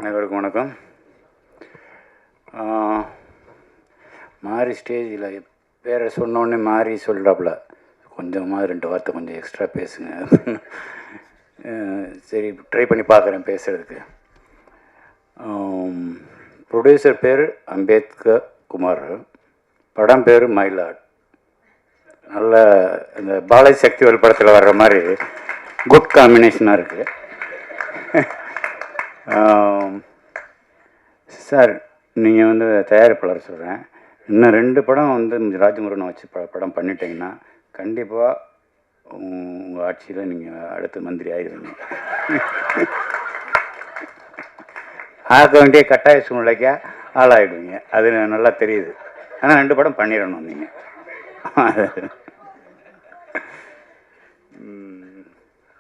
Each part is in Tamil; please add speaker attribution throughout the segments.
Speaker 1: அனைவருக்கும் வணக்கம். மாறி ஸ்டேஜில் பேரை சொன்னோடனே மாறி சொல்கிறாப்புல, கொஞ்சமாக 2 வார்த்தை கொஞ்சம் எக்ஸ்ட்ரா பேசுங்க. சரி, ட்ரை பண்ணி பார்க்குறேன் பேசுகிறதுக்கு. ப்ரொடியூசர் பேர் அம்பேத்கர் குமார், படம் பேர் மயிலாட். நல்ல இந்த பாலாஜி சக்திவேல் படத்தில் வர்ற மாதிரி குட் காம்பினேஷனாக இருக்குது. சார், நீங்கள் வந்து தயாரிப்பாளர் சொல்கிறேன், இன்னும் 2 படம் வந்து ராஜமுருகனை வச்சு படம் பண்ணிட்டீங்கன்னா கண்டிப்பாக உங்கள் ஆட்சியில் நீங்கள் அடுத்து மந்திரி ஆயிடுவீங்க. ஆக வேண்டிய கட்டாய சூழ்நிலைக்கு ஆளாயிடுவீங்க, அது நல்லா தெரியுது. ஆனால் 2 படம் பண்ணிடணும் நீங்கள்.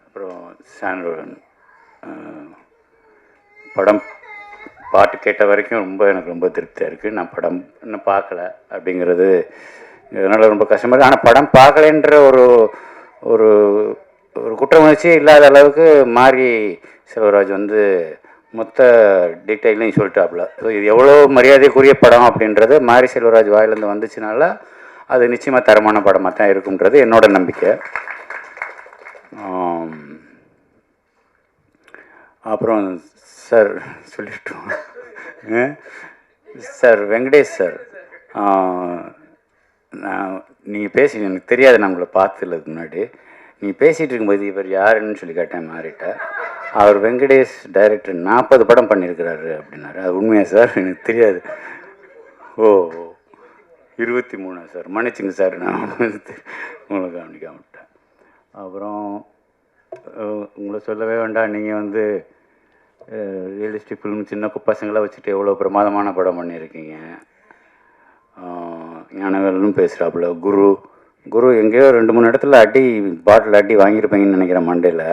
Speaker 1: அப்புறம் சாண்டோன் படம் பாட்டு கேட்ட வரைக்கும் எனக்கு ரொம்ப திருப்தியாக இருக்குது. நான் படம் இன்னும் பார்க்கல அப்படிங்கிறது அதனால் ரொம்ப கஷ்டமாக இருக்குது. ஆனால் படம் பார்க்கலன்ற ஒரு ஒரு ஒரு குற்ற உணர்ச்சியே இல்லாத அளவுக்கு மாறி செல்வராஜ் வந்து மொத்த டீட்டெயிலையும் சொல்லிட்டாப்புல. ஸோ இது எவ்வளோ மரியாதைக்குரிய படம் அப்படின்றது மாரி செல்வராஜ் வாயிலேருந்து வந்துச்சுனால அது நிச்சயமாக தரமான படமாக தான் இருக்குன்றது என்னோட நம்பிக்கை. அப்புறம் சார் சொல்லிட்டோம் சார், வெங்கடேஷ் சார், நீங்கள் பேசி எனக்கு தெரியாது, நான் உங்களை பார்த்ததுக்கு முன்னாடி நீங்கள் பேசிகிட்டு இருக்கும்போது இவர் யாருன்னு சொல்லி கேட்டேன் மாறிட்ட. அவர் வெங்கடேஷ் டைரக்டர் 40 படம் பண்ணியிருக்கிறாரு அப்படின்னாரு. அது உண்மையா சார்? எனக்கு தெரியாது. ஓ, 23 சார், மன்னிச்சுங்க சார், நான் உங்களுக்கு கவனிக்காம விட்டேன். அப்புறம் உங்களை சொல்லவே வேண்டாம், நீங்கள் வந்து ரியலிஸ்டிக் ஃபிலிம் சின்ன பசங்களாக வச்சுட்டு எவ்வளோ பிரமாதமான படம் பண்ணியிருக்கீங்க. ஞானவேலும் பேசுகிறாப்புல. குரு எங்கேயோ 2-3 இடத்துல பாட்டில் அடி வாங்கியிருப்பீங்கன்னு நினைக்கிறேன் மண்டையில்.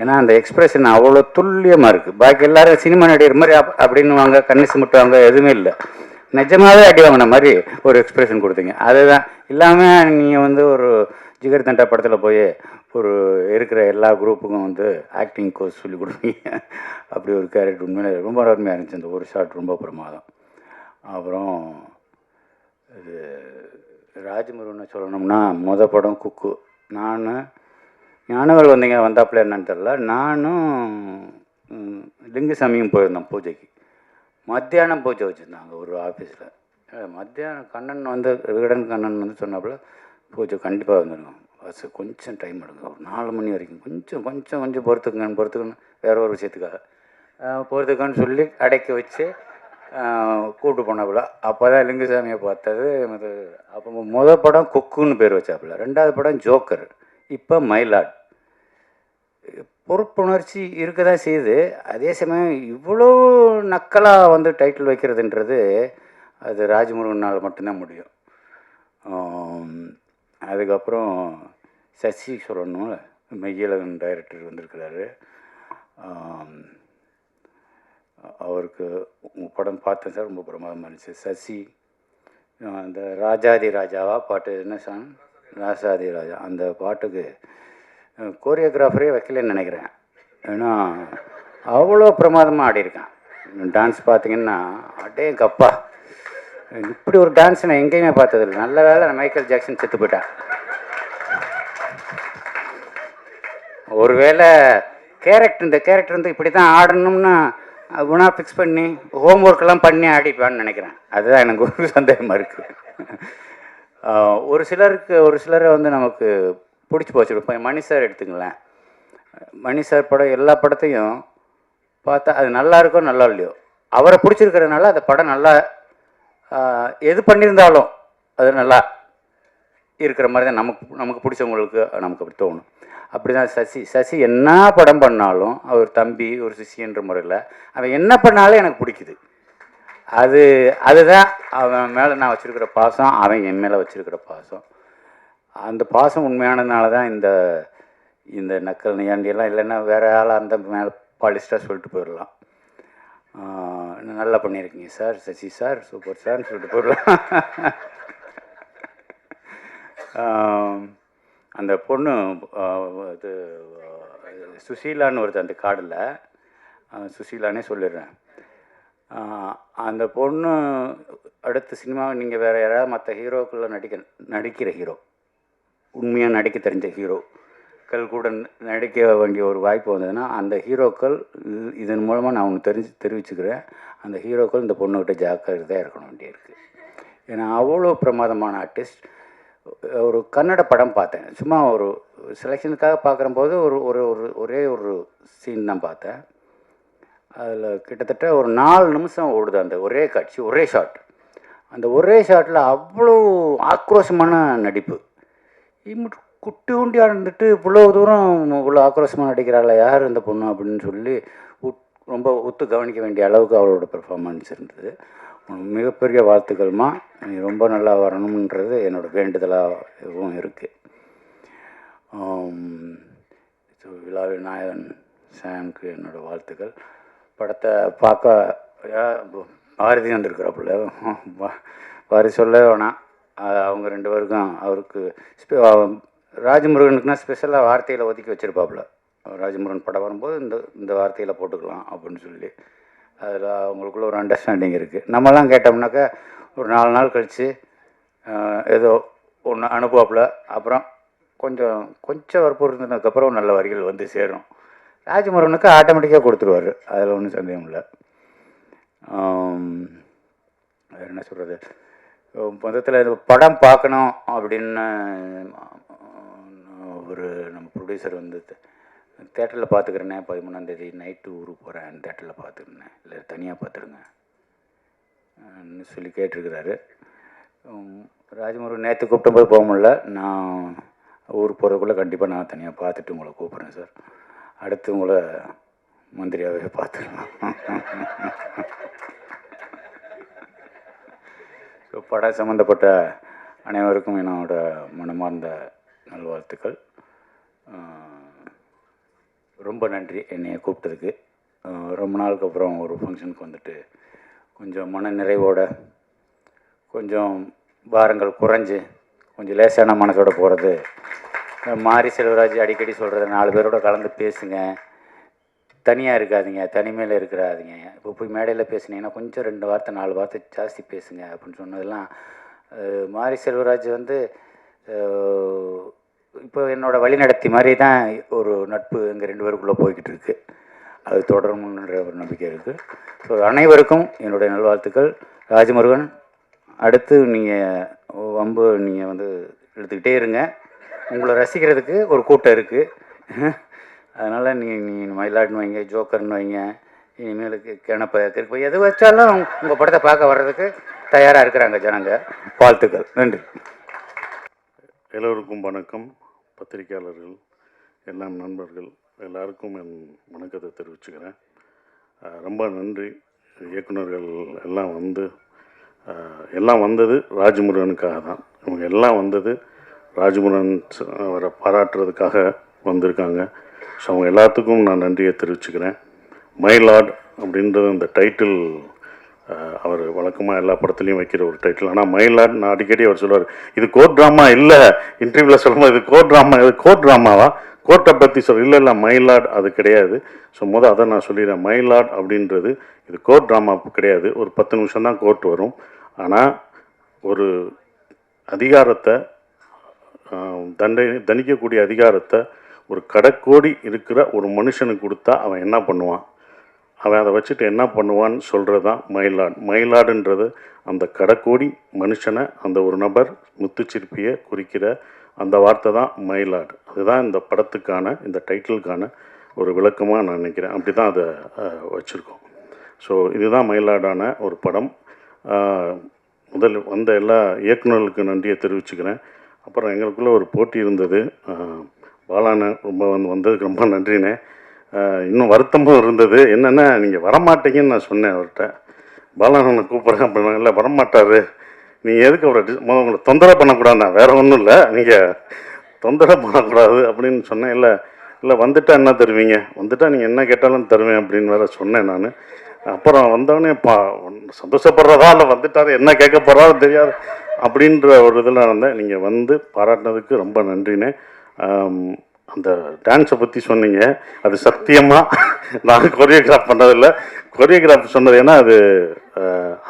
Speaker 1: ஏன்னா அந்த எக்ஸ்பிரஷன் அவ்வளோ துல்லியமாக இருக்குது. பாக்கி எல்லோரும் சினிமா நடிகர் மாதிரி அப்படின்னுவாங்க, கண்ணு சிமிட்டுவாங்க, எதுவுமே இல்லை. நிஜமாகவே அடி வாங்கின மாதிரி ஒரு எக்ஸ்பிரஷன் கொடுத்தீங்க. அதுதான் இல்லாமல் நீங்கள் வந்து ஒரு ஜிகர் தண்டா படத்தில் போய் ஒரு இருக்கிற எல்லா குரூப்புக்கும் வந்து ஆக்டிங் கோர்ஸ் சொல்லி கொடுப்பீங்க. அப்படி ஒரு கேரக்டர் உண்மையிலே ரொம்ப அருமையாக இருந்துச்சு. அந்த ஒரு ஷாட் ரொம்ப பிரமாதம். அப்புறம் இது ராஜமுருகனை சொல்லணும்னா படம் குக்கு. நான் ஞானவேல் வந்தாப்புல என்னன்னு தெரில. நானும் லிங்குசாமியும் போயிருந்தோம் பூஜைக்கு. மத்தியானம் பூஜை வச்சுருந்தாங்க ஒரு ஆஃபீஸில். மத்தியானம் கண்ணன் வந்து விகடன் கண்ணன் வந்து சொன்னாப்புல பூஜை கண்டிப்பாக வந்துடுங்க, பஸ் கொஞ்சம் டைம் எடுங்க, ஒரு 4 மணி வரைக்கும் கொஞ்சம் பொறுத்துக்குன்னு வேற ஒரு விஷயத்துக்காக பொறுத்துக்கன்னு சொல்லி அடக்கி வச்சு கூப்பிட்டு போனாப்புல. அப்போ தான் லிங்குசாமியை பார்த்தது. அப்போ படம் குக்குன்னு பேர் வச்சாப்புல. 2வது படம் ஜோக்கர், இப்போ மயிலாட். பொறுப்புணர்ச்சி இருக்க தான் செய்யுது. அதே சமயம் இவ்வளோ நக்கலாக வந்து டைட்டில் வைக்கிறதுன்றது அது ராஜமுருகனால் மட்டும்தான் முடியும். அதுக்கப்புறம் சசி சொல்லணும், மெய்யழகன் டைரக்டர் வந்திருக்கிறாரு. அவருக்கு படம் பார்த்தேன் சார், ரொம்ப பிரமாதமாக இருந்துச்சு. சசி அந்த ராஜாதி ராஜாவா பாட்டு, என்ன சாங், ராசாதி ராஜா, அந்த பாட்டுக்கு கோரியோகிராஃபரே வைக்கலன்னு நினைக்கிறேன். ஏன்னா அவ்வளோ பிரமாதமாக ஆடியிருக்கேன். டான்ஸ் பார்த்தீங்கன்னா அடே கப்பா, இப்படி ஒரு டான்ஸ் நான் எங்கேயுமே பார்த்ததில்லை. நல்ல வேளை நான் மைக்கேல் ஜாக்சன் செத்து போயிட்டேன். ஒருவேளை இந்த கேரக்டர் வந்து இப்படி தான் ஆடணும்னா குணா ஃபிக்ஸ் பண்ணி ஹோம் ஒர்க்கெல்லாம் பண்ணி ஆடிப்பான்னு நினைக்கிறேன். அதுதான் எனக்கு ஒரு சந்தேகமாக இருக்குது. ஒரு சிலரை வந்து நமக்கு பிடிச்சி போச்சு. இப்போ மணி சார் எடுத்துங்களேன். மணி சார் படம் எல்லா படத்தையும் பார்த்தா அது நல்லா இருக்கோ நல்லா இல்லையோ, அவரை பிடிச்சிருக்கிறதுனால அந்த படம் நல்லா எது பண்ணியிருந்தாலும் அது நல்லா இருக்கிற மாதிரி தான் நமக்கு பிடிச்சவங்களுக்கு நமக்கு அப்படி தோணும். அப்படி தான் சசி என்ன படம் பண்ணாலும் அவர் தம்பி ஒரு சிஷியன்ற முறையில் அவன் என்ன பண்ணாலும் எனக்கு பிடிக்குது. அதுதான் அவன் மேலே நான் வச்சுருக்கிற பாசம், அவன் என் மேலே வச்சுருக்கிற பாசம். அந்த பாசம் உண்மையானதுனால தான் இந்த நக்கல் நியாண்டியெல்லாம் இல்லைன்னா வேறு ஆளாக அந்த மேலே பாலிஸ்டாக சொல்லிட்டு போயிடலாம். நல்லா பண்ணியிருக்கீங்க சார், சசி சார், சூப்பர் சார்னு சொல்லிட்டு போயிடலாம். அந்த பொண்ணு இது சுசீலான்னு வருது அந்த கார்டில், சுசீலானே சொல்லிடுறேன். அந்த பொண்ணு அடுத்த சினிமாவை நீங்கள் வேறு யாராவது மற்ற ஹீரோக்குள்ளே நடிக்கிற ஹீரோ, உண்மையாக நடிக்க தெரிஞ்ச ஹீரோக்கள் கூட நடிக்க வேண்டிய ஒரு வாய்ப்பு வந்ததுன்னா அந்த ஹீரோக்கள் இதன் மூலமாக நான் ஒன்று தெரிவிச்சுக்கிறேன், அந்த ஹீரோக்கள் இந்த பொண்ணுக்கிட்ட ஜாக்கிரதையாக இருக்கணும் வேண்டியிருக்கு. ஏன்னா அவ்வளோ பிரமாதமான ஆர்டிஸ்ட். ஒரு கன்னட படம் பார்த்தேன், சும்மா ஒரு செலெக்ஷனுக்காக பார்க்குறம்போது ஒரே ஒரு சீன் தான் பார்த்தேன். அதில் கிட்டத்தட்ட ஒரு 4 நிமிஷம் ஓடுது அந்த ஒரே காட்சி, ஒரே ஷாட். அந்த ஒரே ஷாட்டில் அவ்வளோ ஆக்ரோஷமான நடிப்பு. குட்டி உண்டியாக இருந்துட்டு இவ்வளோ தூரம் இவ்வளோ ஆக்ரோஷமாக நடிக்கிறாள் யார் இந்த பொண்ணு அப்படின்னு சொல்லி ரொம்ப ஒத்து கவனிக்க வேண்டிய அளவுக்கு அவளோட பெர்ஃபார்மன்ஸ் இருந்தது. மிகப்பெரிய வாழ்த்துக்கள்மா, நீ ரொம்ப நல்லா வரணுன்றது என்னோடய வேண்டுதலாகவும் இருக்குது. விழாவில் நாயகன் சாமுக்கு என்னோடய வாழ்த்துக்கள். படத்தை பார்க்க பாரதி வந்திருக்கிறாப்புல, பாரதி சொல்ல வேணாம், அவங்க 2 பேருக்கும் அவருக்கு ராஜமுருகனுக்குன்னா ஸ்பெஷலாக வார்த்தையில் ஒதுக்கி வச்சுருப்பாப்புல. ராஜமுருகன் படம் வரும்போது இந்த வார்த்தையில் போட்டுக்கலாம் அப்படின்னு சொல்லி அதில் அவங்களுக்குள்ள ஒரு அண்டர்ஸ்டாண்டிங் இருக்குது. நம்மலாம் கேட்டோம்னாக்கா ஒரு 4 நாள் கழித்து ஏதோ ஒன்று அனுப்புவாப்புல, அப்புறம் கொஞ்சம் வற்புறுத்தினதுக்கப்புறம் நல்ல வரிகள் வந்து சேரும். ராஜமுருகனுக்கு ஆட்டோமேட்டிக்காக கொடுத்துருவார், அதில் ஒன்றும் சந்தேகம் இல்லை. வேறு என்ன சொல்கிறது, மொத்தத்தில் படம் பார்க்கணும் அப்படின்னு ஒரு நம்ம ப்ரொடியூசர் வந்து தேட்டரில் பார்த்துக்கிறேன்னே 13ஆம் தேதி நைட்டு ஊருக்கு போகிறேன், தேட்டரில் பார்த்துக்கிறேன், இல்லை தனியாக பார்த்துருங்க சொல்லி கேட்டிருக்கிறாரு. ராஜமுருகன் நேற்று கூப்பிட்டும்போது போக முடியல, நான் ஊருக்கு போகிறதுக்குள்ளே கண்டிப்பாக நான் தனியாக பார்த்துட்டு உங்களை கூப்பிட்றேன் சார். அடுத்து உங்களை மந்திரியாகவே பார்த்துடலாம். ஸோ படம் சம்மந்தப்பட்ட அனைவருக்கும் என்னோட மனமார்ந்த நல்வாழ்த்துக்கள். ரொம்ப நன்றி என்னையை கூப்பிட்டதுக்கு. ரொம்ப நாளுக்கு அப்புறம் ஒரு ஃபங்க்ஷனுக்கு வந்துட்டு கொஞ்சம் மன நிறைவோட, கொஞ்சம் பாரங்கள் குறைஞ்சி, கொஞ்சம் லேசான மனசோட போகிறது. மாரி செல்வராஜ் அடிக்கடி சொல்கிறது, 4 பேரோட கலந்து பேசுங்க, தனியாக இருக்காதிங்க, தனிமையில் இருக்கிறாதீங்க. இப்போ போய் மேடையில் பேசுனீங்கன்னா கொஞ்சம் 2 வார்த்தை 4 வார்த்தை ஜாஸ்தி பேசுங்க அப்படின்னு சொன்னதெல்லாம் மாரி செல்வராஜ் வந்து இப்போ என்னோடய வழிநடத்தி மாதிரி தான் ஒரு நட்பு எங்கள் 2 பேருக்குள்ளே போய்கிட்டு இருக்குது. அது தொடரும்ன்ற ஒரு நம்பிக்கை இருக்குது. ஸோ அனைவருக்கும் என்னுடைய நல்வாழ்த்துக்கள். ராஜமுருகன், அடுத்து நீங்கள் வம்பு நீங்கள் வந்து எடுத்துக்கிட்டே இருங்க, உங்களை ரசிக்கிறதுக்கு ஒரு கூட்டம் இருக்குது. அதனால் நீங்கள் மயிலாடுன்னு வைங்க, ஜோக்கர்னு வைங்க, இனிமேலுக்கு கிணப்ப எது வச்சாலும் உங்கள் படத்தை பார்க்க வர்றதுக்கு தயாராக இருக்கிறாங்க ஜனங்க. வாழ்த்துக்கள், நன்றி.
Speaker 2: எல்லோருக்கும் வணக்கம். பத்திரிகையாளர்கள், எல்லாம் நண்பர்கள் எல்லாருக்கும் என் வணக்கத்தை தெரிவிச்சுக்கிறேன். ரொம்ப நன்றி. இயக்குநர்கள் எல்லாம் வந்தது ராஜமுருகனுக்காக தான். இவங்க எல்லாம் வந்தது ராஜமுருகன் அவரை பாராட்டுறதுக்காக வந்திருக்காங்க. ஸோ அவங்க எல்லாத்துக்கும் நான் நன்றியை தெரிவிச்சுக்கிறேன். மை லார்ட் அப்படின்றது அந்த டைட்டில் அவர் வழக்கமாக எல்லா படத்துலையும் வைக்கிற ஒரு டைட்டில். ஆனால் மை லார்ட் நான் அடிக்கடி அவர் சொல்லுவார், இது கோர்ட் ட்ராமா இல்லை, இன்டர்வியூவில் சொல்லும்போது இது கோர்ட் ட்ராமாவா, கோர்ட்டை பற்றி இல்லை மை லார்ட் அது கிடையாது. ஸோ அதை நான் சொல்லிடுறேன். மை லார்ட் அப்படின்றது இது கோர்ட் ட்ராமா கிடையாது. ஒரு 10 நிமிஷம் தான் கோர்ட் வரும். ஆனால் ஒரு அதிகாரத்தை தண்டிக்கக்கூடிய அதிகாரத்தை ஒரு கடைக்கோடி இருக்கிற ஒரு மனுஷனுக்கு கொடுத்தா அவன் என்ன பண்ணுவான், அவன் அதை வச்சுட்டு என்ன பண்ணுவான்னு சொல்கிறது தான் மயிலாடு. மயிலாடுன்றது அந்த கடைக்கோடி மனுஷனை, அந்த ஒரு நபர் முத்துச்சிற்பியை குறிக்கிற அந்த வார்த்தை தான் மயிலாடு. அதுதான் இந்த படத்துக்கான, இந்த டைட்டிலுக்கான ஒரு விளக்கமாக நான் நினைக்கிறேன். அப்படி தான் அதை வச்சுருக்கோம். ஸோ இதுதான் மயிலாடான ஒரு படம். முதல் வந்த எல்லா இயக்குநர்களுக்கு நன்றியை தெரிவிச்சுக்கிறேன். அப்புறம் எங்களுக்குள்ளே ஒரு போட்டி இருந்தது. பாலான வந்ததுக்கு ரொம்ப நன்றினே. இன்னும் வருத்தமும் இருந்தது. என்னென்னா, நீங்கள் வரமாட்டீங்கன்னு நான் சொன்னேன் அவர்கிட்ட. பாலானனை கூப்பிட்றேன் அப்படின்னா, இல்லை வரமாட்டார், நீங்கள் எதுக்கு அவரை உங்களை தொந்தரவு பண்ணக்கூடாதுண்ணா, வேறு ஒன்றும் இல்லை, நீங்கள் தொந்தரவு பண்ணக்கூடாது அப்படின்னு சொன்னேன். இல்லை வந்துட்டால் என்ன தருவீங்க, வந்துட்டால் நீங்கள் என்ன கேட்டாலும் தருவேன் அப்படின்னு வேறு சொன்னேன் நான். அப்புறம் வந்தவொடனே சந்தோஷப்படுறதா இல்லை வந்துட்டார் என்ன கேட்க போகிறாரோ தெரியாது அப்படின்ற ஒரு இதில் இருந்தேன். நீங்கள் வந்து பாராட்டினதுக்கு ரொம்ப நன்றினே. அந்த டான்ஸை பற்றி சொன்னீங்க, அது சத்தியமாக நான் கொரியோகிராஃப் பண்ணதில்லை. கொரியோகிராஃப் சொன்னது ஏன்னா அது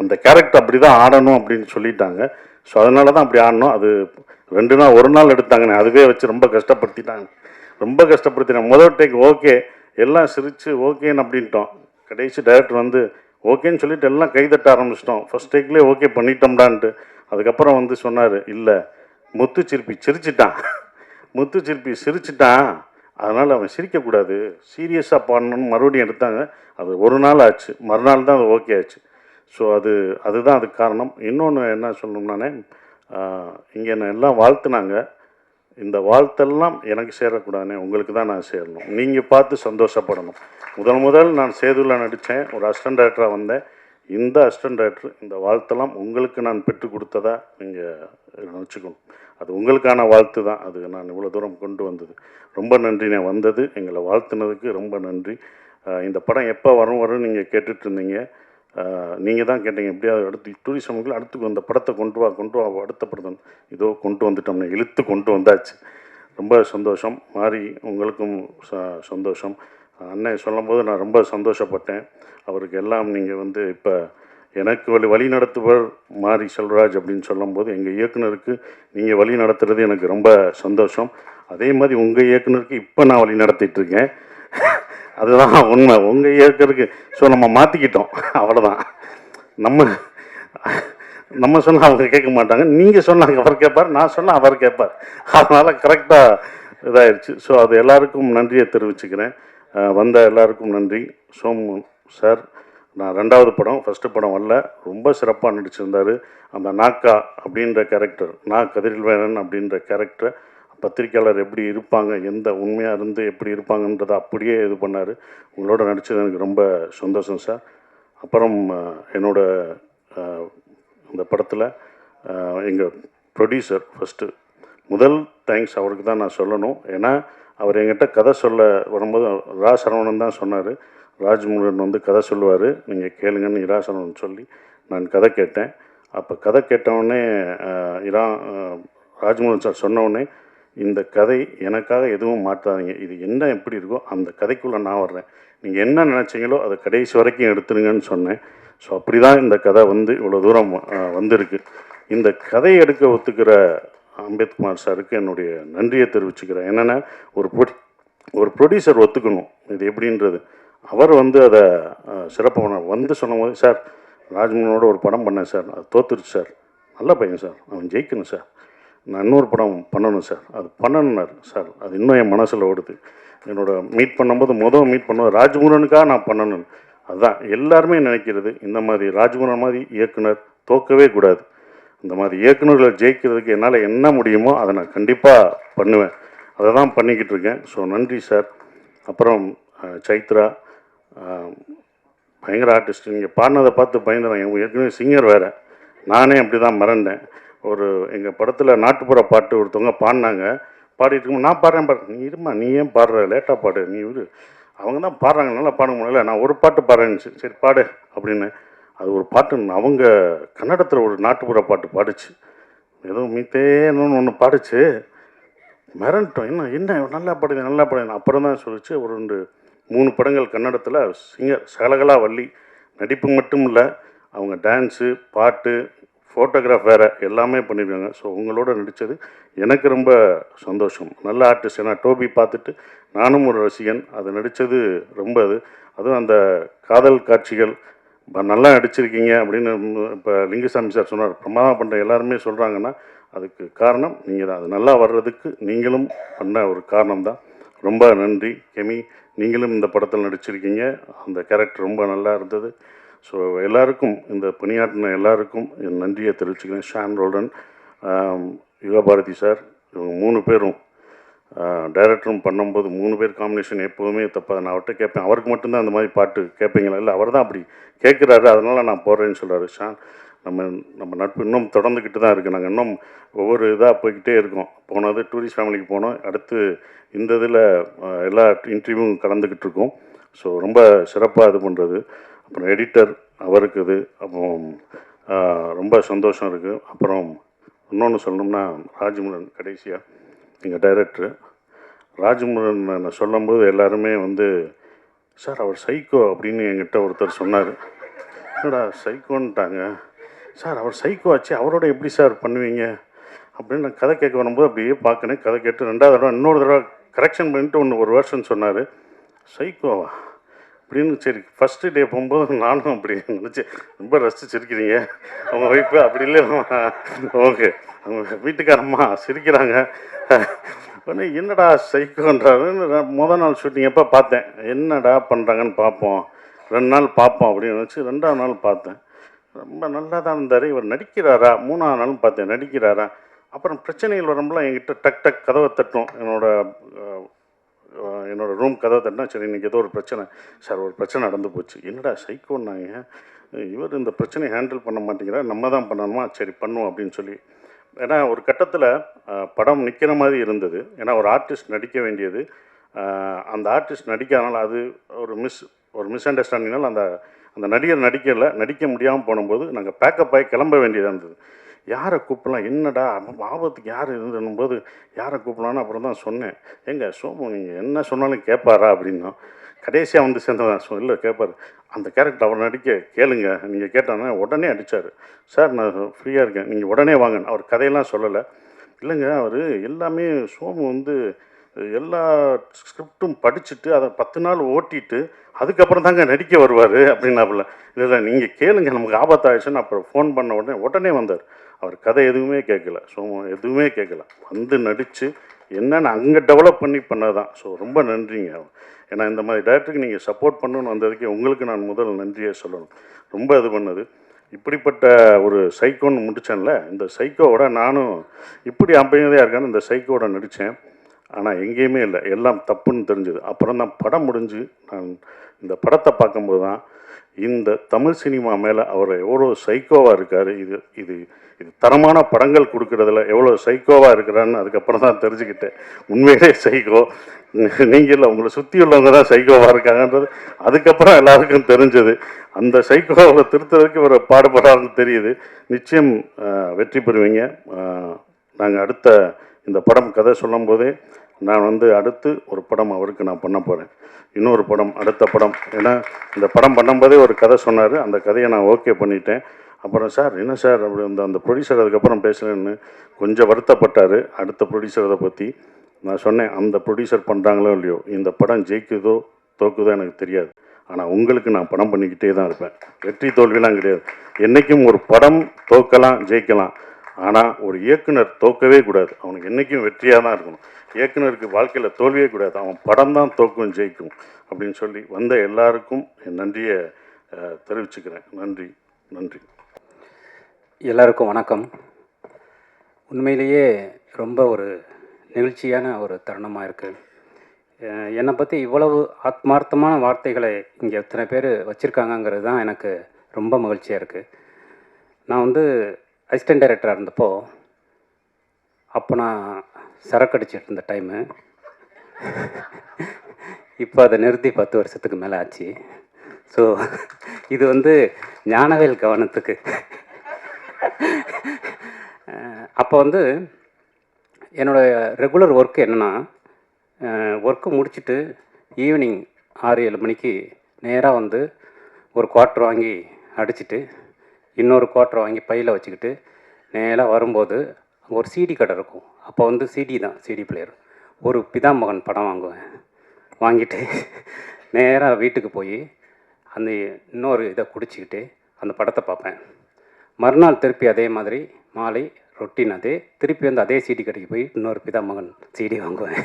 Speaker 2: அந்த கேரக்டர் அப்படி தான் ஆடணும் அப்படின்னு சொல்லிட்டாங்க. ஸோ அதனால தான் அப்படி ஆடணும். அது 2 நாள் 1 நாள் எடுத்தாங்கண்ணே. அதுவே வச்சு ரொம்ப கஷ்டப்படுத்திட்டாங்க. ரொம்ப கஷ்டப்படுத்தினாங்க. முதல் டேக் ஓகே, எல்லாம் சிரித்து ஓகேன்னு அப்படின்ட்டோம். கடைசி டைரக்டர் வந்து ஓகேன்னு சொல்லிட்டு எல்லாம் கைதட்ட ஆரம்பிச்சிட்டோம். ஃபஸ்ட் டேக்லேயே ஓகே பண்ணிட்டோம்டான்ட்டு. அதுக்கப்புறம் வந்து சொன்னார், இல்லை முத்துச்சிற்பி சிரிச்சிட்டான், முத்துச்சிற்பி சிரிச்சிட்டான், அதனால் அவன் சிரிக்கக்கூடாது, சீரியஸாக பாடணும்னு மறுபடியும் எடுத்தாங்க. அது 1 நாள் ஆச்சு, மறுநாள் தான் அது ஓகே ஆச்சு. ஸோ அதுதான் அதுக்கு காரணம். இன்னொன்று என்ன சொல்லணும்னானே, இங்கே என்ன எல்லாம் வாழ்த்துனாங்க. இந்த வாழ்த்தெல்லாம் எனக்கு சேரக்கூடாதுனே, உங்களுக்கு தான் நான் சேரணும். நீங்கள் பார்த்து சந்தோஷப்படணும். முதல் நான் சேதுவில் நடித்தேன், ஒரு அசிஸ்டன்ட் டைரக்டராக வந்தேன். இந்த அசிஸ்டன்ட் டைரக்டர் இந்த வாழ்த்தெல்லாம் உங்களுக்கு நான் பெற்றுக் கொடுத்ததா நீங்கள் நினச்சிக்கணும். அது உங்களுக்கான வாழ்த்து தான். அது நான் இவ்வளோ தூரம் கொண்டு வந்தது. ரொம்ப நன்றி. நான் வந்தது எங்களை வாழ்த்துனதுக்கு ரொம்ப நன்றி. இந்த படம் எப்போ வரும்னு நீங்கள் கேட்டுட்டு இருந்தீங்க. நீங்கள் தான் கேட்டீங்க, எப்படியாவது அடுத்து டூரிசமுக்குள்ள அடுத்து அந்த படத்தை கொண்டு வா அடுத்த படத்தை இதோ கொண்டு வந்துட்டோம்னு இழுத்து கொண்டு வந்தாச்சு. ரொம்ப சந்தோஷம். மாறி உங்களுக்கும் சந்தோஷம். அண்ணன் சொல்லும்போது நான் ரொம்ப சந்தோஷப்பட்டேன். அவருக்கு எல்லாம் நீங்கள் வந்து இப்போ எனக்கு வழி நடத்துவர் மாரி செல்வராஜ் அப்படின்னு சொல்லும்போது எங்கள் இயக்குனருக்கு நீங்கள் வழி நடத்துறது எனக்கு ரொம்ப சந்தோஷம். அதே மாதிரி உங்கள் இயக்குனருக்கு இப்போ நான் வழி நடத்திட்டுருக்கேன். அதுதான் உண்மை. உங்கள் இயக்குனருக்கு ஸோ நம்ம மாற்றிக்கிட்டோம், அவ்வளோதான். நம்ம சொன்னால் அவங்க கேட்க மாட்டாங்க, நீங்கள் சொன்னாங்க அவர் கேட்பார், நான் சொன்னால் அவர் கேட்பார். அதனால் கரெக்டாக இதாகிடுச்சு. ஸோ அது எல்லாருக்கும் நன்றியை தெரிவிச்சுக்கிறேன். வந்த எல்லாருக்கும் நன்றி. சோமு சார், நான் 2வது படம், ஃபஸ்ட்டு படம் வரல, ரொம்ப சிறப்பாக நடிச்சிருந்தார். அந்த நாக்கா அப்படின்ற கேரக்டர், கதிர்வேலன் அப்படின்ற கேரக்டரை பத்திரிக்கையாளர் எப்படி இருப்பாங்க, எந்த உண்மையாக இருந்து எப்படி இருப்பாங்கன்றதை அப்படியே இது பண்ணார். உங்களோட நடித்தது எனக்கு ரொம்ப சந்தோஷம் சார். அப்புறம் என்னோட இந்த படத்தில் எங்கள் ப்ரொடியூசர் ஃபஸ்ட்டு முதல் தேங்க்ஸ் அவருக்கு தான் நான் சொல்லணும். ஏன்னா அவர் என்கிட்ட கதை சொல்ல வரும்போது சரவணன் தான் சொன்னார், ராஜ்முருகன் வந்து கதை சொல்லுவார், நீங்கள் கேளுங்கன்னு சரவணன் சொல்லி நான் கதை கேட்டேன். அப்போ கதை கேட்டவுடனே ராஜ்முருகன் சார் சொன்னவுடனே, இந்த கதை எனக்காக எதுவும் மாற்றாதீங்க, இது என்ன எப்படி இருக்கோ அந்த கதைக்குள்ளே நான் வர்றேன், நீங்கள் என்ன நினச்சிங்களோ அதை கடைசி வரைக்கும் எடுத்துருங்கன்னு சொன்னேன். ஸோ அப்படி தான் இந்த கதை வந்து இவ்வளோ தூரம் வந்திருக்கு. இந்த கதையை எடுக்க ஒத்துக்கிற அம்பேத்குமார் சாருக்கு என்னுடைய நன்றியை தெரிவிச்சுக்கிறேன். என்னென்னா ஒரு ப்ரொடியூசர் ஒத்துக்கணும் இது எப்படின்றது. அவர் வந்து அதை சிறப்பாக வந்து சொன்னபோது, சார் ராஜ்மோகனோட ஒரு படம் பண்ணேன் சார், அது தோத்துருச்சு சார், நல்ல பையன் சார், அவன் ஜெயிக்கணும் சார், நான் இன்னொரு படம் பண்ணணும் சார், அது பண்ணணுன்னார் சார். அது இன்னும் என் மனசில் ஓடுது. என்னோட மீட் பண்ணும்போது மீட் பண்ணும்போது ராஜ்முருகனுக்காக நான் பண்ணணும். அதுதான் எல்லாருமே நினைக்கிறது, இந்த மாதிரி ராஜ்முருகன் மாதிரி இயக்குனர் தோக்கவே கூடாது. இந்த மாதிரி இயக்குநர்களை ஜெயிக்கிறதுக்கு என்னால் என்ன முடியுமோ அதை நான் கண்டிப்பாக பண்ணுவேன். அதை தான் பண்ணிக்கிட்டு இருக்கேன். ஸோ நன்றி சார். அப்புறம் சைத்ரா பயங்கர ஆர்டிஸ்ட். நீங்கள் பாடினதை பார்த்து பயந்துறாங்க. ஏற்கனவே சிங்கர் வேறு, நானே அப்படி தான் மறந்தேன். எங்கள் படத்தில் நாட்டுப்புற பாட்டு ஒருத்தவங்க பாடினாங்க. பாடிட்டு இருக்கும், நான் பாடுறேன் நீ இருமா, நீ ஏன் பாடுற, லேட்டாக பாடு, நீ அவங்க தான் பாடுறாங்க, நல்லா பாட முடியல, நான் ஒரு பாட்டு பாடுறேன்னு, சரி பாடு அப்படின்னு. அது ஒரு பாட்டு அவங்க கன்னடத்தில் ஒரு நாட்டுப்புற பாட்டு பாடுச்சு, ஏதோ மீத்தேன்னு ஒன்று பாடுச்சு. மிரண்டோம், என்ன நல்லா பாடுது. அப்புறம் தான் சொல்லிச்சு, ஒரு 2-3 படங்கள் கன்னடத்தில் சிங்கர் சகலகலா வள்ளி. நடிப்பு மட்டும் இல்லை, அவங்க டான்ஸு, பாட்டு, ஃபோட்டோகிராஃப் வேறு எல்லாமே பண்ணியிருக்காங்க. ஸோ உங்களோட நடித்தது எனக்கு ரொம்ப சந்தோஷம். நல்ல ஆர்டிஸ்ட். ஏன்னா டோபி பார்த்துட்டு நானும் ஒரு ரசிகன். அது நடித்தது ரொம்ப அதுவும் அந்த காதல் காட்சிகள் நல்லா நடிச்சிருக்கீங்க அப்படின்னு இப்போ லிங்குசாமி சார் சொன்னார். பிரமாதம் பண்ணுற எல்லாருமே சொல்கிறாங்கன்னா அதுக்கு காரணம் நீங்கள் தான். அது நல்லா வர்றதுக்கு நீங்களும் பண்ண ஒரு காரணம் தான். ரொம்ப நன்றி கெமி, நீங்களும் இந்த படத்தில் நடிச்சிருக்கீங்க. அந்த கேரக்டர் ரொம்ப நல்லா இருந்தது. ஸோ எல்லாருக்கும், இந்த பணியாற்றின எல்லாருக்கும் என் நன்றியை தெரிவிச்சுக்கிறேன். ஷான் ரோல்டன், யுகபாரதி சார், இவங்க 3 பேரும் டைரக்டரும் பண்ணும்போது 3 பேர் காம்பினேஷன் எப்போவுமே தப்பாக. நான் அவர்கிட்ட கேட்பேன், அவருக்கு மட்டும்தான் அந்த மாதிரி பாட்டு கேட்பீங்களா? இல்லை, அவர் தான் அப்படி கேட்குறாரு, அதனால் நான் போடுறேன்னு சொல்கிறாரு. ஷான், நம்ம நட்பு இன்னும் தொடர்ந்துக்கிட்டு தான் இருக்குது. நாங்கள் இன்னும் ஒவ்வொரு இதாக போய்கிட்டே இருக்கோம். போனது டூரிஸ்ட் ஃபேமிலிக்கு போனோம், அடுத்து இந்த இதில் எல்லா இன்டர்வியூவும் கலந்துக்கிட்டு இருக்கோம். ஸோ ரொம்ப சிறப்பாக இது பண்ணுறது. அப்புறம் எடிட்டர் அவருக்கு இது, அப்புறம் ரொம்ப சந்தோஷம் இருக்குது. அப்புறம் இன்னொன்று சொல்லணும்னா ராஜ்முருகன் கடைசியாக எங்கள் டைரக்டரு ராஜமுருகன் நான் சொல்லும்போது எல்லாருமே வந்து சார் அவர் சைக்கோ அப்படின்னு என்கிட்ட ஒருத்தர் சொன்னார். என்னடா சைக்கோன்ட்டாங்க, சார் அவர் சைக்கோ ஆச்சு, அவரோட எப்படி சார் பண்ணுவீங்க அப்படின்னு நான் கதை கேட்க வரும்போது அப்படியே பார்க்கணும். கதை கேட்டு 2வது தடவை இன்னொரு தடவை கரெக்ஷன் பண்ணிட்டு ஒரு வருஷன் சொன்னார். சைக்கோவா அப்படின்னு. சரி, ஃபஸ்ட்டு டே போகும்போது நானும் அப்படி நினச்சி ரொம்ப ரசித்து சிரிக்கிறீங்க, அவங்க ஒய்ஃபு அப்படி இல்லை, ஓகே அவங்க வீட்டுக்காரம்மா சிரிக்கிறாங்க. உடனே என்னடா சைக்கோன்றாரு. முதல் நாள் ஷூட்டிங் எப்போ பார்த்தேன், என்னடா பண்ணுறாங்கன்னு பார்ப்போம், 2 நாள் பார்ப்போம் அப்படின்னு நினச்சி 2ஆவது நாள் பார்த்தேன். ரொம்ப நல்லா தான் இருந்தார். இவர் நடிக்கிறாரா? 3ஆவது நாளும் பார்த்தேன், நடிக்கிறாரா? அப்புறம் பிரச்சனைகள் வரும்போது என்கிட்ட டக் டக் கதவை தட்டும். என்னோடய ரூம் கதவை தட்டினா, சரி இன்றைக்கி ஏதோ ஒரு பிரச்சனை சார், ஒரு பிரச்சனை நடந்து போச்சு. என்னடா சைக்கோன்னாங்க, இவர் இந்த பிரச்சனையை ஹேண்டில் பண்ண மாட்டேங்கிறார், நம்ம தான் பண்ணணுமா, சரி பண்ணுவோம் அப்படின்னு சொல்லி. ஏன்னா ஒரு கட்டத்தில் படம் நிற்கிற மாதிரி இருந்தது. ஏன்னா ஒரு ஆர்டிஸ்ட் நடிக்க வேண்டியது, அந்த ஆர்டிஸ்ட் நடிக்காதனால அது ஒரு மிஸ் அண்டர்ஸ்டாண்டிங்னால அந்த நடிகர் நடிக்க முடியாமல் போனும்போது நாங்கள் பேக்கப் ஆகி கிளம்ப வேண்டியதாக இருந்தது. யாரை கூப்பிடலாம், என்னடா ஆபத்துக்கு யார் இருந்துன்னும்போது யாரை கூப்பிடலான்னு அப்புறம் தான் சொன்னேன். ஏங்க சோமு நீங்கள் என்ன சொன்னாலும் கேட்பாரா அப்படின்னா, கடைசியாக வந்து சேர்ந்ததான் இல்லை கேட்பார். அந்த கேரக்டர் அவர் நடிக்க கேளுங்க, நீங்கள் கேட்டாங்கன்னா உடனே அடித்தார். சார் நான் ஃப்ரீயாக இருக்கேன், நீங்கள் உடனே வாங்க. அவர் கதையெல்லாம் சொல்லலை. இல்லைங்க அவர் எல்லாமே சோமு வந்து எல்லா ஸ்கிரிப்டும் படிச்சுட்டு அதை 10 நாள் ஓட்டிட்டு அதுக்கப்புறம் தாங்க நடிக்க வருவார் அப்படின்னாப்புல. இல்லை நீங்கள் கேளுங்க, நமக்கு ஆபத்தாயிடுச்சுன்னு அப்புறம் ஃபோன் பண்ண உடனே வந்தார். அவர் கதை எதுவுமே கேட்கல, சோமு எதுவுமே கேட்கல, வந்து நடித்து என்னென்னு அங்கே டெவலப் பண்ணது தான். ஸோ ரொம்ப நன்றிங்க. ஏன்னா இந்த மாதிரி டேரக்டருக்கு நீங்கள் சப்போர்ட் பண்ணணுன்னு வந்ததுக்கே உங்களுக்கு நான் முதல் நன்றியே சொல்லணும். ரொம்ப இது பண்ணது. இப்படிப்பட்ட ஒரு சைக்கோன்னு முடித்தேன்ல, இந்த சைக்கோவோட நானும் இப்படி அமைதியாக இருக்கான்னு இந்த சைக்கோவோட நடித்தேன். ஆனால் எங்கேயுமே இல்லை, எல்லாம் தப்புன்னு தெரிஞ்சுது. அப்புறம் தான் படம் முடிஞ்சு நான் இந்த படத்தை பார்க்கும்போது தான் இந்த தமிழ் சினிமா மேலே அவர் எவ்வளோ சைக்கோவாக இருக்கார், இது இது இது தரமான படங்கள் கொடுக்குறதுல எவ்வளோ சைக்கோவாக இருக்கிறான்னு அதுக்கப்புறம் தான் தெரிஞ்சுக்கிட்டேன். உண்மையிலே சைக்கோ நீங்கள் இல்லை, உங்களை சுற்றி உள்ளவங்க தான் சைக்கோவாக இருக்காங்கன்றது அதுக்கப்புறம் எல்லாருக்கும் தெரிஞ்சது. அந்த சைக்கோவை திருத்துறதுக்கு ஒரு பாடுபடுறாருன்னு தெரியுது. நிச்சயம் வெற்றி பெறுவீங்க. நாங்கள் அடுத்த இந்த படம் கதை சொல்லும் போதே நான் வந்து அடுத்து ஒரு படம் அவருக்கு நான் பண்ண போகிறேன், இன்னொரு படம், அடுத்த படம். ஏன்னா இந்த படம் பண்ணும்போதே ஒரு கதை சொன்னார், அந்த கதையை நான் ஓகே பண்ணிட்டேன். அப்புறம் சார் என்ன சார் அப்படி அந்த ப்ரொடியூசர் அதுக்கப்புறம் பேசுகிறேன்னு கொஞ்சம் வருத்தப்பட்டார். அடுத்த ப்ரொடியூசர் அதை பற்றி நான் சொன்னேன், அந்த ப்ரொடியூசர் பண்ணுறாங்களோ இல்லையோ, இந்த படம் ஜெயிக்குதோ தோக்குதோ எனக்கு தெரியாது, ஆனால் உங்களுக்கு நான் படம் பண்ணிக்கிட்டே தான் இருப்பேன். வெற்றி தோல்விலாம் கிடையாது. என்றைக்கும் ஒரு படம் தோக்கலாம் ஜெயிக்கலாம், ஆனால் ஒரு இயக்குனர் தோக்கவே கூடாது. அவனுக்கு என்றைக்கும் வெற்றியாக தான் இருக்கணும். இயக்குனருக்கு வாழ்க்கையில் தோல்வியே கூடாது, அவன் படம் தான் தோக்கும் ஜெயிக்கும் அப்படின்னு சொல்லி வந்த எல்லாருக்கும் என் நன்றியை தெரிவிச்சுக்கிறேன். நன்றி நன்றி.
Speaker 3: எல்லாருக்கும் வணக்கம். உண்மையிலேயே ரொம்ப ஒரு நெகிழ்ச்சியான ஒரு தருணமாக இருக்குது. என்னை பற்றி இவ்வளவு ஆத்மார்த்தமான வார்த்தைகளை இங்கே எத்தனை பேர் வச்சுருக்காங்கங்கிறது தான் எனக்கு ரொம்ப மகிழ்ச்சியாக இருக்குது. நான் வந்து அசிஸ்டன்ட் டைரக்டராக இருந்தப்போ, அப்போ நான் சரக்கு அடிச்சிட்டு இருந்த டைமு. இப்போ அதை நிறுத்தி 10 வருஷத்துக்கு மேலே ஆச்சு. ஸோ இது வந்து ஞானவேல் கவனத்துக்கு. அப்போ வந்து என்னோடய ரெகுலர் ஒர்க்கு என்னென்னா, ஒர்க்கு முடிச்சுட்டு ஈவினிங் 6-7 மணிக்கு நேராக வந்து ஒரு குவார்ட்ரு வாங்கி அடிச்சுட்டு இன்னொரு குவார்ட்ரு வாங்கி பையில் வச்சுக்கிட்டு நேராக வரும்போது ஒரு சிடி கடை இருக்கும். அப்போ வந்து சிடி தான், சிடி பிளேயர். ஒரு பிதாமகன் படம் வாங்குவேன். வாங்கிட்டு நேராக வீட்டுக்கு போய் அந்த இன்னொரு இதை குடிச்சிக்கிட்டு அந்த படத்தை பார்ப்பேன். மறுநாள் திருப்பி அதே மாதிரி மாலை ரொட்டீன் அதே, திருப்பி வந்து அதே சிடி கடைக்கு போய் இன்னொரு பிதாமகன் சிடி வாங்குவேன்.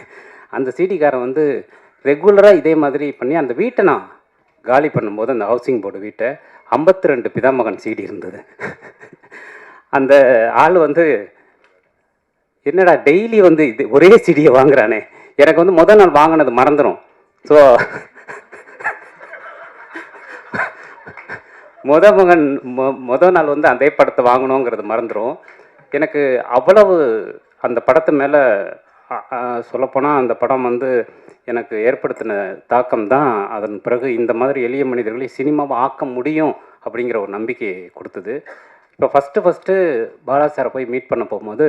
Speaker 3: அந்த சிடிக்காரன் வந்து ரெகுலராக இதே மாதிரி பண்ணி அந்த வீட்டை நான் காலி பண்ணும்போது, அந்த ஹவுசிங் போர்டு வீட்டை 52 பிதாமகன் சிடி இருந்தது. அந்த ஆள் வந்து என்னடா டெய்லி வந்து இது ஒரே சிடியை வாங்குறானே, எனக்கு வந்து முதல் நாள் வாங்கினது மறந்துடும். ஸோ முதல் நாள் வந்து அதே படத்தை வாங்கணுங்கிறது மறந்துடும். எனக்கு அவ்வளவு அந்த படத்து மேலே சொல்லப்போனால் அந்த படம் வந்து எனக்கு ஏற்படுத்தின தாக்கம் தான் அதன் பிறகு இந்த மாதிரி எளிய மனிதர்களை சினிமாவை ஆக்க முடியும் அப்படிங்கிற ஒரு நம்பிக்கையை கொடுத்தது. இப்போ ஃபஸ்ட்டு பாலா சாரை போய் மீட் பண்ண போகும்போது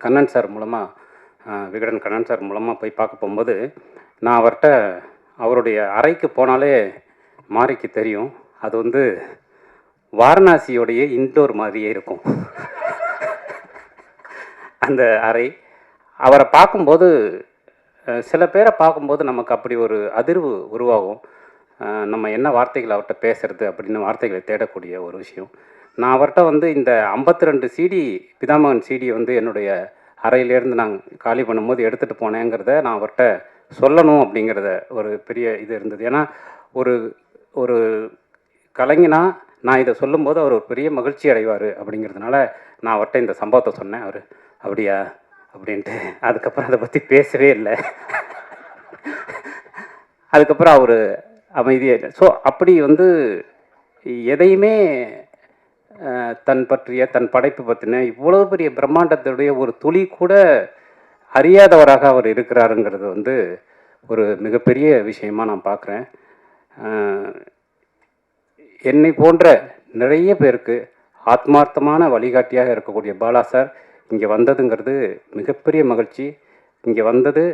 Speaker 3: கண்ணன் சார் மூலமாக விகடன் கண்ணன் சார் மூலமாக போய் பார்க்க போகும்போது நான் அவர்கிட்ட அவருடைய அறைக்கு போனாலே மாரிக்கு தெரியும், அது வந்து வாரணாசியோடைய இன்டோர் மாதிரியே இருக்கும். அந்த அறை அவரை பார்க்கும்போது சில பேரை பார்க்கும்போது நமக்கு அப்படி ஒரு அதிர்வு உருவாகும். நம்ம என்ன வார்த்தைகள் அவர்கிட்ட பேசுறது அப்படின்னு வார்த்தைகளை தேடக்கூடிய ஒரு விஷயம். நான் அவர்கிட்ட வந்து இந்த 52 சிடி பிதாமகன் சிடி வந்து என்னுடைய அறையிலேருந்து நான் காலி பண்ணும்போது எடுத்துகிட்டு போனேங்கிறத நான் அவர்கிட்ட சொல்லணும் அப்படிங்கிறத ஒரு பெரிய இது இருந்தது. ஏன்னா ஒரு ஒரு கலைஞனா நான் இதை சொல்லும்போது அவர் ஒரு பெரிய மகிழ்ச்சி அடைவார் அப்படிங்கிறதுனால நான் அவர்கிட்ட இந்த சம்பவத்தை சொன்னேன். அவர் அப்படியா அப்படின்ட்டு அதுக்கப்புறம் அதை பற்றி பேசவே இல்லை. அதுக்கப்புறம் அவர் அமைதியாக இல்லை. ஸோ அப்படி வந்து எதையுமே தன் பற்றிய தன் படைப்பு பற்றின இவ்வளோ பெரிய பிரம்மாண்டத்துடைய ஒரு துளி கூட அறியாதவராக அவர் இருக்கிறாருங்கிறது வந்து ஒரு மிகப்பெரிய விஷயமாக நான் பார்க்குறேன். என்னை போன்ற நிறைய பேருக்கு ஆத்மார்த்தமான வழிகாட்டியாக இருக்கக்கூடிய பாலா சார் இங்கே வந்ததுங்கிறது மிகப்பெரிய மகிழ்ச்சி. இங்கே வந்தது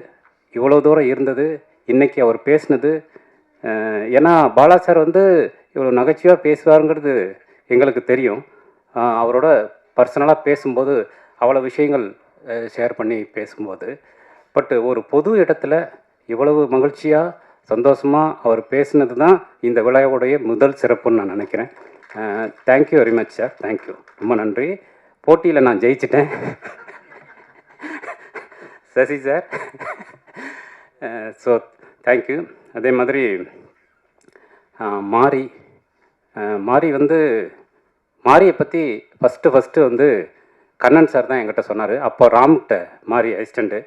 Speaker 3: இவ்வளோ தூரம் இருந்தது, இன்றைக்கி அவர் பேசினது. ஏன்னா பாலா சார் வந்து இவ்வளோ நகைச்சுவையாக பேசுவாருங்கிறது எங்களுக்கு தெரியும். அவரோட பர்சனலாக பேசும்போது அவ்வளோ விஷயங்கள் ஷேர் பண்ணி பேசும்போது, பட்டு ஒரு பொது இடத்துல இவ்வளவு மகிழ்ச்சியாக சந்தோஷமாக அவர் பேசினது தான் இந்த விழாவுடைய முதல் சிறப்புன்னு நான் நினைக்கிறேன். Thank you very much sir, thank you, ரொம்ப நன்றி. போட்டியில் நான் ஜெயிச்சிட்டேன். Sasi sir, so thank you. அதே மாதிரி மாரி வந்து மாரியை பற்றி ஃபஸ்ட்டு வந்து கண்ணன் சார் தான் என்கிட்ட சொன்னார். அப்போ ராம்கிட்ட மாரி அசிஸ்டண்ட்டு,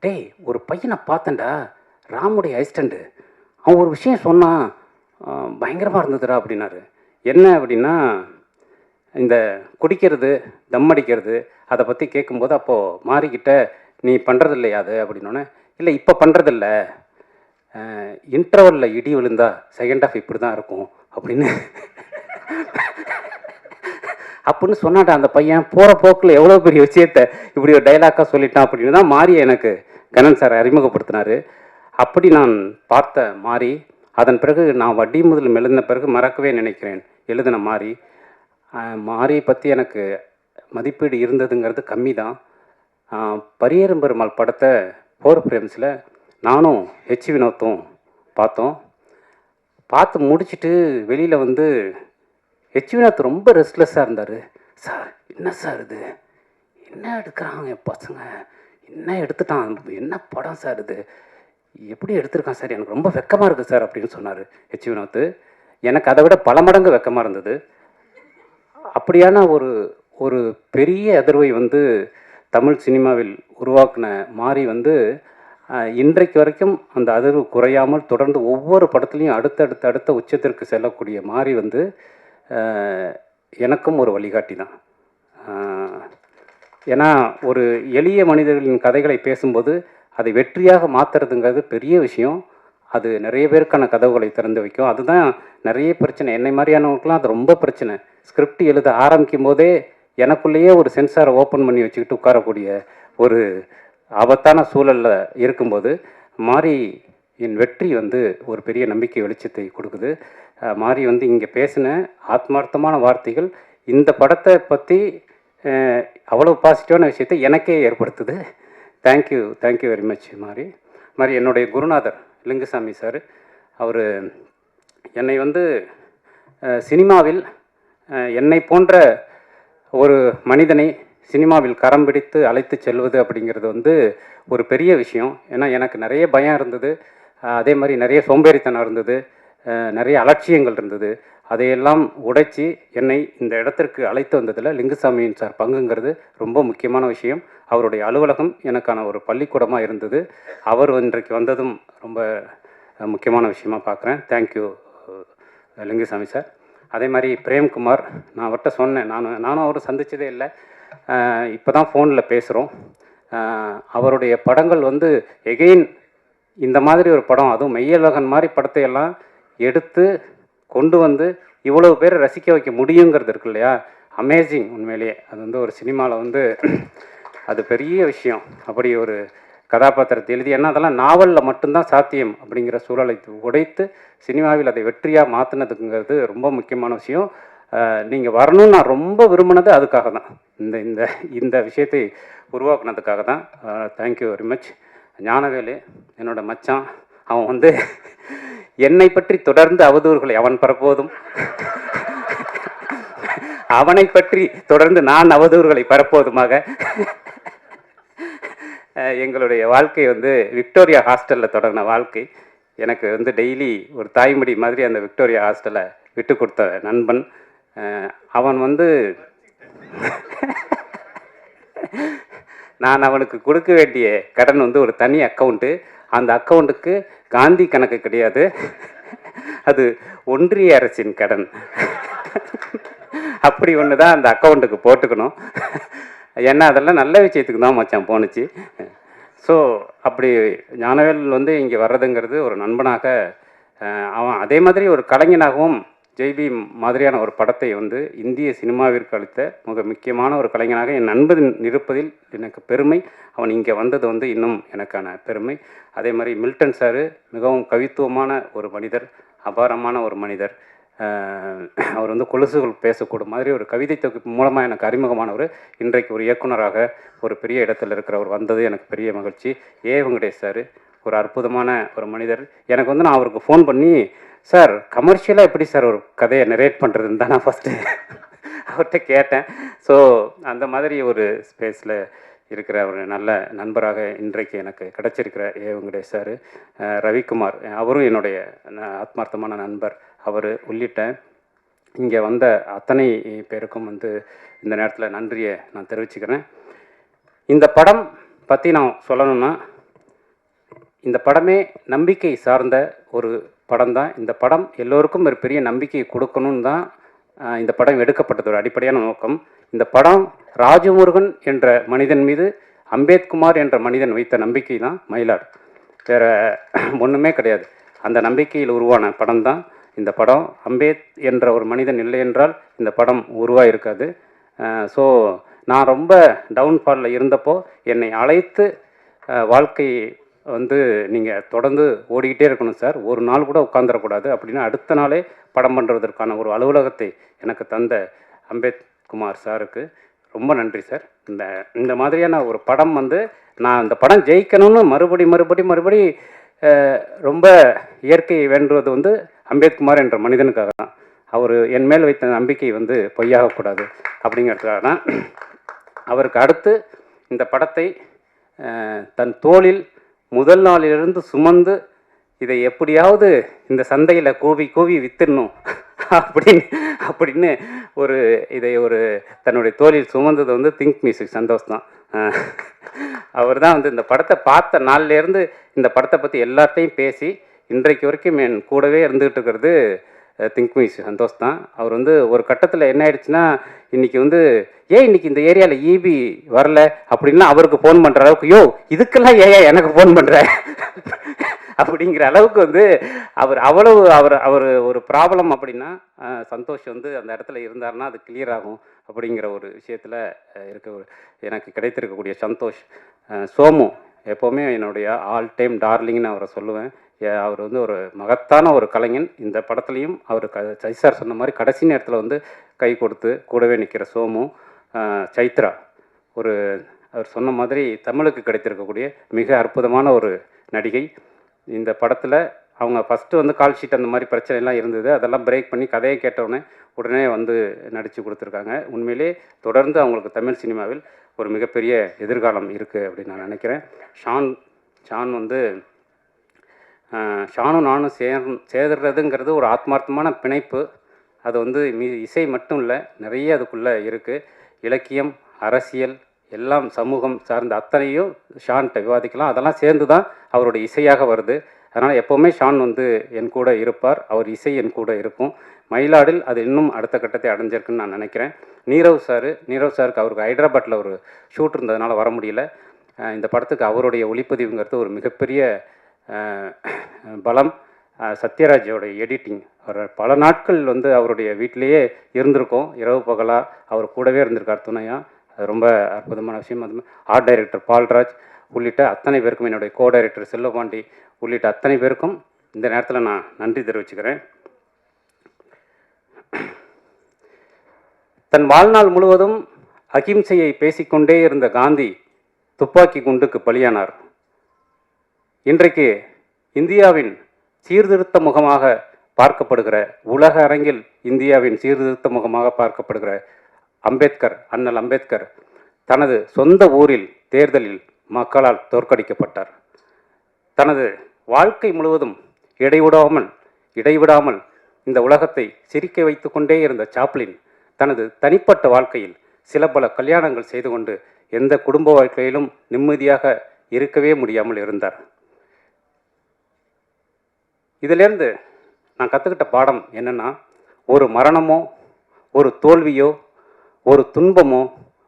Speaker 3: டேய் ஒரு பையனை பார்த்தேன்டா ராமுடைய அசிஸ்டண்ட்டு, அவன் ஒரு விஷயம் சொன்னான் பயங்கரமாக இருந்ததுடா அப்படின்னாரு. என்ன அப்படின்னா, இந்த குடிக்கிறது தம் அடிக்கிறது அதை பற்றி கேட்கும்போது அப்போது மாரிக்கிட்ட நீ பண்ணுறது இல்லையா அது அப்படின்னோடனே, இல்லை இப்போ பண்ணுறதில்ல, இன்டர்வலில் இடி விழுந்தா செகண்ட் ஆஃப் இப்படி தான் இருக்கும் அப்படின்னு சொன்னாட்டா அந்த பையன். போகிற போக்கில் எவ்வளோ பெரிய விஷயத்தை இப்படி ஒரு டைலாக்காக சொல்லிட்டான் அப்படின்னு தான் மாரி எனக்கு கண்ணன் சார் அறிமுகப்படுத்தினார். அப்படி நான் பார்த்த மாரி, அதன் பிறகு நான் வட்டி முதல் எழுதின பிறகு மறக்கவே நினைக்கிறேன் எழுதின மாரியை பற்றி எனக்கு மதிப்பீடு இருந்ததுங்கிறது கம்மி தான். பரியேறும் பெருமாள் படத்தை 4 ஃப்ரேம்ஸில் நானும் ஹெச் வினோத்தும் பார்த்தோம். பார்த்து முடிச்சுட்டு வெளியில் வந்து ஹெச் வினோத் ரொம்ப ரெஸ்ட்லெஸ்ஸாக இருந்தார். சார் என்ன சார் இது, என்ன எடுக்கிறாங்க என் பசங்க, என்ன எடுத்துட்டான், என்ன படம் சார் இது, எப்படி எடுத்திருக்கான் சார், எனக்கு ரொம்ப வெக்கமாக இருக்குது சார் அப்படின்னு சொன்னார் ஹெச் வினோத். எனக்கு அதை விட பல மடங்கு வெக்கமாக இருந்தது. அப்படியான ஒரு பெரிய அதிர்வை வந்து தமிழ் சினிமாவில் உருவாக்கின மாரி வந்து இன்றைக்கு வரைக்கும் அந்த அதிர்வு குறையாமல் தொடர்ந்து ஒவ்வொரு படத்துலையும் அடுத்த உச்சத்திற்கு செல்லக்கூடிய மாரி வந்து எனக்கும் ஒரு வழிகாட்டி தான். ஏன்னா ஒரு எளிய மனிதர்களின் கதைகளை பேசும்போது அதை வெற்றியாக மாற்றுறதுங்கிறது பெரிய விஷயம். அது நிறைய பேருக்கான கதவுகளை திறந்து வைக்கும். அதுதான் நிறைய பிரச்சனை, என்னை மாதிரியானவங்களுக்குலாம் அது ரொம்ப பிரச்சனை. ஸ்கிரிப்ட் எழுத ஆரம்பிக்கும் போதே எனக்குள்ளேயே ஒரு சென்சாரை ஓப்பன் பண்ணி வச்சுக்கிட்டு உட்காரக்கூடிய ஒரு ஆபத்தான சூழலில் இருக்கும்போது மாரி என் வெற்றி வந்து ஒரு பெரிய நம்பிக்கை வெளிச்சத்தை கொடுக்குது. மாரி வந்து இங்கே பேசின ஆத்மார்த்தமான வார்த்தைகள் இந்த படத்தை பற்றி அவ்வளோ பாசிட்டிவான விஷயத்தை எனக்கே ஏற்படுத்துது. தேங்க்யூ வெரி மச் மாரி. என்னுடைய குருநாதர் லிங்குசாமி சார், அவர் என்னை வந்து சினிமாவில் என்னை போன்ற ஒரு மனிதனை சினிமாவில் கரம் பிடித்து அழைத்து செல்வது அப்படிங்கிறது வந்து ஒரு பெரிய விஷயம். ஏன்னா எனக்கு நிறைய பயம் இருந்தது, அதே மாதிரி நிறைய சோம்பேறித்தனம் இருந்தது, நிறைய அலட்சியங்கள் இருந்தது. அதையெல்லாம் உடைச்சி என்னை இந்த இடத்திற்கு அழைத்து வந்ததில் லிங்குசாமியின் சார் பங்குங்கிறது ரொம்ப முக்கியமான விஷயம். அவருடைய அலுவலகம் எனக்கான ஒரு பள்ளிக்கூடமாக இருந்தது. அவர் இன்றைக்கு வந்ததும் ரொம்ப முக்கியமான விஷயமாக பார்க்குறேன். Thank you Lingusamy sir. அதே மாதிரி பிரேம்குமார், நான் அவர்கிட்ட சொன்னேன், நானும் அவரும் சந்தித்ததே இல்லை, இப்போ தான் ஃபோனில் பேசுகிறோம். அவருடைய படங்கள் வந்து எகெயின் இந்த மாதிரி ஒரு படம், அதுவும் மெய்யழகன் மாதிரி படத்தையெல்லாம் எடுத்து கொண்டு வந்து இவ்வளவு பேரை ரசிக்க வைக்க முடியுங்கிறது இருக்கு இல்லையா, அமேசிங். உண்மையிலேயே அது வந்து ஒரு சினிமாவில் வந்து அது பெரிய விஷயம். அப்படி ஒரு கதாபாத்திரத்தை எழுதி, ஏன்னா அதெல்லாம் நாவலில் மட்டும்தான் சாத்தியம் அப்படிங்கிற சூழலை உடைத்து சினிமாவில் அதை வெற்றியாக மாற்றினதுங்கிறது ரொம்ப முக்கியமான விஷயம். நீங்கள் வரணும்னு நான் ரொம்ப விரும்பினது அதுக்காக தான், இந்த இந்த இந்த விஷயத்தை உருவாக்குனதுக்காக தான். Thank you very much. ஞானவேலு என்னோட மச்சான், அவன் வந்து என்னை பற்றி தொடர்ந்து அவதூறுகளை அவன் பரப்புவதும், அவனை பற்றி தொடர்ந்து நான் அவதூறுகளை பரப்புவதுமாக எங்களுடைய வாழ்க்கை வந்து விக்டோரியா ஹாஸ்டலில் தொடங்கின வாழ்க்கை. எனக்கு வந்து டெய்லி ஒரு தாய்மொழி மாதிரி அந்த விக்டோரியா ஹாஸ்டலை விட்டு கொடுத்த நண்பன். அவன் வந்து நான் அவனுக்கு கொடுக்க வேண்டிய கடன் வந்து ஒரு தனி அக்கௌண்ட்டு. அந்த அக்கௌண்ட்டுக்கு காந்தி கணக்கு கிடையாது, அது ஒன்றிய அரசின் கடன். அப்படி ஒன்று தான் அந்த அக்கௌண்ட்டுக்கு போட்டுக்கணும். ஏன்னா அதெல்லாம் நல்ல விஷயத்துக்கு தான் மச்சான் போணுச்சு. ஸோ அப்படி ஞானவேல் வந்து இங்கே வர்றதுங்கிறது ஒரு நண்பனாக, அவன் அதே மாதிரி ஒரு கலைஞனாகவும் ஜெய்பி மாதிரியான ஒரு படத்தை வந்து இந்திய சினிமாவிற்கு அளித்த மிக முக்கியமான ஒரு கலைஞனாக என் நண்பன் இருப்பதில் எனக்கு பெருமை. அவன் இங்கே வந்தது வந்து இன்னும் எனக்கான பெருமை. அதே மாதிரி மில்டன் சாரு மிகவும் கவித்துவமான ஒரு மனிதர், அபாரமான ஒரு மனிதர். அவர் வந்து கொலுசுகள் பேசக்கூடும் மாதிரி ஒரு கவிதை தொகுப்பு மூலமாக எனக்கு அறிமுகமானவர். இன்றைக்கு ஒரு இயக்குனராக ஒரு பெரிய இடத்துல இருக்கிறவர் வந்தது எனக்கு பெரிய மகிழ்ச்சி. வெங்கடேஷ் சார் ஒரு அற்புதமான ஒரு மனிதர். எனக்கு வந்து நான் அவருக்கு ஃபோன் பண்ணி, சார் கமர்ஷியலாக எப்படி சார் ஒரு கதையை நரேட் பண்ணுறதுன்னு தான் நான் ஃபஸ்ட்டு அவர்கிட்ட கேட்டேன். ஸோ அந்த மாதிரி ஒரு ஸ்பேஸில் இருக்கிற ஒரு நல்ல நண்பராக இன்றைக்கு எனக்கு கிடச்சிருக்கிற வெங்கடேஷ் சார். ரவிக்குமார் அவரும் என்னுடைய ஆத்மார்த்தமான நண்பர். அவர் உள்ளிட்ட இங்கே வந்த அத்தனை பேருக்கும் வந்து இந்த நேரத்தில் நன்றியை நான் தெரிவிச்சுக்கிறேன். இந்த படம் பற்றி நான் சொல்லணும்னா, இந்த படமே நம்பிக்கை சார்ந்த ஒரு படம் தான். இந்த படம் எல்லோருக்கும் ஒரு பெரிய நம்பிக்கையை கொடுக்கணும்னு தான் இந்த படம் எடுக்கப்பட்டது ஒரு அடிப்படையான நோக்கம். இந்த படம் ராஜமுருகன் என்ற மனிதன் மீது அம்பேத்குமார் என்ற மனிதன் வைத்த நம்பிக்கை தான் மயிலாடு, வேறு ஒன்றுமே கிடையாது. அந்த நம்பிக்கையில் உருவான படம் தான் இந்த படம். அம்பேத் என்ற ஒரு மனிதன் இல்லை என்றால் இந்த படம் உருவாயிருக்காது. ஸோ நான் ரொம்ப டவுன்ஃபாலில் இருந்தப்போ என்னை அழைத்து வாழ்க்கை வந்து நீங்கள் தொடர்ந்து ஓடிக்கிட்டே இருக்கணும் சார், ஒரு நாள் கூட உட்காந்துடக்கூடாது அப்படின்னு அடுத்த நாளே படம் பண்ணுறதற்கான ஒரு அலுவலகத்தை எனக்கு தந்த அம்பேத்குமார் சாருக்கு ரொம்ப நன்றி சார். இந்த மாதிரியான ஒரு படம் வந்து நான் இந்த படம் ஜெயிக்கணும்னு மறுபடி ரொம்ப இயற்கையை வேண்டுவது வந்து அம்பேத்குமார் என்ற மனிதனுக்காக தான். அவர் என் மேல் வைத்த நம்பிக்கை வந்து பொய்யாகக்கூடாது அப்படிங்கிறதுக்காக தான். அவருக்கு அடுத்து இந்த படத்தை தன் தோளில் முதல் நாளிலிருந்து சுமந்து இதை எப்படியாவது இந்த சந்தையில் கூவி வித்துடணும் அப்படின்னு ஒரு இதை ஒரு தன்னுடைய தோளில் சுமந்தது வந்து திங்க் மியூசிக் சந்தோஷ் தான். அவர் தான் வந்து இந்த படத்தை பார்த்த நாள்லேருந்து இந்த படத்தை பற்றி எல்லாத்தையும் பேசி இன்றைக்கு வரைக்கும் என் கூடவே இருந்துகிட்டு இருக்கிறது திங்க் மியூசிக் சந்தோஷ் தான். அவர் வந்து ஒரு கட்டத்தில் என்ன ஆயிடுச்சுன்னா, இன்றைக்கி வந்து இன்றைக்கி இந்த ஏரியாவில் ஈபி வரல அப்படின்னா அவருக்கு ஃபோன் பண்ணுற அளவுக்கு, இதுக்கெல்லாம் எனக்கு ஃபோன் பண்ணுற அப்படிங்கிற அளவுக்கு வந்து அவர் ஒரு ப்ராப்ளம் அப்படின்னா சந்தோஷ் வந்து அந்த இடத்துல இருந்தாருன்னா அது கிளியர் ஆகும் அப்படிங்கிற ஒரு விஷயத்தில் எனக்கு கிடைத்திருக்கக்கூடிய சந்தோஷ். சோமு எப்போவுமே என்னுடைய ஆல் டைம் டார்லிங்னு அவரை சொல்லுவேன். அவர் வந்து ஒரு மகத்தான ஒரு கலைஞன். இந்த படத்துலையும் அவர் சார் சொன்ன மாதிரி கடைசி நேரத்தில் வந்து கை கொடுத்து கூடவே நிற்கிற சோமு. சைத்ரா அவர் சொன்ன மாதிரி தமிழுக்கு கிடைத்திருக்கக்கூடிய மிக அற்புதமான ஒரு நடிகை. இந்த படத்தில் அவங்க ஃபஸ்ட்டு வந்து கால் ஷீட் அந்த மாதிரி பிரச்சனைலாம் இருந்தது, அதெல்லாம் பிரேக் பண்ணி கதையை கேட்டவுடனே உடனே வந்து நடித்து கொடுத்துருக்காங்க. உண்மையிலே தொடர்ந்து அவங்களுக்கு தமிழ் சினிமாவில் ஒரு மிகப்பெரிய எதிர்காலம் இருக்குது அப்படின்னு நான் நினைக்கிறேன். ஷான் வந்து ஷானும் நானும் சேர்றதுங்கிறது ஒரு ஆத்மார்த்தமான பிணைப்பு. அது வந்து இசை மட்டும் இல்லை, நிறைய அதுக்குள்ளே இருக்குது. இலக்கியம், அரசியல், எல்லாம் சமூகம் சார்ந்த அத்தனையும் ஷான்கிட்ட விவாதிக்கலாம். அதெல்லாம் சேர்ந்து தான் அவருடைய இசையாக வருது. அதனால் எப்போவுமே ஷான் வந்து என் கூட இருப்பார், அவர் இசை என் கூட இருக்கும். மயிலாடில் அது இன்னும் அடுத்த கட்டத்தை அடைஞ்சிருக்குன்னு நான் நினைக்கிறேன். நீரவ் சாருக்கு அவருக்கு ஹைதராபாத்தில் ஒரு ஷூட் இருந்ததுனால வர முடியல. இந்த படத்துக்கு அவருடைய ஒளிப்பதிவுங்கிறது ஒரு மிகப்பெரிய பலம். சத்யராஜோட எடிட்டிங், அவர் பல நாட்கள் வந்து அவருடைய வீட்டிலையே இருந்திருக்கோம், இரவு பகலாக அவர் கூடவே இருந்திருக்கார் துணையாக. அது ரொம்ப அற்புதமான விஷயம். அது ஆர்ட் டைரக்டர் பால்ராஜ் உள்ளிட்ட அத்தனை பேருக்கும், என்னுடைய கோ டைரக்டர் செல்வபாண்டி உள்ளிட்ட அத்தனை பேருக்கும் இந்த நேரத்தில் நான் நன்றி தெரிவிச்சுக்கிறேன். தன் வாழ்நாள் முழுவதும் அகிம்சையை பேசிக்கொண்டே இருந்த காந்தி துப்பாக்கி குண்டுக்கு பலியானார். இன்றைக்கு இந்தியாவின் சீர்திருத்த முகமாக பார்க்கப்படுகிற, உலக அரங்கில் இந்தியாவின் சீர்திருத்த முகமாக பார்க்கப்படுகிற அம்பேத்கர், அண்ணல் அம்பேத்கர் தனது சொந்த ஊரில் தேர்தலில் மக்களால் தோற்கடிக்கப்பட்டார். தனது வாழ்க்கை முழுவதும் இடைவிடாமல் இந்த உலகத்தை சிரிக்க வைத்து கொண்டே இருந்த சாப்ளின் தனது தனிப்பட்ட வாழ்க்கையில் சில பல கல்யாணங்கள் செய்து கொண்டு எந்த குடும்ப வாழ்க்கையிலும் நிம்மதியாக இருக்கவே முடியாமல் இருந்தார். இதிலிருந்து நான் கற்றுக்கிட்ட பாடம் என்னென்னா, ஒரு மரணமோ, ஒரு தோல்வியோ, ஒரு துன்பமோ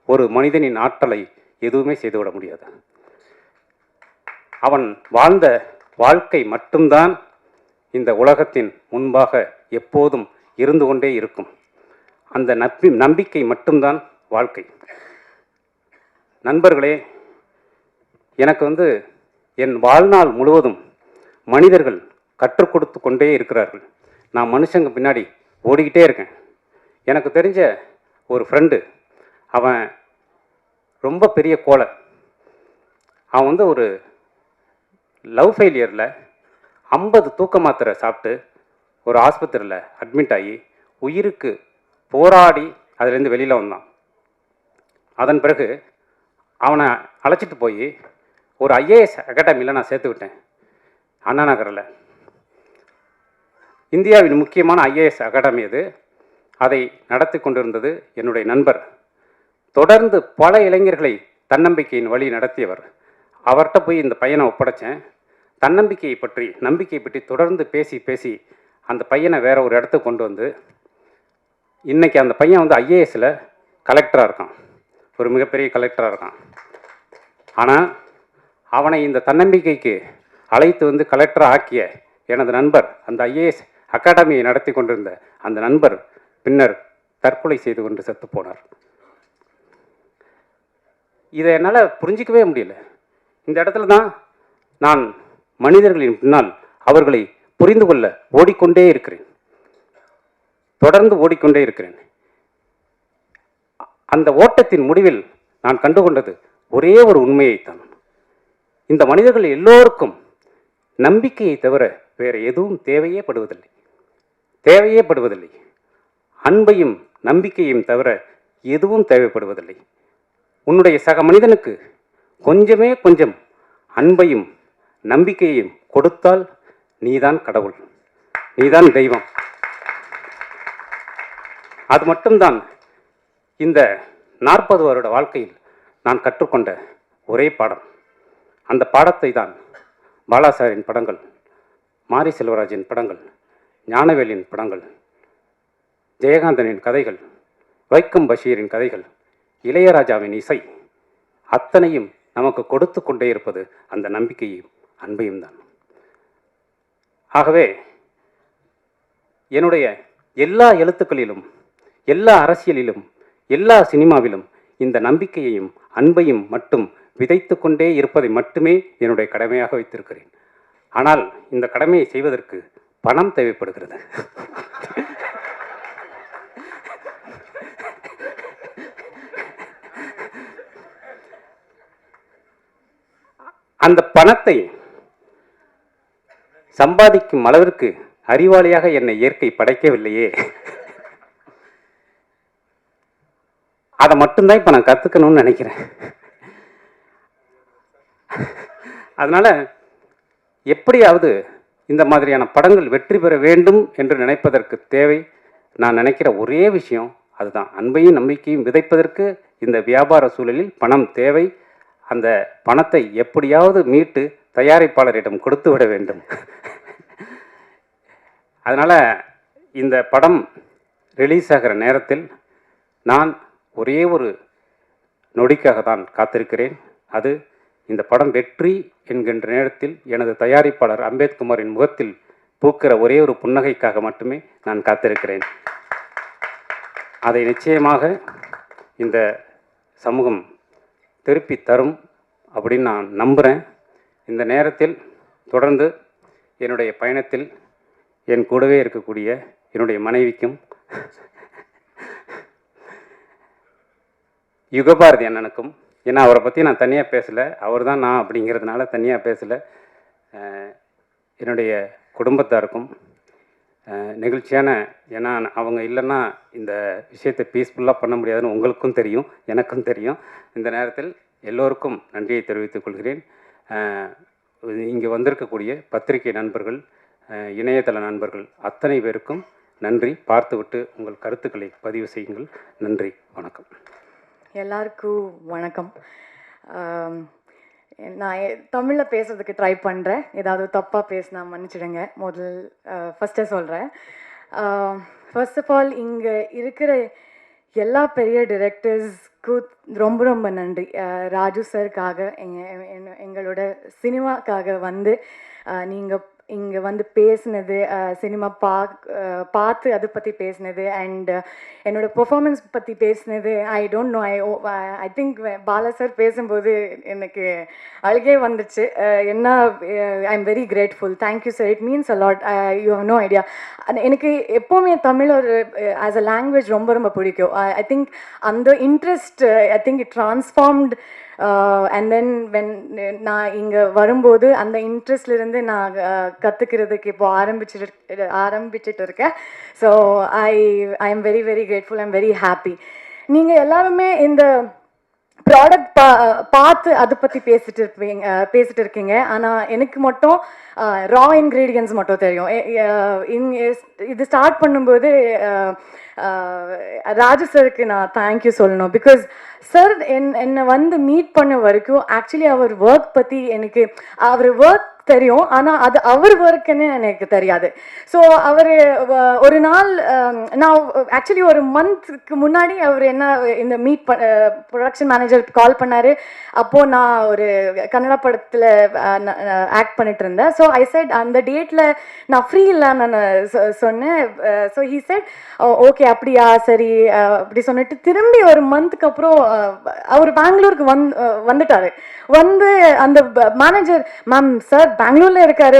Speaker 3: ஒரு மனிதனின் ஆற்றலை எதுவுமே செய்துவிட முடியாது. அவன் வாழ்ந்த வாழ்க்கை மட்டும்தான் இந்த உலகத்தின் முன்பாக எப்போதும் இருந்து கொண்டே இருக்கும். அந்த நம்பிக்கை மட்டும்தான் வாழ்க்கை. நண்பர்களே, எனக்கு என் வாழ்நாள் முழுவதும் மனிதர்கள் கற்றுக் கொடுத்து கொண்டே இருக்கிறார்கள். நான் மனுஷங்க பின்னாடி ஓடிக்கிட்டே இருக்கேன். எனக்கு தெரிஞ்ச ஒரு ஃப்ரெண்டு, அவன் ரொம்ப பெரிய கோலை. அவன் ஒரு லவ் ஃபெயிலியரில் 50 தூக்க மாத்திரை சாப்பிட்டு ஒரு ஆஸ்பத்திரியில் அட்மிட் ஆகி உயிருக்கு போராடி அதுலேருந்து வெளியில் வந்தான். அதன் பிறகு அவனை அழைச்சிட்டு போய் ஒரு ஐஏஎஸ் அகாடமியில் நான் சேர்த்து விட்டேன், அண்ணா நகரில். இந்தியாவின் முக்கியமான ஐஏஎஸ் அகாடமி அது. அதை நடத்தி கொண்டிருந்தது என்னுடைய நண்பர். தொடர்ந்து பல இளைஞர்களை தன்னம்பிக்கையின் வழி நடத்தியவர். அவர்கிட்ட போய் இந்த பையனை ஒப்படைச்சேன். தன்னம்பிக்கையை பற்றி, நம்பிக்கையை பற்றி தொடர்ந்து பேசி அந்த பையனை வேற ஒரு இடத்துக்கு கொண்டு வந்து, இன்றைக்கி அந்த பையன் ஐஏஎஸில் கலெக்டராக இருக்கான், ஒரு மிகப்பெரிய கலெக்டராக இருக்கான். ஆனால் அவனை இந்த தன்னம்பிக்கைக்கு அழைத்து கலெக்டராக ஆக்கிய எனது நண்பர், அந்த ஐஏஎஸ் அகாடமியை நடத்தி கொண்டிருந்த அந்த நண்பர் பின்னர் தற்கொலை செய்து கொண்டு செத்து போனார். இதை என்னால் புரிஞ்சிக்கவே முடியல. இந்த இடத்துல தான் நான் மனிதர்களின் பின்னால் அவர்களை புரிந்து கொள்ள ஓடிக்கொண்டே இருக்கிறேன், தொடர்ந்து ஓடிக்கொண்டே இருக்கிறேன். அந்த ஓட்டத்தின் முடிவில் நான் கண்டுகொண்டது ஒரே ஒரு உண்மையைத்தான். இந்த மனிதர்கள் எல்லோருக்கும் நம்பிக்கையை தவிர வேறு எதுவும் தேவையே படுவதில்லை. அன்பையும் நம்பிக்கையும் தவிர எதுவும் தேவைப்படுவதில்லை. உன்னுடைய சக மனிதனுக்கு கொஞ்சம் அன்பையும் நம்பிக்கையையும் கொடுத்தால் நீதான் கடவுள், நீதான் தெய்வம். அது மட்டும்தான் இந்த 40 வருட வாழ்க்கையில் நான் கற்றுக்கொண்ட ஒரே பாடம். அந்த பாடத்தை தான் பாலாசாரின் படங்கள், மாரி செல்வராஜின் படங்கள், ஞானவேலின் படங்கள், ஜெயகாந்தனின் கதைகள், வைக்கம் பஷீரின் கதைகள், இளையராஜாவின் இசை அத்தனையும் நமக்கு கொடுத்து கொண்டே இருப்பது அந்த நம்பிக்கையும் அன்பையும் தான். ஆகவே என்னுடைய எல்லா எழுத்துக்களிலும், எல்லா அரசியலிலும், எல்லா சினிமாவிலும் இந்த நம்பிக்கையையும் அன்பையும் மட்டும் விதைத்து கொண்டே இருப்பதை மட்டுமே என்னுடைய கடமையாக வைத்திருக்கிறேன். ஆனால் இந்த கடமையை செய்வதற்கு பணம் தேவைப்படுகிறது. அந்த பணத்தை சம்பாதிக்கும் அளவிற்கு அறிவாளியாக என்னை இயற்கை படைக்கவில்லையே. அதை மட்டும்தான் இப்போ நான் கற்றுக்கணும்னு நினைக்கிறேன். அதனால் எப்படியாவது இந்த மாதிரியான படங்கள் வெற்றி பெற வேண்டும் என்று நினைப்பதற்கு தேவை, நான் நினைக்கிற ஒரே விஷயம் அதுதான். அன்பையும் நம்பிக்கையும் விதைப்பதற்கு இந்த வியாபார சூழலில் பணம் தேவை. அந்த பணத்தை எப்படியாவது மீட்டு தயாரிப்பாளரிடம் கொடுத்து விட வேண்டும். அதனால் இந்த படம் ரிலீஸ் ஆகிற நேரத்தில் நான் ஒரே ஒரு நொடிக்காக தான் காத்திருக்கிறேன். அது இந்த படம் வெற்றி என்கின்ற நேரத்தில் எனது தயாரிப்பாளர் அம்பேத்குமாரின் முகத்தில் பூக்கிற ஒரே ஒரு புன்னகைக்காக மட்டுமே நான் காத்திருக்கிறேன். அதை நிச்சயமாக இந்த சமூகம் திருப்பி தரும் அப்படின்னு நான் நம்புகிறேன். இந்த நேரத்தில் தொடர்ந்து என்னுடைய பயணத்தில் என் கூடவே இருக்கக்கூடிய என்னுடைய மனைவிக்கும் யுகபாரதி அண்ணனுக்கும், ஏன்னா அவரை பற்றி நான் தனியாக பேசலை, அவர் தான் நான் அப்படிங்கிறதுனால தனியாக பேசலை, என்னுடைய குடும்பத்தாருக்கும் நெகிழ்ச்சியான, ஏன்னா அவங்க இல்லைன்னா இந்த விஷயத்தை பீஸ்ஃபுல்லாக பண்ண முடியாதுன்னு உங்களுக்கும் தெரியும், எனக்கும் தெரியும். இந்த நேரத்தில் எல்லோருக்கும் நன்றியை தெரிவித்துக் கொள்கிறேன். இங்கே வந்திருக்கக்கூடிய பத்திரிகை நண்பர்கள், இணையதள நண்பர்கள் அத்தனை பேருக்கும் நன்றி. பார்த்துவிட்டு உங்கள் கருத்துக்களை பதிவு செய்யுங்கள். நன்றி, வணக்கம்.
Speaker 4: எல்லாருக்கும் வணக்கம். நான் தமிழில் பேசுறதுக்கு ட்ரை பண்ணுறேன். ஏதாவது தப்பாக பேசினா மன்னிச்சிடுங்க. ஃபஸ்ட்டே சொல்கிறேன். ஃபர்ஸ்ட் ஆஃப் ஆல் இங்கே இருக்கிற எல்லா பெரிய டிரெக்டர்ஸ்க்கு ரொம்ப ரொம்ப நன்றி. ராஜு சாருக்காக எங்களோட சினிமாக்காக வந்து நீங்கள் இங்கே வந்து பேசினது, சினிமா பார்த்து அதை பற்றி பேசினது, அண்ட் என்னோட பெர்ஃபார்மன்ஸ் பற்றி பேசினது. I don't know, I think Bala sir பேசும்போது எனக்கு அழுகே வந்துச்சு. என்ன, I am very grateful. Thank you sir, it means a lot. You have no idea. எனக்கு எப்போவுமே தமிழ் ஒரு ஆஸ் அ லாங்குவேஜ் ரொம்ப ரொம்ப பிடிக்கும். ஐ திங்க் அந்த interest, I think it ட்ரான்ஸ்ஃபார்ம்ட். And then நான் இங்கே வரும்போது அந்த இன்ட்ரெஸ்ட்லேருந்து நான் கற்றுக்கிறதுக்கு இப்போ ஆரம்பிச்சுட்டு இருக்கேன். So I am very very grateful. I am very happy. நீங்கள் எல்லாருமே இந்த ப்ராடக்ட் பார்த்து அதை பற்றி பேசிட்டு இருக்கீங்க. ஆனால் எனக்கு மட்டும் ரா இன்க்ரீடியன்ஸ் மட்டும் தெரியும். இது ஸ்டார்ட் பண்ணும்போது ராஜு சருக்கு நான் தேங்க்யூ சொல்லணும். பிகாஸ் சார் என்னை வந்து மீட் பண்ண வரைக்கும் ஆக்சுவலி அவர் ஒர்க் பற்றி எனக்கு, அவர் ஒர்க் தெரியும், ஆனால் அது அவர் ஒர்க்குன்னு எனக்கு தெரியாது. ஸோ அவர் ஒரு நாள், நான் ஆக்சுவலி ஒரு மந்த்க்கு முன்னாடி அவர் என்ன இந்த ப்ரொடக்ஷன் மேனேஜர் கால் பண்ணார். அப்போது நான் ஒரு கன்னட படத்தில் ஆக்ட் பண்ணிட்டு இருந்தேன். ஸோ ஐ செட் அந்த டேட்டில் நான் ஃப்ரீ இல்லைன்னு நான் சொன்னேன். ஸோ ஹீ செட் ஓகே அப்படியா சரி அப்படி சொன்னிட்டு திரும்பி ஒரு மந்த்துக்கு அப்புறம் அவர் பெங்களூருக்கு வந்துட்டார். வந்து அந்த மேனேஜர், மேம் சார் பெங்களூரில் இருக்காரு,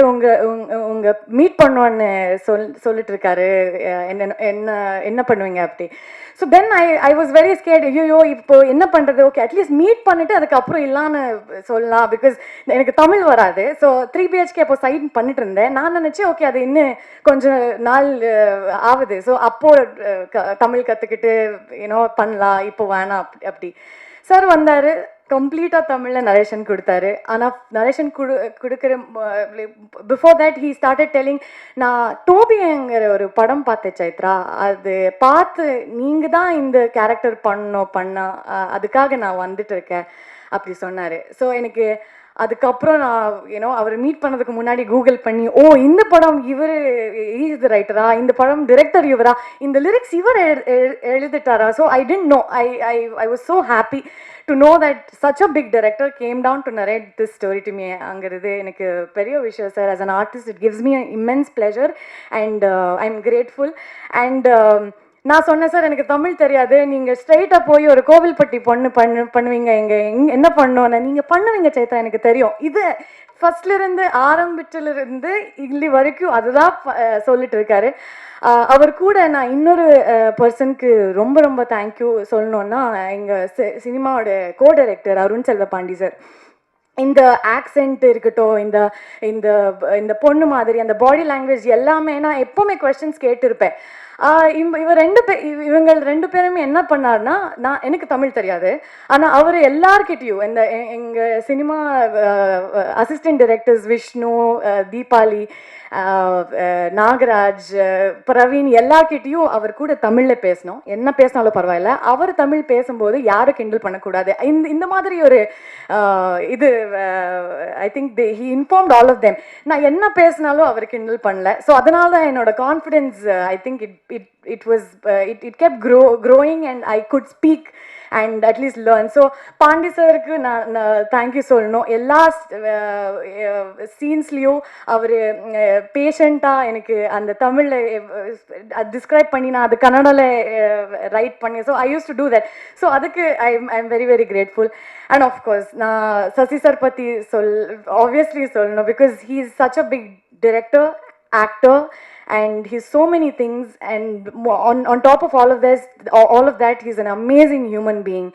Speaker 4: உங்க மீட் பண்ணுவோன்னு சொல்லிட்டு இருக்காரு, என்ன பண்ணுவீங்க அப்படி. So then I was very scared. ஐயோ இப்போ என்ன பண்ணுறது, ஓகே அட்லீஸ்ட் மீட் பண்ணிவிட்டு அதுக்கப்புறம் இல்லான்னு சொல்லலாம். பிகாஸ் எனக்கு தமிழ் வராது. ஸோ 3 BHK அப்போ சைன் பண்ணிட்டு இருந்தேன். நான் நினச்சேன் ஓகே அது இன்னும் கொஞ்சம் நாள் ஆகுது. ஸோ அப்போது தமிழ் கற்றுக்கிட்டு பண்ணலாம், இப்போ வேணாம் அப்படி. சார் வந்தார், கம்ப்ளீட்டாக தமிழில் நரேஷன் கொடுத்தாரு. ஆனால் நரேஷன் கொடுக்குற before that he started telling, நான் டோபிங்கிற ஒரு படம் பார்த்தேன் சைத்ரா, அது பார்த்து நீங்கள் தான் இந்த கேரக்டர் பண்ண அதுக்காக நான் வந்துட்டு இருக்கேன் அப்படி சொன்னார். ஸோ எனக்கு அதுக்கப்புறம் நான் அவர் மீட் பண்ணதுக்கு முன்னாடி கூகுள் பண்ணி, ஓ இந்த படம் இவர் இஸ் ரைட்டரா, இந்த படம் டிரெக்டர் இவரா, இந்த லிரிக்ஸ் இவர் எழுதிட்டாரா. So I didn't know. I was so happy to know that such a big director came down to narrate this story to me. அங்கிறது எனக்கு பெரிய விஷயம் sir. as an artist it gives me an immense pleasure and I'm grateful. and நான் சொன்னேன் சார் எனக்கு தமிழ் தெரியாது, நீங்கள் ஸ்ட்ரைட்டாக போய் ஒரு கோவில்பட்டி பண்ணுவீங்க, இங்கே என்ன பண்ணோன்னு நீங்கள் பண்ணுவீங்க சைத்தா எனக்கு தெரியும். இது ஃபர்ஸ்ட்லேருந்து ஆரம்பிச்சிலிருந்து இல்லி வரைக்கும் அதுதான் சொல்லிட்டு இருக்காரு. அவர் கூட நான் இன்னொரு பர்சனுக்கு ரொம்ப ரொம்ப தேங்க்யூ சொல்லணுன்னா, எங்கள் சினிமாவோட co director Arun Selvapandi sir. இந்த ஆக்சென்ட் இருக்கட்டும், இந்த இந்த இந்த பொண்ணு மாதிரி அந்த பாடி லாங்குவேஜ் எல்லாமே நான் எப்போவுமே கொஸ்டின்ஸ் கேட்டிருப்பேன். இவங்க ரெண்டு பேருமே என்ன பண்ணார்னா, எனக்கு தமிழ் தெரியாது, ஆனால் அவர் எல்லார்கிட்டையும் எங்கள் cinema assistant directors Vishnu, Deepali, Nagaraj, Praveen எல்லார்கிட்டையும் அவர் கூட தமிழில் பேசணும். என்ன பேசினாலும் பரவாயில்ல, அவர் தமிழ் பேசும்போது யாரும் கிண்டல் பண்ணக்கூடாது. இந்த மாதிரி ஒரு இது I think he informed all of them. நான் என்ன பேசினாலும் அவர் கிண்டல் பண்ணல. ஸோ அதனால தான் என்னோட confidence I think it it kept growing, and I could speak and at least learn. So Pandi சாருக்கு நான் தேங்க்யூ சொல்லணும். எல்லா சீன்ஸ்லேயும் அவர் பேஷண்ட்டாக எனக்கு அந்த தமிழில் டிஸ்கிரைப் பண்ணி நான் அது கன்னடாவில் ரைட் பண்ணி, so I used to do that. So அதுக்கு I am very very grateful. And of course நான் சசி சார் பற்றி ஆப்வியஸ்லி சொல்லணும், because he is such a big director, actor, and he's so many things, and on top of all of that he's an amazing human being.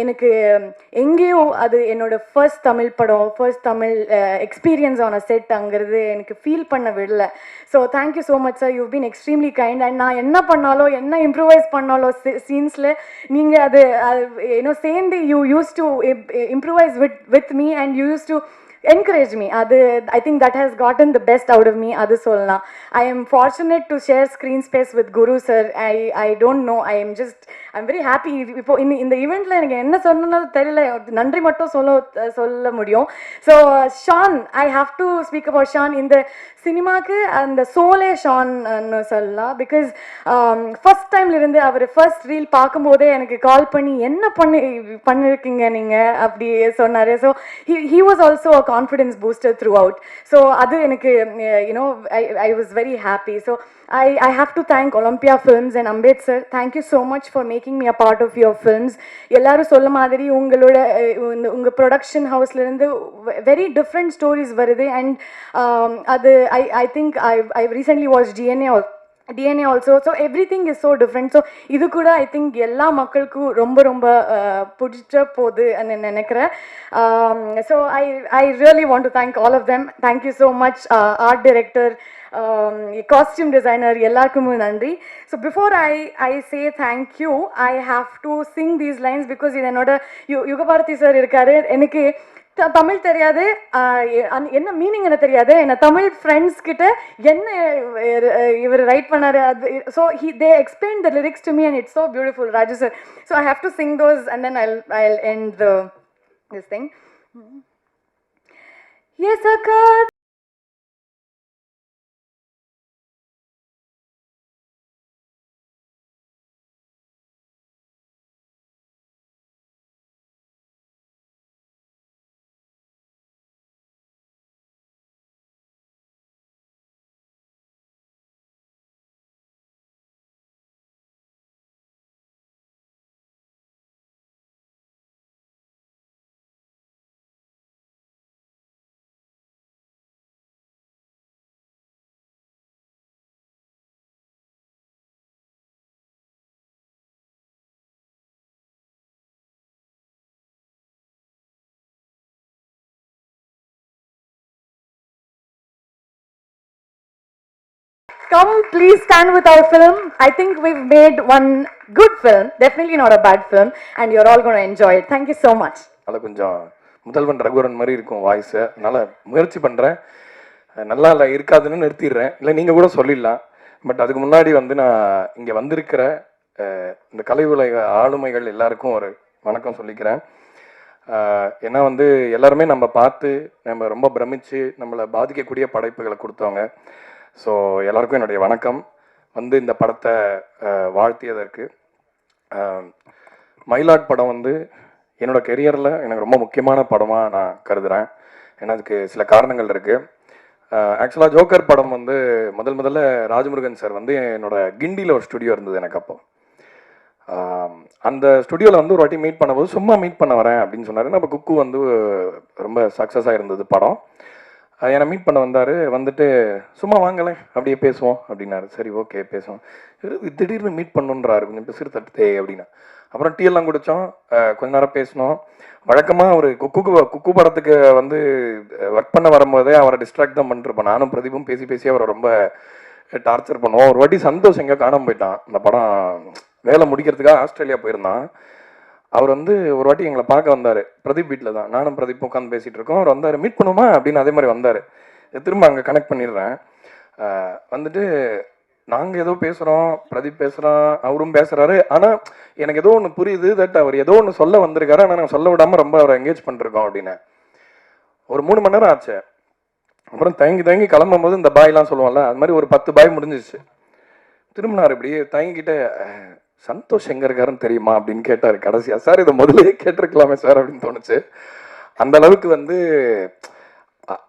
Speaker 4: எனக்கு எங்கேயோ அது என்னோட ஃபர்ஸ்ட் தமிழ் படம், ஃபர்ஸ்ட் தமிழ் எக்ஸ்பீரியன்ஸ் ஆன செட் அங்கிறது எனக்கு ஃபீல் பண்ண விடல. So thank you so much sir, you been extremely kind. And நான் என்ன பண்ணாலும் என்ன இம்ப்ரூவைஸ் பண்ணாலும் சீன்ஸில் நீங்கள் அது சேர்ந்து you use to improvise with me, and you used to encourage me. I think that has gotten the best out of me. Adu sollna, I am fortunate to share screen space with Guru sir. I don't know, I'm very happy. Ipo in the event la enakku enna sonnanu theriyala, nandri mattum solla mudiyum. So Sean, I have to speak about Sean in the cinema ku, and the soul Sean nu solla, because first time la irundhe அவர் first reel paakumbodhe enakku call panni enna பண்ணிருக்கீங்க நீங்க அப்படி சொன்னாரு. So he was also a confidence booster throughout. So adu enakku I was very happy. So I have to thank Olympia Films and Ambed sir. Thank you so much for making me a part of your films. எல்லாரும் சொல்ல மாதிரி உங்க ப்ரொடக்ஷன் ஹவுஸ்ல இருந்து very different stories வருது, and அது I think I recently watched DNA also. So everything is so different. So இது கூட I think எல்லா மக்களுக்கும் ரொம்ப பிடிச்ச போகுது நினைக்கிறேன். So I really want to thank all of them. Thank you so much, art director, costume designer, எல்லாருக்குமே நன்றி. So before I say thank you, I have to sing these lines, because இது என்னோட யுகபாரதி சார் இருக்காரு, எனக்கு தமிழ் தெரியாது, என்ன மீனிங் என்ன தெரியாது, என்ன தமிழ் ஃப்ரெண்ட்ஸ் கிட்ட என்ன இவர் ரைட் பண்ணாரு, so they explained the lyrics to me, and it's so beautiful, Raju sir. So I have to sing those, and then I'll end this thing. Yes, akka. Come, please stand with our film. I think we've made one good film, definitely not a bad film, and you're all going to enjoy it. Thank you so much.
Speaker 5: அதில் கொஞ்சம் முதல்வன் ரகுவரன் மாதிரி இருக்கும் வாய்ஸு, அதனால் முயற்சி பண்ணுறேன். நல்லா இல்லை இருக்காதுன்னு நிறுத்திடுறேன், இல்லை நீங்கள் கூட சொல்லிடலாம். பட் அதுக்கு முன்னாடி நான் இங்கே வந்திருக்கிற இந்த கலை உலக ஆளுமைகள் எல்லாருக்கும் ஒரு வணக்கம் சொல்லிக்கிறேன். ஏன்னா எல்லாருமே நம்ம பார்த்து நம்ம ரொம்ப பிரமிச்சு நம்மளை பாதிக்கக்கூடிய படைப்புகளை கொடுத்தவங்க. ஸோ எல்லாருக்கும் என்னுடைய வணக்கம். இந்த படத்தை வாழ்த்தியதற்கு. மயிலாட் படம் என்னோடய கெரியரில் எனக்கு ரொம்ப முக்கியமான படமாக நான் கருதுகிறேன். ஏன்னா அதுக்கு சில காரணங்கள் இருக்குது. ஆக்சுவலாக ஜோக்கர் படம் முதல்ல ராஜமுருகன் சார் என்னோட கிண்டியில் ஒரு ஸ்டுடியோ இருந்தது எனக்கு. அப்போ அந்த ஸ்டுடியோவில் ஒரு வாட்டி மீட் பண்ணும்போது சும்மா மீட் பண்ண வரேன் அப்படின்னு சொன்னார். நம்ம குக்கு ரொம்ப சக்ஸஸாக இருந்தது படம். என்னை மீட் பண்ண வந்தார். வந்துட்டு சும்மா வாங்கலை அப்படியே பேசுவோம் அப்படின்னாரு. சரி ஓகே பேசுவோம். திடீர்னு மீட் பண்ணுன்றாரு, கொஞ்சம் பேசுகிற தட்டே அப்படின்னா. அப்புறம் டீ எல்லாம் குடித்தோம், கொஞ்ச நேரம் பேசினோம். வழக்கமாக ஒரு குக்கு படத்துக்கு ஒர்க் பண்ண வரும்போதே அவரை டிஸ்ட்ராக்ட் தான் பண்ணிருப்போம். நானும் பிரதீபும் பேசி அவரை ரொம்ப டார்ச்சர் பண்ணுவோம். ஒரு வாட்டி சந்தோஷம் எங்கேயோ காணாமல் போயிட்டான். அந்த படம் வேலை முடிக்கிறதுக்காக ஆஸ்திரேலியா போயிருந்தான். அவர் ஒரு வாட்டி எங்களை பார்க்க வந்தார். பிரதீப் வீட்டில் தான், நானும் பிரதீப் உட்காந்து பேசிகிட்டு இருக்கோம். அவர் வந்தார், மீட் பண்ணுமா அப்படின்னு அதே மாதிரி வந்தார். திரும்ப அங்கே கனெக்ட் பண்ணிடுறேன். நாங்கள் ஏதோ பேசுகிறோம், பிரதீப் பேசுகிறான், அவரும் பேசுகிறாரு. ஆனால் எனக்கு ஏதோ ஒன்று புரியுது, தட் அவர் ஏதோ ஒன்று சொல்ல வந்திருக்காரு, ஆனால் நாங்கள் சொல்ல விடாமல் ரொம்ப அவரை என்கேஜ் பண்ணிருக்கோம் அப்படின்னு. ஒரு 3 மணி நேரம் ஆச்சு. அப்புறம் தயங்கி கிளம்பும் போது இந்த பாய்லாம் சொல்லுவோம்ல, அது மாதிரி ஒரு 10 பாய் முடிஞ்சிச்சு. திரும்பினார் இப்படியே தயங்கிட்ட, சந்தோஷ் எங்க இருக்காருன்னு தெரியுமா அப்படின்னு கேட்டார் கடைசியா. சார் இதை முதல்லயே கேட்டிருக்கலாமே சார் அப்படின்னு தோணுச்சு. அந்த அளவுக்கு வந்து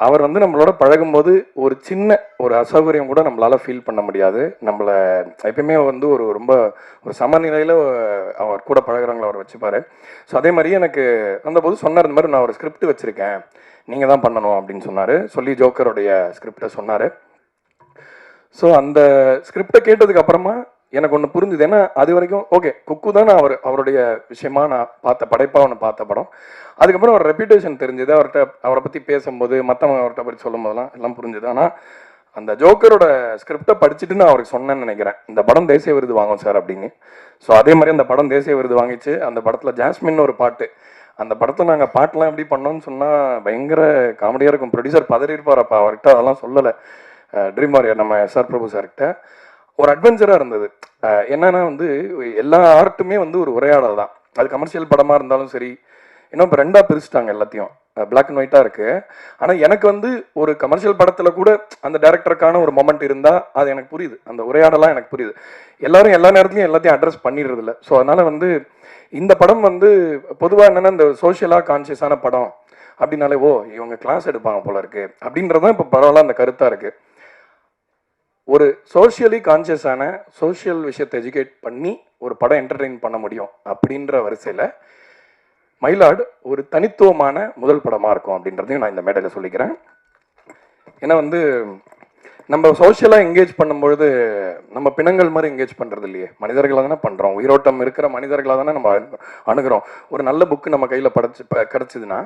Speaker 5: அவர் வந்து நம்மளோட பழகும்போது ஒரு சின்ன ஒரு அசௌகரியம் கூட நம்மளால ஃபீல் பண்ண முடியாது. நம்மளை எப்பயுமே வந்து ஒரு ரொம்ப ஒரு சமநிலையில் அவர் கூட பழகுறவங்களை அவர் வச்சுப்பாரு. ஸோ அதே மாதிரி எனக்கு வந்தபோது சொன்னார், இந்த மாதிரி நான் ஒரு ஸ்கிரிப்ட் வச்சுருக்கேன், நீங்கள் தான் பண்ணணும் அப்படின்னு சொன்னார். சொல்லி ஜோக்கருடைய ஸ்கிரிப்டை சொன்னார். ஸோ அந்த ஸ்கிரிப்டை கேட்டதுக்கு அப்புறமா எனக்கு ஒன்று புரிஞ்சுது. ஏன்னா அது வரைக்கும் ஓகே குக்கு தான் அவருடைய விஷயமா நான் பார்த்த படைப்பாக ஒன்று பார்த்த படம். அதுக்கப்புறம் ஒரு ரெப்யூட்டேஷன் தெரிஞ்சுது. அவரை பற்றி பேசும்போது மற்றவங்க அவர்கிட்ட பற்றி சொல்லும் போதெல்லாம் எல்லாம் புரிஞ்சுது. ஆனால் அந்த ஜோக்கரோட ஸ்கிரிப்டை படிச்சுட்டு நான் அவருக்கு சொன்னேன்னு நினைக்கிறேன், இந்த படம் தேசிய விருது வாங்கும் சார் அப்படின்னு. ஸோ அதே மாதிரி அந்த படம் தேசிய விருது வாங்கிச்சு. அந்த படத்தில் ஜாஸ்மின் ஒரு பாட்டு, அந்த படத்தை நாங்கள் பாட்டெலாம் எப்படி பண்ணோம்னு சொன்னால் பயங்கர காமெடியாக இருக்கும். ப்ரொடியூசர் பதறியிருப்பார். அப்போ அவர்கிட்ட அதெல்லாம் சொல்லலை. ட்ரீம் வாரியர் நம்ம எஸ்ஆர் பிரபு சார்கிட்ட ஒரு அட்வென்ச்சராக இருந்தது. என்னன்னா வந்து எல்லா ஆர்ட்டுமே வந்து ஒரு உரையாடல் தான். அது கமர்ஷியல் படமாக இருந்தாலும் சரி, இன்னும் இப்போ ரெண்டாக பிரிச்சுட்டாங்க எல்லாத்தையும், பிளாக் அண்ட் ஒயிட்டாக இருக்குது. ஆனால் எனக்கு வந்து ஒரு கமர்ஷியல் படத்தில் கூட அந்த டேரக்டருக்கான ஒரு மொமெண்ட் இருந்தால் அது எனக்கு புரியுது, அந்த உரையாடலாம் எனக்கு புரியுது. எல்லாரும் எல்லா நேரத்துலையும் எல்லாத்தையும் அட்ரஸ் பண்ணிடுறதில்ல. ஸோ அதனால் வந்து இந்த படம் வந்து பொதுவாக என்னென்னா இந்த சோஷியலாக கான்சியஸான படம் அப்படின்னாலே ஓ இவங்க கிளாஸ் எடுப்பாங்க போல இருக்குது அப்படின்றதான் இப்போ பரவாயில்ல அந்த கருத்தாக இருக்குது. ஒரு சோஷியலி கான்சியஸான சோஷியல் விஷயத்தை எஜுகேட் பண்ணி ஒரு படம் என்டர்டெயின் பண்ண முடியும் அப்படின்ற வரிசையில் மயிலாடு ஒரு தனித்துவமான முதல் படமாக இருக்கும் அப்படின்றதையும் நான் இந்த மேடையில் சொல்லிக்கிறேன். ஏன்னா வந்து நம்ம சோஷியலாக என்கேஜ் பண்ணும்பொழுது நம்ம பிணங்கள் மாதிரி என்கேஜ் பண்ணுறது இல்லையே, மனிதர்களாக தானே பண்ணுறோம். உயிரோட்டம் இருக்கிற மனிதர்களாக தானே நம்ம அணுகிறோம். ஒரு நல்ல புக்கு நம்ம கையில் கிடச்சிதுன்னா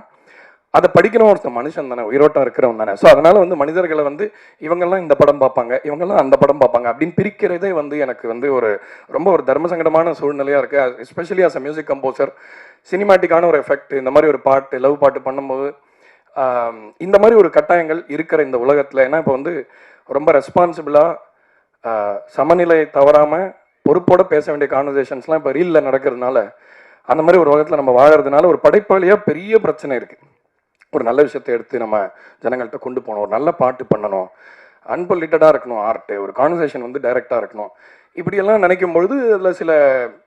Speaker 5: அதை படிக்கணும். ஒருத்த மனுஷன் தானே, உயிரோட்டம் இருக்கிறவன் தானே. ஸோ அதனால வந்து மனிதர்களை வந்து இவங்கெல்லாம் இந்த படம் பார்ப்பாங்க, இவங்கெல்லாம் அந்த படம் பார்ப்பாங்க அப்படின்னு பிரிக்கிறதே வந்து எனக்கு வந்து ஒரு ரொம்ப ஒரு தர்ம சங்கடமான சூழ்நிலையாக இருக்குது. Especially as a music composer, சினிமாட்டிக்கான ஒரு எஃபெக்ட், இந்த மாதிரி ஒரு பாட்டு லவ் பாட்டு பண்ணும்போது இந்த மாதிரி ஒரு கட்டாயங்கள் இருக்கிற இந்த உலகத்தில், ஏன்னா இப்போ வந்து ரொம்ப ரெஸ்பான்சிபிளாக சமநிலை தவறாமல் பொறுப்போடு பேச வேண்டிய கான்வர்சேஷன்ஸ்லாம் இப்போ ரீலில் நடக்கிறதுனால, அந்த மாதிரி ஒரு உலகத்தில் நம்ம வாழறதுனால ஒரு படைப்பாளியாக பெரிய பிரச்சனை இருக்குது. ஒரு நல்ல விஷயத்தை எடுத்து நம்ம ஜனங்கள்கிட்ட கொண்டு போகணும், ஒரு நல்ல பாட்டு பண்ணணும், அன்பொலிட்டடாக இருக்கணும் ஆர்ட்டு, ஒரு கான்வர்சேஷன் வந்து டைரெக்டாக இருக்கணும். இப்படியெல்லாம் நினைக்கும் பொழுது அதில் சில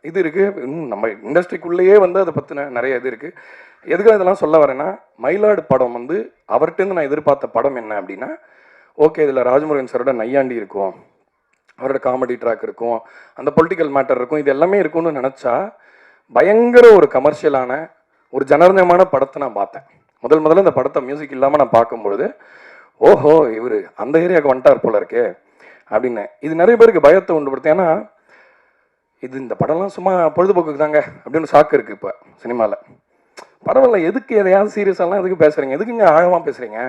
Speaker 5: இது இருக்குது. நம்ம இண்டஸ்ட்ரிக்குள்ளேயே வந்து அதை பற்றின நிறைய இது இருக்குது. எதுக்காக இதெல்லாம் சொல்ல வரேன்னா, மயிலாடு படம் வந்து அவர்கிட்டருந்து நான் எதிர்பார்த்த படம் என்ன அப்படின்னா, ஓகே இதில் ராஜமுருகன் சாரோட நையாண்டி இருக்கும், அவரோட காமெடி ட்ராக் இருக்கும், அந்த பொலிட்டிக்கல் மேட்டர் இருக்கும், இது எல்லாமே இருக்கும்னு நினச்சா பயங்கர ஒரு கமர்ஷியலான ஒரு ஜனரஞ்சமான படத்தை நான் பார்த்தேன். முதல்ல இந்த படத்தை மியூசிக் இல்லாமல் நான் பார்க்கும்பொழுது ஓஹோ இவர் அந்த ஏரியாவுக்கு வந்துட்டார் போல இருக்கே அப்படின்னு. இது நிறைய பேருக்கு பயத்தை உண்டுபடுத்து. ஏன்னா இது இந்த படம்லாம் சும்மா பொழுதுபோக்குக்கு தாங்க அப்படின்னு சாக்கு இருக்குது இப்போ சினிமாவில். பரவாயில்ல, எதுக்கு எதையாவது சீரியஸாலாம் எதுக்கு பேசுகிறீங்க, எதுக்குங்க ஆழமாக பேசுகிறீங்க,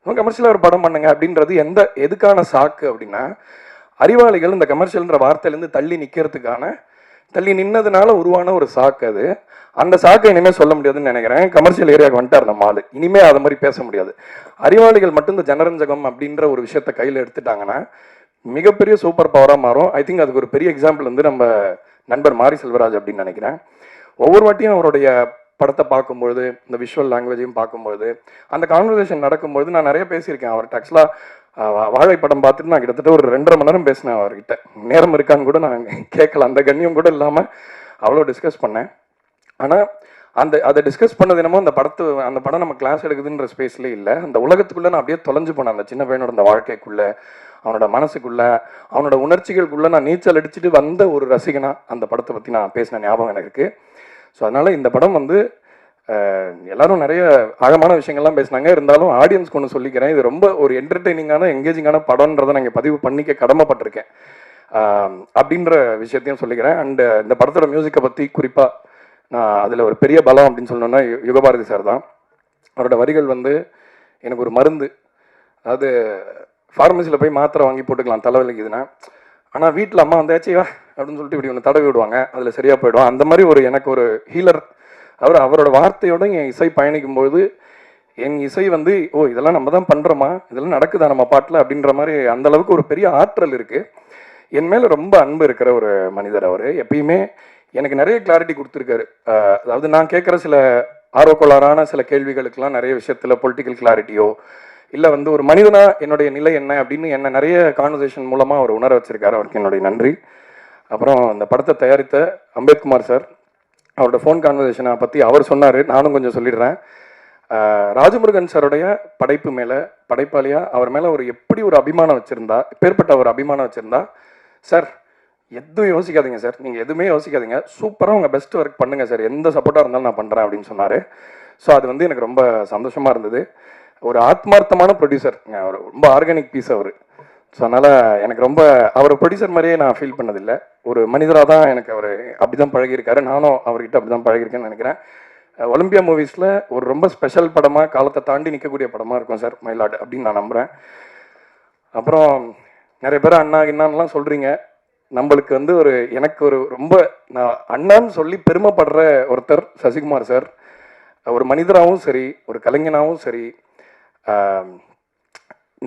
Speaker 5: கமர்ஷியலாக ஒரு படம் பண்ணுங்க அப்படின்றது எதுக்கான சாக்கு அப்படின்னா, அறிவாளிகள் இந்த கமர்ஷியல்ன்ற வார்த்தையிலேருந்து தள்ளி நின்னதுனால உருவான ஒரு சாக்கு அது. அந்த சாக்கை இனிமேல் சொல்ல முடியாதுன்னு நினைக்கிறேன். கமர்ஷியல் ஏரியாவுக்கு வந்துட்டார் நம்ம ஆளு, இனிமேல் அதை மாதிரி பேச முடியாது. அறிவாளிகள் மட்டும் இந்த ஜனரஞ்சகம் அப்படின்ற ஒரு விஷயத்தை கையில் எடுத்துட்டாங்கன்னா மிகப்பெரிய சூப்பர் பவராக மாறும். ஐ திங்க் அதுக்கு ஒரு பெரிய எக்ஸாம்பிள் வந்து நம்ம நண்பர் மாரி செல்வராஜ் அப்படின்னு நினைக்கிறேன். ஒவ்வொரு வாட்டியும் அவருடைய படத்தை பார்க்கும்பொழுது, இந்த விஷுவல் லாங்குவேஜையும் பார்க்கும்பொழுது, அந்த கான்வர்சேஷன் நடக்கும்பொழுது நான் நிறைய பேசியிருக்கேன் அவர்கிட்ட. ஆக்சுவலாக வாழை படம் பார்த்துட்டு நான் கிட்டத்தட்ட ஒரு 2.5 மணி நேரம் பேசினேன் அவர்கிட்ட. நேரம் இருக்கான்னு கூட நான் கேட்கல, அந்த கண்ணியம் கூட இல்லாமல் அவ்வளோ டிஸ்கஸ் பண்ணேன். ஆனால் அதை டிஸ்கஸ் பண்ணது என்னமோ அந்த படம் நம்ம கிளாஸ் எடுக்குதுன்ற ஸ்பேஸ்லேயே இல்லை, அந்த உலகத்துக்குள்ளே நான் அப்படியே தொலைஞ்சு போனேன். அந்த சின்ன பையனோட அந்த வாழ்க்கைக்குள்ளே, அவனோட மனசுக்குள்ளே, அவனோட உணர்ச்சிகளுக்குள்ளே நான் நீச்சல் அடிச்சுட்டு வந்த ஒரு ரசிகனா அந்த படத்தை பற்றி நான் பேசின ஞாபகம் எனக்கு இருக்குது. ஸோ அதனால் இந்த படம் வந்து எல்லாரும் நிறைய ஆழமான விஷயங்கள்லாம் பேசினாங்க. இருந்தாலும் ஆடியன்ஸ்க்கு ஒன்று சொல்லிக்கிறேன், இது ரொம்ப ஒரு என்டர்டெய்னிங்கான எங்கேஜிங்கான படம்ன்றதை நான் இங்கே பதிவு பண்ணிக்க கடமைப்பட்டிருக்கேன் அப்படின்ற விஷயத்தையும் சொல்லிக்கிறேன். அண்டு இந்த படத்தோட மியூசிக்கை பற்றி குறிப்பாக நான் அதில் ஒரு பெரிய பலம் அப்படின்னு சொல்லணுன்னா யுகபாரதி சார் தான். அவரோட வரிகள் வந்து எனக்கு ஒரு மருந்து. அதாவது ஃபார்மசியில் போய் மாத்திரை வாங்கி போட்டுக்கலாம் தலைவலிக்குதுன்னா, ஆனால் வீட்டில் அம்மா வந்தாச்சு வா அப்படின்னு சொல்லிட்டு இப்படி ஒன்று தடவி விடுவாங்க, அதில் சரியாக போயிடும். அந்த மாதிரி ஒரு எனக்கு ஒரு ஹீலர் அவரோட வார்த்தையோட என் இசை பயணிக்கும்போது என் இசை வந்து ஓ இதெல்லாம் நம்ம தான் பண்ணுறோமா, இதெல்லாம் நடக்குதா நம்ம பாட்டில் அப்படின்ற மாதிரி அந்த அளவுக்கு ஒரு பெரிய ஆற்றல் இருக்குது. என் மேலே ரொம்ப அன்பு இருக்கிற ஒரு மனிதர் அவர். எப்பயுமே எனக்கு நிறைய கிளாரிட்டி கொடுத்துருக்காரு. அதாவது நான் கேட்குற சில ஆர்வக்கோளாறான சில கேள்விகளுக்கெல்லாம் நிறைய விஷயத்தில் பொலிட்டிக்கல் கிளாரிட்டியோ இல்லை வந்து ஒரு மனிதனா என்னுடைய நிலை என்ன அப்படின்னு என்ன நிறைய கான்வர்சேஷன் மூலமாக அவர் உணர வச்சிருக்காரு. அவருக்கு என்னுடைய நன்றி. அப்புறம் அந்த படத்தை தயாரித்த அம்பேத்குமார் சார், அவரோட ஃபோன் கான்வர்சேஷனை பற்றி அவர் சொன்னார், நானும் கொஞ்சம் சொல்லிடுறேன். ராஜமுருகன் சாருடைய படைப்பு மேலே, படைப்பாளியாக அவர் மேலே எப்படி ஒரு அபிமானம் வச்சுருந்தா, எப்பேற்பட்ட ஒரு அபிமானம் வச்சுருந்தா, சார் எதுவும் யோசிக்காதீங்க சார், நீங்கள் எதுவுமே யோசிக்காதீங்க, சூப்பராக உங்கள் பெஸ்ட் ஒர்க் பண்ணுங்கள் சார், எந்த சப்போர்ட்டாக இருந்தாலும் நான் பண்ணுறேன் அப்படின்னு சொன்னார். ஸோ அது வந்து எனக்கு ரொம்ப சந்தோஷமாக இருந்தது. ஒரு ஆத்மார்த்தமான ப்ரொடியூசர், அவர் ரொம்ப ஆர்கானிக் பீஸ் அவர். ஸோ அதனால் எனக்கு ரொம்ப அவர் ப்ரொடியூசர் மாதிரியே நான் ஃபீல் பண்ணதில்லை. ஒரு மனிதராக தான் எனக்கு அவர் அப்படி தான் பழகியிருக்காரு. நானும் அவர்கிட்ட அப்படி தான் பழகியிருக்கேன்னு நினைக்கிறேன். ஒலிம்பியா மூவிஸில் ஒரு ரொம்ப ஸ்பெஷல் படமாக, காலத்தை தாண்டி நிற்கக்கூடிய படமாக இருக்கும் சார் மயிலாடு அப்படின்னு நான் நம்புகிறேன். அப்புறம் நிறைய பேர் அண்ணா என்னான்லாம் சொல்கிறீங்க. நம்மளுக்கு வந்து எனக்கு ரொம்ப நான் அண்ணான்னு சொல்லி பெருமைப்படுற ஒருத்தர் சசிகுமார் சார். ஒரு மனிதராகவும் சரி, ஒரு கலைஞனாகவும் சரி,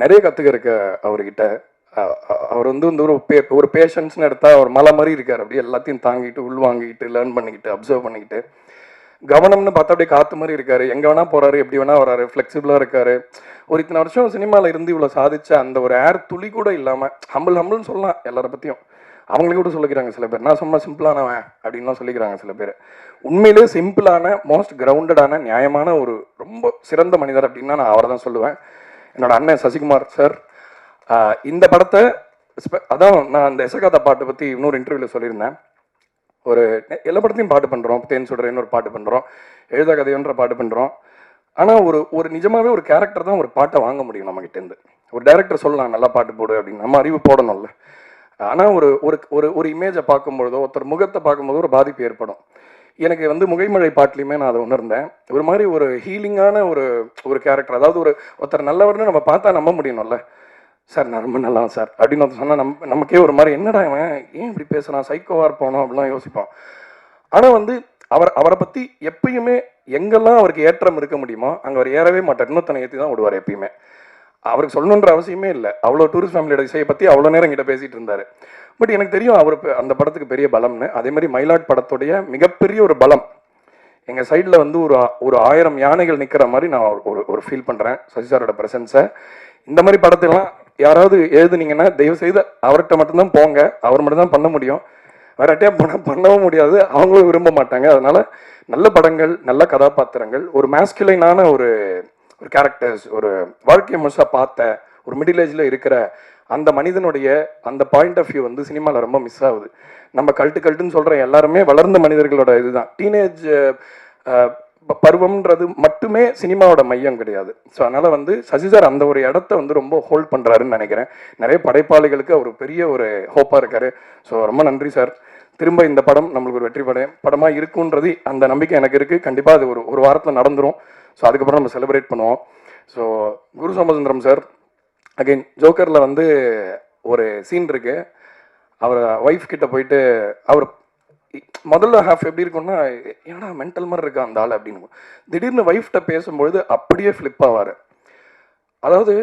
Speaker 5: நிறைய கற்றுக்க இருக்க அவர்கிட்ட. அவர் வந்து ஒரு பேஷன்ஸ்னு எடுத்தால் அவர் மலை மாதிரி இருக்கார். அப்படியே எல்லாத்தையும் தாங்கிட்டு, உள்வாங்கிட்டு, லேர்ன் பண்ணிக்கிட்டு, அப்சர்வ் பண்ணிக்கிட்டு, கவனம்னு பார்த்தா அப்படியே காற்று மாதிரி இருக்காரு. எங்கே வேணா போகிறாரு, எப்படி வேணா வராரு, ஃப்ளெக்சிபிளாக இருக்காரு. ஒரு இத்தனை வருஷம் சினிமாவில் இருந்து இவ்வளோ சாதிச்ச அந்த ஒரு ஏர் துளி கூட இல்லாமல் ஹம்பிள்னு சொல்லலாம் எல்லாரை பற்றியும். அவங்களே கூட சொல்லிக்கிறாங்க சில பேர், நான் சும்மா சிம்பிளானவன் அப்படின்லாம் சொல்லிக்கிறாங்க சில பேர். உண்மையிலே சிம்பிளான, மோஸ்ட் கிரவுண்டடான, நியாயமான ஒரு ரொம்ப சிறந்த மனிதர் அப்படின்னா நான் அவரை தான் சொல்லுவேன். என்னோட அண்ணன் சசிகுமார் சார் இந்த படத்தை அதான் நான் அந்த எசகாதா பாட்டை பற்றி இன்னொரு இன்டர்வியூவில் சொல்லியிருந்தேன். எல்லா படத்தையும் பாட்டு பண்ணுறோம், தேன் சுடுறேன்னு ஒரு பாட்டு பண்ணுறோம், எழுத கதையோன்ற பாட்டு பண்ணுறோம். ஆனால் ஒரு நிஜமாகவே ஒரு கேரக்டர் தான் ஒரு பாட்டை வாங்க முடியும் நம்மகிட்டேருந்து. ஒரு டைரக்டர் சொல்லலாம் நல்லா பாட்டு போடு அப்படின்னு, நம்ம அறிவு போடணும்ல. ஆனால் ஒரு இமேஜை பார்க்கும்பொழுதோ, ஒருத்தர் முகத்தை பார்க்கும்போதோ ஒரு பாதிப்பு ஏற்படும். எனக்கு வந்து முகைமழை பாட்டிலையுமே நான் அதை உணர்ந்தேன். ஒரு மாதிரி ஒரு ஹீலிங்கான ஒரு கேரக்டர். அதாவது ஒருத்தர் நல்லவர்னு நம்ம பார்த்தா நம்ப முடியணும்ல. சார் நான் ரொம்ப நல்லா சார் அப்படின்னு ஒருத்தர் சொன்னால் நமக்கே ஒரு மாதிரி என்னடா இவன் ஏன் இப்படி பேசுகிறான், சைக்கோவாக இருப்பானோ அப்படிலாம் யோசிப்போம். ஆனால் வந்து அவரை பற்றி எப்பயுமே எங்கெல்லாம் அவருக்கு ஏற்றம் இருக்க முடியுமோ அங்கே அவர் ஏறவே மாட்டார். இன்னொருத்தனை ஏற்றி தான் விடுவார் எப்பயுமே. அவருக்கு சொல்லணுன்ற அவசியமே இல்லை. அவ்வளோ டூரிஸ்ட் ஃபேமிலியோட இசையை பற்றி அவ்வளோ நேரம் கிட்ட பேசிகிட்டு இருந்தார். பட் எனக்கு தெரியும் அவர் அந்த படத்துக்கு பெரிய பலம்னு. அதே மாதிரி மயிலாட் படத்துடைய மிகப்பெரிய ஒரு பலம் எங்கள் சைடில் வந்து ஒரு 1000 யானைகள் நிற்கிற மாதிரி நான் ஒரு ஃபீல் பண்ணுறேன் சசி சாரோட ப்ரெசன்ஸை. இந்த மாதிரி படத்தெல்லாம் யாராவது எழுதுனீங்கன்னா தயவு செய்து அவர்கிட்ட மட்டும்தான் போங்க, அவர் மட்டும் தான் பண்ண முடியும். வேறட்டியா பண்ணவும் முடியாது, அவங்களும் விரும்ப மாட்டாங்க. அதனால நல்ல படங்கள், நல்ல கதாபாத்திரங்கள், ஒரு மேஸ்குலைனான ஒரு கேரக்டர்ஸ், ஒரு வாழ்க்கையை முழுசாக பார்த்த ஒரு மிடில் ஏஜில் இருக்கிற அந்த மனிதனுடைய அந்த பாயிண்ட் ஆஃப் வியூ வந்து சினிமாவில் ரொம்ப மிஸ் ஆகுது. நம்ம கல்ட்டுன்னு சொல்கிற எல்லாருமே வளர்ந்த மனிதர்களோட இதுதான். டீனேஜ் பருவம்ன்றது மட்டுமே சினிமாவோட மையம் கிடையாது. ஸோ அதனால் வந்து சசி சார் அந்த ஒரு இடத்த வந்து ரொம்ப ஹோல்ட் பண்ணுறாருன்னு நினைக்கிறேன். நிறைய படைப்பாளிகளுக்கு அவர் பெரிய ஒரு ஹோப்பாக இருக்கார். ஸோ ரொம்ப நன்றி சார். திரும்ப இந்த படம் நம்மளுக்கு ஒரு வெற்றி படமாக இருக்குன்றது அந்த நம்பிக்கை எனக்கு இருக்குது. கண்டிப்பாக அது ஒரு வாரத்தில் நடந்துடும். ஸோ அதுக்கப்புறம் நம்ம செலிப்ரேட் பண்ணுவோம். ஸோ குரு சோமசுந்தரம் சார் அகைன் ஜோக்கரில் வந்து ஒரு சீன் இருக்குது. அவர் ஒய்ஃப் கிட்ட போயிட்டு அவர் முதல்ல ஹாஃப் எப்படி இருக்கும்னா ஏன்னா மென்டல் மாதிரி இருக்கா அந்த ஆள் அப்படின்னு. திடீர்னு ஒய்ஃப்கிட்ட பேசும்பொழுது அப்படியே ஃப்ளிப் ஆவார். அதாவது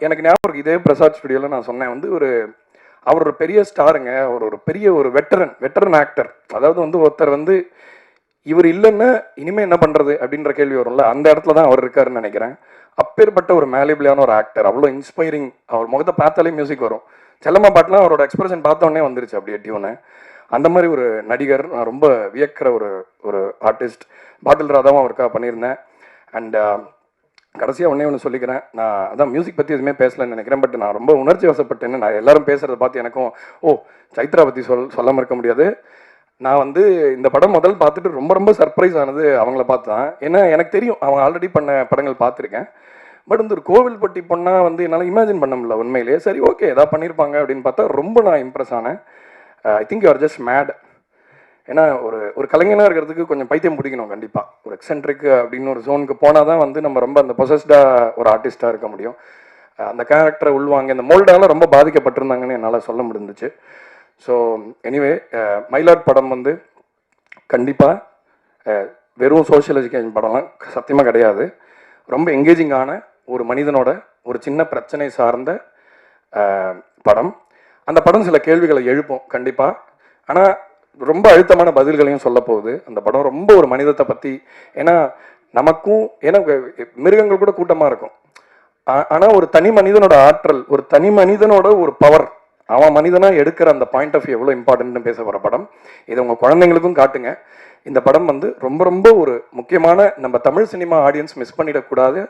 Speaker 5: எனக்கு ஞாபகம் இருக்கு, இதே பிரசாத் ஸ்டுடியோவில் நான் சொன்னேன் வந்து அவர் ஒரு பெரிய ஸ்டாருங்க, ஒரு பெரிய ஒரு வெட்டரன் ஆக்டர். அதாவது வந்து ஒருத்தர் வந்து இவர் இல்லைன்னா இனிமேல் என்ன பண்ணுறது அப்படின்ற கேள்வி வரும்ல, அந்த இடத்துல தான் அவர் இருக்காருன்னு நினைக்கிறேன். அப்பேற்பட்ட ஒரு மேலிபிளான ஒரு ஆக்டர், அவ்வளோ இன்ஸ்பைரிங். அவர் முகத்தை பார்த்தாலே மியூசிக் வரும். செல்லம்மா பாட்டுலாம் அவரோட எக்ஸ்பிரஷன் பார்த்த உடனே வந்துருச்சு அப்படியே டியூனு. அந்த மாதிரி ஒரு நடிகர், நான் ரொம்ப வியக்கிற ஒரு ஆர்டிஸ்ட். பாட்டில் ராதாவும் அவருக்காக பண்ணியிருந்தேன். அண்ட் கடைசியாக ஒன்று சொல்லிக்கிறேன். நான் அதான் மியூசிக் பற்றி எதுவுமே பேசலன்னு நினைக்கிறேன். பட் நான் ரொம்ப உணர்ச்சி வசப்பட்டேன்னு, நான் எல்லாரும் பேசுகிறத பார்த்து எனக்கும் சைத்ரா பற்றி சொல்லாமல் இருக்க முடியாது. நான் வந்து இந்த படம் முதல் பார்த்துட்டு ரொம்ப சர்ப்ரைஸ் ஆனது அவங்கள பார்த்து தான். ஏன்னா எனக்கு தெரியும் அவங்க ஆல்ரெடி பண்ண படங்கள் பார்த்துருக்கேன். பட் வந்து ஒரு கோவில்பட்டி பொண்ணாக வந்து என்னால் இமேஜின் பண்ண முடியல உண்மையிலேயே. சரி ஓகே ஏதாவது பண்ணியிருப்பாங்க அப்படின்னு பார்த்தா ரொம்ப நான் இம்ப்ரெஸ் ஆனேன். I think you are just mat. ஏன்னா ஒரு கலைஞனாக இருக்கிறதுக்கு கொஞ்சம் பைத்தியம் பிடிக்கணும் கண்டிப்பாக. ஒரு எக்ஸென்ட்ரிக் அப்படின்னு ஒரு ஜோனுக்கு போனால் தான் வந்து நம்ம ரொம்ப அந்த பொசஸ்டாக ஒரு ஆர்டிஸ்டாக இருக்க முடியும். அந்த கேரக்டரை உள்வாங்க இந்த மோல்டால் ரொம்ப பாதிக்கப்பட்டிருந்தாங்கன்னு என்னால் சொல்ல முடிஞ்சிச்சு. ஸோ எனிவே மயிலாட் படம் வந்து கண்டிப்பாக வெறும் சோஷியல் எஜுகேஷன் படம்லாம் சத்தியமாக கிடையாது. ரொம்ப எங்கேஜிங்கான ஒரு மனிதனோட ஒரு சின்ன பிரச்சனை சார்ந்த படம். அந்த படம் சில கேள்விகளை எழுப்பும் கண்டிப்பாக, ஆனால் ரொம்ப அழுத்தமான பதில்களையும் சொல்ல போகுது அந்த படம். ரொம்ப ஒரு மனிதத்தை பற்றி, ஏன்னா நமக்கும் ஏன்னா மிருகங்கள் கூட கூட்டமாக இருக்கும். ஆனால் ஒரு தனி மனிதனோட ஆற்றல், ஒரு தனி மனிதனோட ஒரு பவர், அவன் மனிதனா எடுக்கிற அந்த பாயிண்ட் ஆஃப் வியூ எவ்வளோ இம்பார்ட்டன்ட்னு பேச போகிற படம். இதை உங்கள் குழந்தைங்களுக்கும் காட்டுங்க. இந்த படம் வந்து ரொம்ப ரொம்ப ஒரு முக்கியமான, நம்ம தமிழ் சினிமா ஆடியன்ஸ் மிஸ் பண்ணிடக்கூடாது,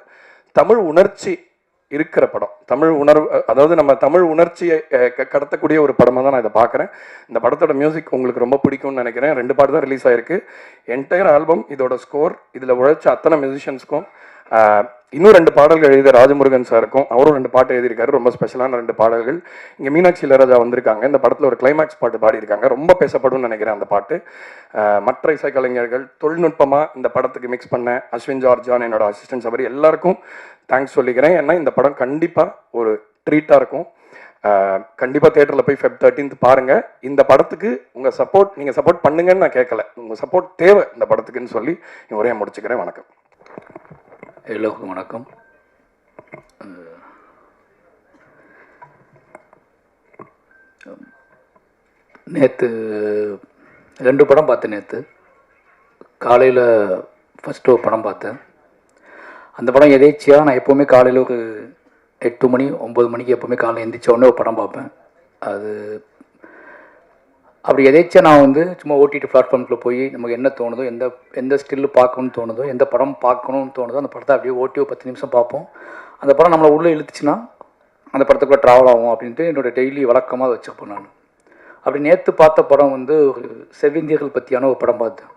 Speaker 5: தமிழ் உணர்ச்சி இருக்கிற படம். தமிழ் உணர்வு, அதாவது நம்ம தமிழ் உணர்ச்சியை கடத்தக்கூடிய ஒரு படமாக தான் நான் இதை பார்க்குறேன். இந்த படத்தோட மியூசிக் உங்களுக்கு ரொம்ப பிடிக்கும்னு நினைக்கிறேன். 2 பாட்டு தான் ரிலீஸ் ஆயிருக்கு. என்டையர் ஆல்பம், இதோட ஸ்கோர், இதில் உழைச்ச அத்தனை மியூசிஷியன்ஸ்க்கும், இன்னும் 2 பாடல்கள் எழுதிய ராஜமுருகன் சாருக்கும், அவரும் 2 பாட்டு எழுதியிருக்காரு, ரொம்ப ஸ்பெஷலான 2 பாடல்கள். இங்கே மீனாட்சி இளையராஜா வந்திருக்காங்க. இந்த படத்தில் ஒரு கிளைமேக்ஸ் பாட்டு பாடியிருக்காங்க, ரொம்ப பேசப்படும்னு நினைக்கிறேன் அந்த பாட்டு. மற்ற இசைக்கலைஞர்கள், தொழில்நுட்பமாக இந்த படத்துக்கு மிக்ஸ் பண்ண அஸ்வின் ஜார்ஜான், என்னோட அசிஸ்டன்ட் சபரி, எல்லாருக்கும் தேங்க்ஸ் சொல்லிக்கிறேன். ஏன்னா இந்த படம் கண்டிப்பாக ஒரு ட்ரீட்டாக இருக்கும். கண்டிப்பாக தேட்டரில் போய் Feb 13th பாருங்கள். இந்த படத்துக்கு உங்கள் சப்போர்ட், நீங்கள் சப்போர்ட் பண்ணுங்கன்னு நான் கேட்கல, உங்கள் சப்போர்ட் தேவை இந்த படத்துக்குன்னு சொல்லி உரையை முடிச்சுக்கிறேன். வணக்கம்.
Speaker 6: எல்லோருக்கும் வணக்கம். நேற்று 2 படம் பார்த்தேன். நேற்று காலையில் ஃபஸ்ட்டு ஒரு படம் பார்த்தேன். அந்த படம் எதேச்சியாக நான் எப்போவுமே காலையில் ஒரு 8 மணி 9 மணிக்கு எப்போவுமே காலையில் எழுந்திரிச்ச உடனே ஒரு படம் பார்ப்பேன். அது அப்படி எதேச்சியாக நான் வந்து சும்மா ஓடிடி பிளாட்ஃபார்மில் போய் நமக்கு என்ன தோணுதோ, எந்த ஸ்டில்லு பார்க்கணும்னு தோணுதோ, எந்த படம் பார்க்கணும்னு தோணுதோ அந்த படத்தை அப்படியே ஓட்டி 10 நிமிஷம் பார்ப்போம். அந்த படம் நம்மளை உள்ளே இழுத்துச்சுன்னா அந்த படத்துக்குள்ளே ட்ராவல் ஆகும் அப்படின்ட்டு என்னோடய டெய்லி வழக்கமாக வச்சுருப்பேன் நான். அப்படி நேற்று பார்த்த படம் வந்து ஒரு செவ்விந்தியர்கள் பற்றியான ஒரு படம் பார்த்தேன்.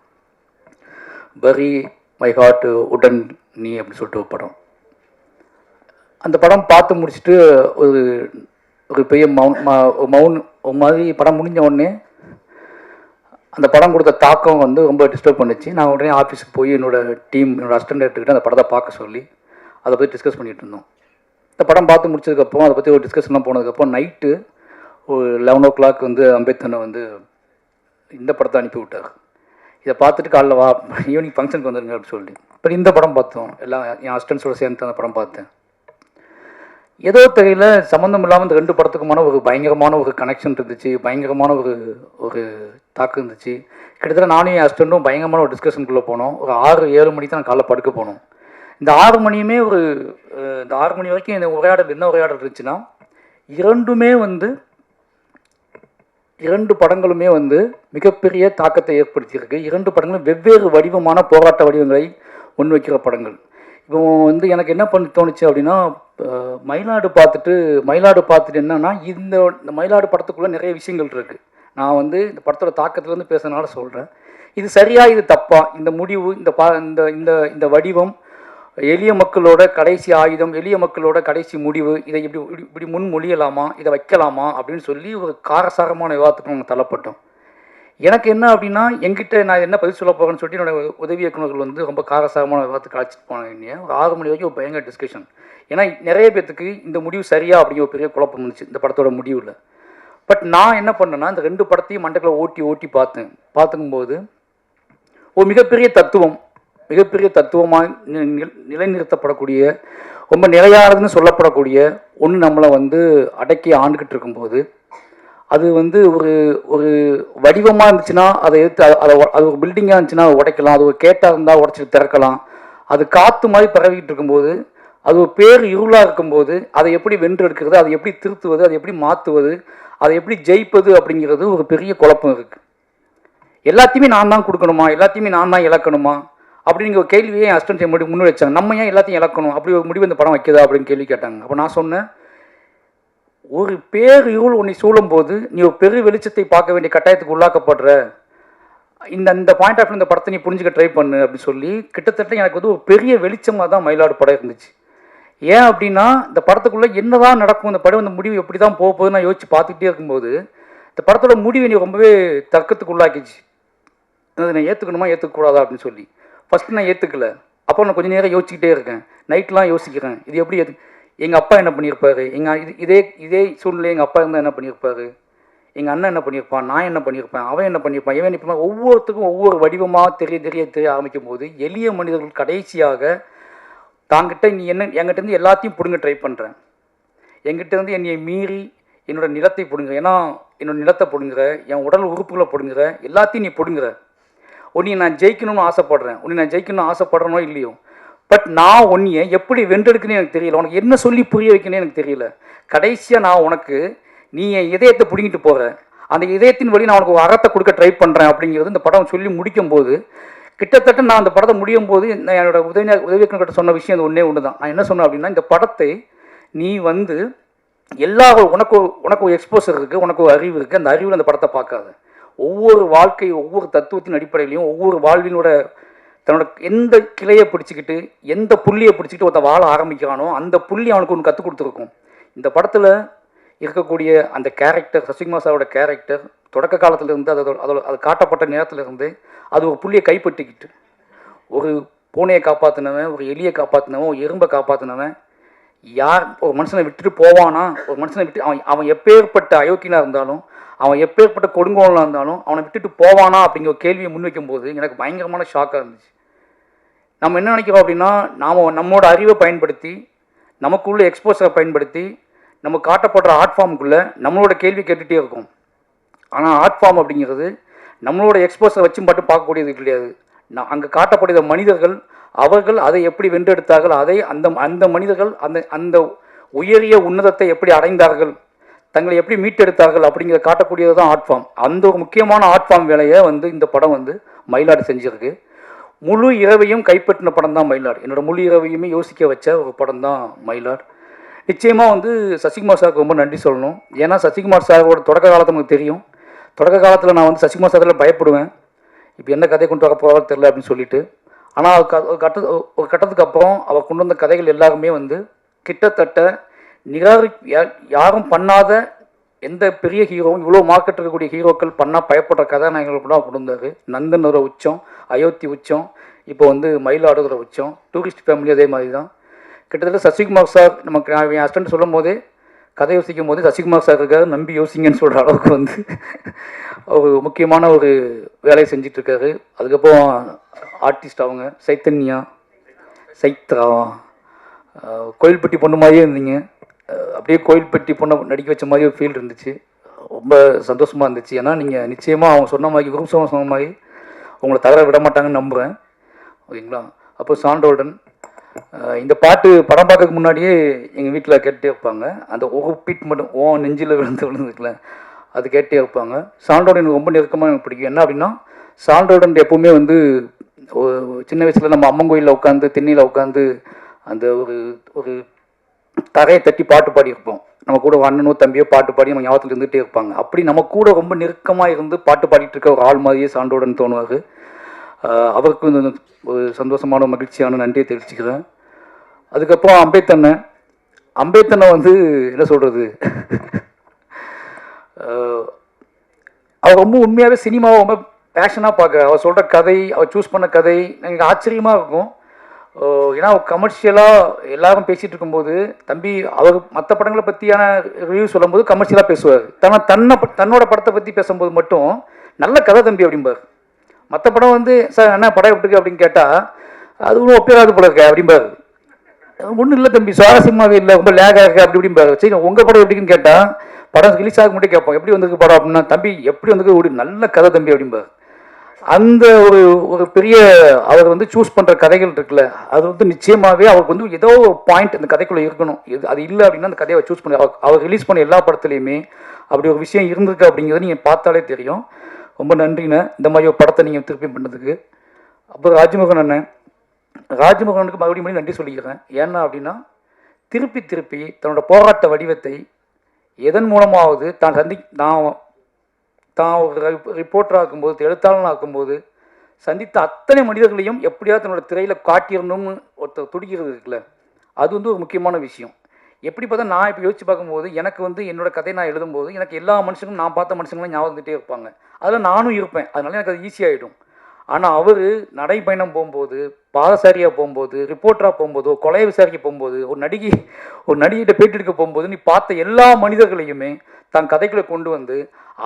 Speaker 6: பரி மை ஹார்ட் உடன் நீ அப்படின்னு சொல்லிட்டு ஒரு படம். அந்த படம் பார்த்து முடிச்சுட்டு ஒரு பெரிய ஒரு மாதிரி படம் முடிஞ்ச உடனே அந்த படம் கொடுத்த தாக்கம் வந்து ரொம்ப டிஸ்டர்ப் பண்ணிச்சு. நான் உடனே ஆஃபீஸுக்கு போய் என்னோடய அசிஸ்டன்ட் டைரக்டர்கிட்ட அந்த படத்தை பார்க்க சொல்லி அதை பற்றி டிஸ்கஸ் பண்ணிகிட்டு இருந்தோம். இந்த படம் பார்த்து முடிச்சதுக்கப்புறம் அதை பற்றி ஒரு டிஸ்கஷன்லாம் போனதுக்கப்புறம் நைட்டு ஒரு 11 o'clock வந்து அம்பேத்கரை வந்து இந்த படத்தை அனுப்பி விட்டார். இதை பார்த்துட்டு காலைல வா, ஈவினிங் ஃபங்க்ஷனுக்கு வந்துருங்க அப்படின்னு சொல்லி. இப்போ இந்த படம் பார்த்தோம், எல்லாம் என் அசிஸ்டன்ஸோடு சேர்ந்து அந்த படம் பார்த்தேன். ஏதோ தெரியல, சம்மந்தம் இல்லாமல் இந்த 2 படத்துக்குமான ஒரு பயங்கரமான ஒரு கனெக்ஷன் இருந்துச்சு, பயங்கரமான ஒரு தாக்கம் இருந்துச்சு. கிட்டத்தட்ட நானும் என் அசிஸ்டண்ட்டும் பயங்கரமான ஒரு டிஸ்கஷனுக்குள்ளே போனோம். ஒரு 6-7 மணிக்கு தான் காலைல படுக்க போனோம். இந்த 6 மணியுமே இந்த 6 மணி வரைக்கும் இந்த உரையாடல் என்ன உரையாடல் இருந்துச்சுன்னா, 2 படங்களுமே வந்து மிகப்பெரிய தாக்கத்தை ஏற்படுத்தியிருக்கு. 2 படங்களும் வெவ்வேறு வடிவமான போராட்ட வடிவங்களை முன்வைக்கிற படங்கள். இப்போ வந்து எனக்கு என்ன பண்ணி தோணுச்சு அப்படின்னா, மயிலாடு பார்த்துட்டு என்னன்னா, இந்த மயிலாடு படத்துக்குள்ளே நிறைய விஷயங்கள் இருக்குது. நான் வந்து இந்த படத்தோட தாக்கத்துலேருந்து பேசுறதுனால சொல்கிறேன். இது சரியா, இது தப்பா, இந்த முடிவு, இந்த வடிவம், எளிய மக்களோட கடைசி ஆயுதம், எளிய மக்களோட கடைசி முடிவு, இதை இப்படி முன்மொழியலாமா, இதை வைக்கலாமா அப்படின்னு சொல்லி ஒரு காரசாரமான விவாதத்துக்கு நாங்கள் தள்ளப்பட்டோம். எனக்கு என்ன அப்படின்னா, எங்கிட்ட நான் என்ன பதில் சொல்ல போகிறேன்னு சொல்லிட்டு என்னோட உதவி இயக்குநர்கள் வந்து ரொம்ப காரசாரமான விவாதத்துக்கு அழைச்சிட்டு போனாங்க. ஒரு 6 மணி வரைக்கும் ஒரு பயங்கர டிஸ்கஷன். ஏன்னா நிறைய பேர்த்துக்கு இந்த முடிவு சரியா அப்படிங்கிற ஒரு பெரிய குழப்பம் இருந்துச்சு இந்த படத்தோட முடிவில். பட் நான் என்ன பண்ணேன்னா, இந்த 2 படத்தையும் மண்டக்குள்ள ஓட்டி பார்த்துக்கும்போது ஒரு மிகப்பெரிய தத்துவமாக நிலைநிறுத்தப்படக்கூடிய, ரொம்ப நிலையானதுன்னு சொல்லப்படக்கூடிய ஒன்று நம்மளை வந்து அடக்கி ஆண்டுகிட்டு இருக்கும்போது, அது வந்து ஒரு வடிவமாக இருந்துச்சுன்னா அதை எடுத்து அது ஒரு பில்டிங்காக இருந்துச்சுன்னா அதை உடைக்கலாம், அது ஒரு கேட்டாக இருந்தால் உடச்சிட்டு திறக்கலாம். அது காற்று மாதிரி பரவிக்கிட்டு இருக்கும்போது, அது ஒரு பேர் இருளாக இருக்கும்போது அதை எப்படி வென்றெடுக்கிறது, அதை எப்படி திருத்துவது, அதை எப்படி மாற்றுவது, அதை எப்படி ஜெயிப்பது அப்படிங்கிறது ஒரு பெரிய குழப்பம் இருக்குது. எல்லாத்தையுமே நான் தான் கொடுக்கணுமா, எல்லாத்தையுமே நான் தான் இழக்கணுமா அப்படிங்கிற ஒரு கேள்வியை என் அசிஸ்டன்ட் முன்னாடி வச்சாங்க. நம்ம ஏன் எல்லாத்தையும் இழக்கணும், அப்படி ஒரு முடிவு இந்த படம் வைக்கிறதா அப்படின்னு கேள்வி கேட்டாங்க. அப்போ நான் சொன்னேன், ஒரு பேர் இருள் உன்னை சூழும் போது நீ ஒரு பெரு வெளிச்சத்தை பார்க்க வேண்டிய கட்டாயத்துக்கு உள்ளாக்கப்படுற, இந்த பாயிண்ட் ஆஃப் இந்த படத்தை நீ புரிஞ்சுக்க ட்ரை பண்ணு அப்படின்னு சொல்லி, கிட்டத்தட்ட எனக்கு வந்து ஒரு பெரிய வெளிச்சமாக தான் மயிலாடு படம் இருந்துச்சு. ஏன் அப்படின்னா, இந்த படத்துக்குள்ளே என்னதான் நடக்கும், இந்த படம் இந்த முடிவு எப்படி தான் போக போகுதுன்னு நான் யோசிச்சு பார்த்துக்கிட்டே இருக்கும்போது, இந்த படத்தோட முடிவை நீ ரொம்பவே தர்க்கத்துக்கு உள்ளாக்கிச்சு. அதை நான் ஏற்றுக்கக்கூடாதா அப்படின்னு சொல்லி ஃபஸ்ட்டு நான் ஏற்றுக்கல. அப்போ நான் கொஞ்சம் நேரம் யோசிச்சுக்கிட்டே இருக்கேன், நைட்லாம் யோசிக்கிறேன், இது எப்படி எங்கள் அப்பா என்ன பண்ணியிருப்பாரு, இதே சூழ்நிலை எங்கள் அப்பா இருந்தால் என்ன பண்ணியிருப்பாரு, எங்கள் அண்ணன் என்ன பண்ணியிருப்பான், நான் என்ன பண்ணியிருப்பேன், அவன் என்ன பண்ணியிருப்பான், இவன் இப்போ ஒவ்வொருத்துக்கும் ஒவ்வொரு வடிவமாக தெரிய ஆரம்பிக்கும் போது, எளிய மனிதர்கள் கடைசியாக தாங்கிட்ட நீ என்கிட்டருந்து எல்லாத்தையும் பிடுங்க ட்ரை பண்ணுறேன், என்கிட்டருந்து என்னை மீறி என்னோடய நிலத்தை பிடுங்குற, ஏன்னா என்னோடய நிலத்தை பிடுங்குற, என் உடல் உறுப்புகளை பிடுங்குற, எல்லாத்தையும் நீ பிடுங்குற. உன்னை நான் ஜெயிக்கணும்னு ஆசைப்படுறேன், உன்னை நான் ஜெயிக்கணும்னு ஆசைப்படுறனோ இல்லையோ, பட் நான் உன்னைய எப்படி வென்றெடுக்குன்னு எனக்கு தெரியல, உனக்கு என்ன சொல்லி புரிய வைக்கணும்னு எனக்கு தெரியல. கடைசியாக நான் உனக்கு நீ என் இதயத்தை பிடிங்கிட்டு போகிற, அந்த இதயத்தின் வழி நான் உனக்கு ஒரு அறத்தை கொடுக்க ட்ரை பண்ணுறேன் அப்படிங்கிறது இந்த படம் சொல்லி முடிக்கும் போது, கிட்டத்தட்ட நான் அந்த படத்தை முடியும் போது நான் என்னோட உதவியாளர்கிட்ட சொன்ன விஷயம் அது ஒன்று தான். நான் என்ன சொன்னேன் அப்படின்னா, இந்த படத்தை நீ வந்து எல்லா உனக்கு ஒரு எக்ஸ்போசர் இருக்குது, உனக்கு ஒரு அறிவு இருக்குது, அந்த அறிவில் அந்த படத்தை பார்க்காத. ஒவ்வொரு வாழ்க்கை ஒவ்வொரு தத்துவத்தின் அடிப்படையிலையும் ஒவ்வொரு வாழ்வினோட தன்னோட எந்த கிளையை பிடிச்சிக்கிட்டு எந்த புள்ளியை பிடிச்சிக்கிட்டு ஒருத்த வாழ ஆரம்பிக்கிறானோ அந்த புள்ளி அவனுக்கு ஒன்று கற்றுக் கொடுத்துருக்கும். இந்த படத்தில் இருக்கக்கூடிய அந்த கேரக்டர், சசிகுமார் சாரோட கேரக்டர் தொடக்க காலத்திலேருந்து அது காட்டப்பட்ட நேரத்திலிருந்து அது ஒரு புள்ளியை கைப்பற்றிக்கிட்டு ஒரு பூனையை காப்பாற்றினவன், ஒரு எலியை காப்பாற்றினவன், ஒரு எறும்பை காப்பாற்றினவன், யார் ஒரு மனுஷனை விட்டுட்டு போவானா, ஒரு மனுஷனை விட்டு அவன் எப்பேற்பட்ட அயோக்கியனாக இருந்தாலும், அவன் எப்பேற்பட்ட கொடுங்கோலனாக இருந்தாலும் அவனை விட்டுட்டு போவானா அப்படிங்கிற ஒரு கேள்வியை முன்வைக்கும் போது எனக்கு பயங்கரமான ஷாக்காக இருந்துச்சு. நம்ம என்ன நினைக்கிறோம் அப்படின்னா, நம்மளோட அறிவை பயன்படுத்தி நமக்குள்ள எக்ஸ்போசரை பயன்படுத்தி நம்ம காட்டப்படுற ஆர்ட் ஃபார்முக்குள்ளே நம்மளோட கேள்வி கேட்டுகிட்டே இருக்கும். ஆனால் ஆர்ட் ஃபார்ம் அப்படிங்கிறது நம்மளோட எக்ஸ்போசரை வச்சு மட்டும் பார்க்கக்கூடியது கிடையாது. அங்கே காட்டப்படுகிற மனிதர்கள் அவர்கள் அதை எப்படி வென்றெடுத்தார்கள், அதை அந்த மனிதர்கள் அந்த உயரிய உன்னதத்தை எப்படி அடைந்தார்கள், தங்களை எப்படி மீட்டெடுத்தார்கள் அப்படிங்கிற காட்டக்கூடியது தான் ஆர்ட் ஃபார்ம். அந்த ஒரு முக்கியமான ஆர்ட் ஃபார்ம் வேலையை இந்த படம் மயிலாடு செஞ்சிருக்கு. முழு இரவையும் கைப்பற்றின படம் தான் மயிலாடு. என்னோட முழு இரவையுமே யோசிக்க வச்ச ஒரு படம் தான் மயிலாடு. நிச்சயமாக சசிகுமார் சாருக்கு ரொம்ப நன்றி சொல்லணும். ஏன்னா சசிகுமார் சாரோட தொடக்க காலத்தை நமக்கு தெரியும். தொடக்க காலத்தில் நான் சசிகுமார் சாரில் பயப்படுவேன், இப்போ என்ன கதை கொண்டு வர போகிறதோ தெரியல அப்படின்னு சொல்லிட்டு. ஆனால் ஒரு கட்டத்துக்கு அப்புறம் அவர் கொண்டு வந்த கதைகள் எல்லாருமே கிட்டத்தட்ட யாரும் பண்ணாத எந்த பெரிய ஹீரோவும் இவ்வளோ மார்க்கெட் இருக்கக்கூடிய ஹீரோக்கள் பண்ணால் பயப்படுற கதாநாயகர்கள் கூட கொண்டு வந்தார். நந்தனோட உச்சம், அயோத்தி உச்சம், இப்போ மயிலாடுகிற உச்சம், டூரிஸ்ட் ஃபேமிலி அதே மாதிரி தான். கிட்டத்தட்ட சசிகுமார் சார் நமக்கு என் ஹஸ்பண்ட் சொல்லும் போதே கதை யோசிக்கும் போதே சசிகுமார் சார் இருக்காரு, நம்பி யோசிங்கன்னு சொல்கிற அளவுக்கு ஒரு முக்கியமான ஒரு வேலையை செஞ்சிட்ருக்காரு. அதுக்கப்புறம் ஆர்டிஸ்ட் அவங்க சைத்தன்யா, சைத்ரா, கோயில்பட்டி பொண்ணு மாதிரியே இருந்தீங்க. அப்படியே கோயில்பட்டி பொண்ணை நடிக்க வச்ச மாதிரி ஒரு ஃபீல் இருந்துச்சு. ரொம்ப சந்தோஷமாக இருந்துச்சு. ஏன்னா நீங்கள் நிச்சயமாக அவங்க சொன்ன மாதிரி குரூப் சொன்ன மாதிரி உங்களை தவற விட மாட்டாங்கன்னு நம்புகிறேன். ஓகேங்களா? அப்போ சாண்டோல்டன் இந்த பாட்டு படம் பார்க்கறதுக்கு முன்னாடியே எங்கள் வீட்டில் கேட்டே இருப்பாங்க. அந்த ஒரு பீட் மட்டும் நெஞ்சில் விழுந்துருக்குல்ல, அது கேட்டே இருப்பாங்க. சாண்டோல்டன் எனக்கு ரொம்ப நெருக்கமாக எனக்கு பிடிக்கும். என்ன அப்படின்னா, சாண்டோல்டன் எப்போவுமே சின்ன வயசில் நம்ம அம்மன் கோயிலில் உட்காந்து தென்னியில் உட்காந்து அந்த ஒரு தரையை தட்டி பாட்டு பாடியிருப்போம். நம்ம கூட அண்ணனோ தம்பியோ பாட்டு பாடி நம்ம ஞாபகத்தில் இருந்துகிட்டே இருப்பாங்க. அப்படி நம்ம கூட ரொம்ப நெருக்கமாக இருந்து பாட்டு பாடிட்டு இருக்க ஒரு ஆள் மாதிரியே சாண்டோல்டன் தோணுவார். அவருக்கு ஒரு சந்தோஷமான மகிழ்ச்சியான நன்றியை தெரிவிச்சுக்கிறேன். அதுக்கப்புறம் அம்பேத்தனை என்ன சொல்கிறது, அவர் ரொம்ப உண்மையாகவே சினிமாவை ரொம்ப பேஷனாக பார்க்க, அவர் சொல்கிற கதை, அவர் சூஸ் பண்ண கதை எனக்கு ஆச்சரியமாக இருக்கும். ஏன்னா கமர்ஷியலாக எல்லாரும் பேசிகிட்டு இருக்கும்போது தம்பி அவர் மற்ற படங்களை பற்றியான ரிவ்யூ சொல்லும்போது கமர்ஷியலாக பேசுவார். தன்னோட படத்தை பற்றி பேசும்போது மட்டும் நல்ல கதை தம்பி அப்படிம்பார். மற்ற படம் சார் என்ன படம் விட்டுருக்கு அப்படின்னு கேட்டால் அது ஒன்றும் ஒப்பேராது போல இருக்க அப்படிம்பார். ஒன்றும் இல்லை தம்பி, சுவாரஸ்யமாகவே இல்லை, ரொம்ப லேகாக இருக்குது அப்படி இப்படிம்பார். சரி உங்கள் படம் எப்படின்னு கேட்டால் படம் ரிலீஸ் ஆக மட்டும் கேட்போம், எப்படி வந்திருக்கு படம் அப்படின்னா, தம்பி எப்படி வந்திருக்கு ஒரு நல்ல கதை தம்பி அப்படிம்பார். அந்த ஒரு பெரிய அவர் சூஸ் பண்ணுற கதைகள் இருக்குல்ல, அது நிச்சயமாகவே அவருக்கு ஏதோ ஒரு பாயிண்ட் அந்த கதைக்குள்ளே இருக்கணும். அது இல்லை அப்படின்னா அந்த கதையை சூஸ் பண்ணி அவர் ரிலீஸ் பண்ண எல்லா படத்துலையுமே அப்படி ஒரு விஷயம் இருந்திருக்கு அப்படிங்கிறது நீங்கள் பார்த்தாலே தெரியும். ரொம்ப நன்றிண்ணே இந்த மாதிரி ஒரு படத்தை நீங்கள் திருப்பி பண்ணதுக்கு. அப்புறம் ராஜ்மோகனுக்கு மறுபடியும் நன்றி சொல்லிக்கிறேன். ஏன்னா அப்படின்னா திருப்பி தன்னோட போராட்ட வடிவத்தை எதன் மூலமாவது தான் ஒரு ரிப்போர்ட்டராக இருக்கும்போது, எழுத்தாளனாக இருக்கும்போது சந்தித்த அத்தனை மனிதர்களையும் எப்படியாவது தன்னோட திரையில் காட்டிடணும்னு ஒருத்தர் துடிக்கிறது இருக்குல்ல, அது ஒரு முக்கியமான விஷயம். எப்படி பார்த்தா நான் இப்போ யோசிச்சு பார்க்கும்போது எனக்கு என்னோட கதையை நான் எழுதும்போது எனக்கு எல்லா மனுஷங்களும் நான் பார்த்த மனுஷங்களும் ஞாபகம் வந்துகிட்டே இருப்பாங்க. அதில் நானும் இருப்பேன். அதனால எனக்கு அது ஈஸியாகிடும். ஆனால் அவர் நடைப்பயணம் போகும்போது, பாதசாரியாக போகும்போது, ரிப்போர்ட்டராக போகும்போது, கொலை விசாரிக்க போகும்போது, ஒரு நடிகிட்ட பேட்டி எடுக்க போகும்போது நீ பார்த்த எல்லா மனிதர்களையுமே தன் கதைகளை கொண்டு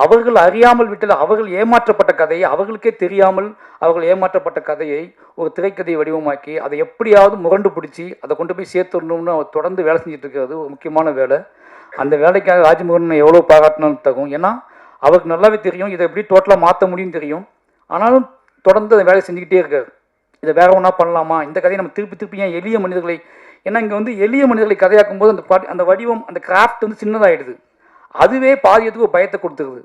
Speaker 6: அவர்கள் அறியாமல் விட்டல அவர்கள் ஏமாற்றப்பட்ட கதையை, அவர்களுக்கே தெரியாமல் அவர்கள் ஏமாற்றப்பட்ட கதையை ஒரு திரைக்கதையை வடிவமாக்கி அதை எப்படியாவது முரண்டு பிடிச்சி அதை கொண்டு போய் சேர்த்துடணும்னு அவர் தொடர்ந்து வேலை செஞ்சுட்டு இருக்கிறது ஒரு முக்கியமான வேலை. அந்த வேலைக்காக ராஜ்மோகன் எவ்வளோ பாராட்டினாலும் தகும். ஏன்னா அவருக்கு நல்லாவே தெரியும் இதை எப்படி டோட்டலாக மாற்ற முடியும்னு தெரியும். ஆனாலும் தொடர்ந்து அந்த வேலையை செஞ்சுக்கிட்டே இருக்கார். இதை வேற ஒன்றா பண்ணலாமா, இந்த கதையை நம்ம திருப்பி திருப்பி ஏன் எளிய மனிதர்களை, ஏன்னா இங்கே வந்து எளிய மனிதர்களை கதையாக்கும் போது அந்த வடிவம், அந்த கிராஃப்ட் வந்து சின்னதாகிடுது. அதுவே பாதியத்துக்கு ஒரு பயத்தை கொடுத்துருது.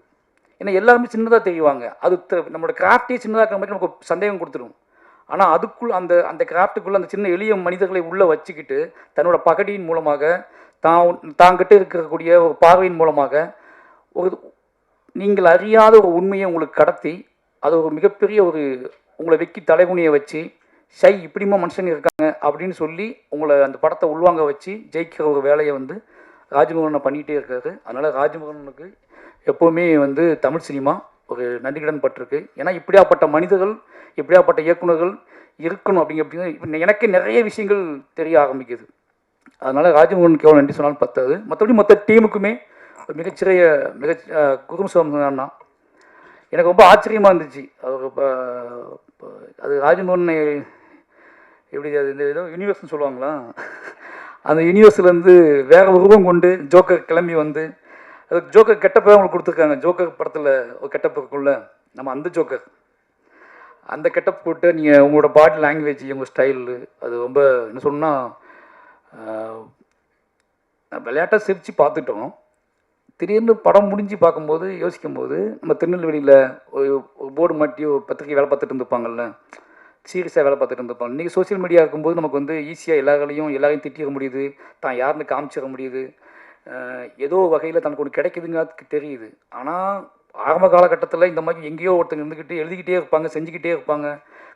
Speaker 6: ஏன்னா எல்லாருமே சின்னதாக தெரியுவாங்க. அது நம்மளோட கிராஃப்டே சின்னதாக மாதிரி நமக்கு சந்தேகம் கொடுத்துரும். ஆனால் அதுக்குள் அந்த கிராஃப்ட்டுக்குள்ளே அந்த சின்ன எளிய மனிதர்களை உள்ளே வச்சுக்கிட்டு தன்னோட பகடியின் மூலமாக தாங்கிட்ட இருக்கக்கூடிய ஒரு பார்வையின் மூலமாக ஒரு நீங்கள் அறியாத ஒரு உண்மையை உங்களுக்கு கடத்தி அது ஒரு மிகப்பெரிய ஒரு உங்களை வெக்கி தலைகுனியை வச்சு இப்படிமா மனுஷங்க இருக்காங்க அப்படின்னு சொல்லி உங்களை அந்த படத்தை உள்வாங்க வச்சு ஜெயிக்கிற ஒரு வேலையை வந்து ராஜ்மோகனை பண்ணிகிட்டே இருக்காரு. அதனால் ராஜ்மோகனுக்கு எப்போவுமே வந்து தமிழ் சினிமா ஒரு நன்றிக்கடன் பட்டிருக்கு. ஏன்னா இப்படியாப்பட்ட மனிதர்கள், இப்படியாப்பட்ட இயக்குநர்கள் இருக்கணும் அப்படிங்கிறது எனக்கே நிறைய விஷயங்கள் தெரிய ஆரம்பிக்குது. அதனால் ராஜ்மோகனுக்கு எவ்வளோ நன்றி சொன்னாலும் பத்தாது. மற்றபடி மொத்த டீமுக்குமே மிகச்சிறிய குரும்சாமி எனக்கு ரொம்ப ஆச்சரியமாக இருந்துச்சு. அது ராஜ்மோகன் எப்படி அது இந்த ஏதோ யூனிவர்ஸ்னு சொல்லுவாங்களா, அந்த யூனிவர்ஸ்லேருந்து வேறு உருவம் கொண்டு ஜோக்கர் கிளம்பி வந்து அது ஜோக்கர் கெட்டப்போ அவங்களுக்கு கொடுத்துருக்காங்க. ஜோக்கர் படத்தில் ஒரு கெட்டப் இருக்குள்ள, நம்ம அந்த ஜோக்கர் அந்த கெட்டப் போட்டு நீங்கள் உங்களோட பாடி லாங்குவேஜ், உங்கள் ஸ்டைலு அது ரொம்ப என்ன சொன்னால் விளையாட்டாக சிரித்து பார்த்துட்டோம். திடீர்னு படம் முடிஞ்சு பார்க்கும்போது யோசிக்கும்போது நம்ம திருநெல்வேலியில் ஒரு போர்டு மாட்டி ஒரு பத்திரிக்கை வேலை பார்த்துட்டு இருந்துப்பாங்கல்ல, சீரியஸாக வேலை பார்த்துட்டு இருந்துப்பாங்க. இன்றைக்கி சோசியல் மீடியா இருக்கும்போது நமக்கு வந்து ஈஸியாக எல்லாரையும் திட்டிட முடியுது, தான் யாருன்னு காமிச்சிட முடியுது, ஏதோ வகையில் தனக்கு ஒன்று கிடைக்குதுங்கிறதுக்கு தெரியுது. ஆனால் ஆரம்ப காலகட்டத்தில் இந்த மாதிரி எங்கேயோ ஒருத்தங்க இருந்துக்கிட்டு எழுதிக்கிட்டே இருப்பாங்க, செஞ்சுக்கிட்டே இருப்பாங்க,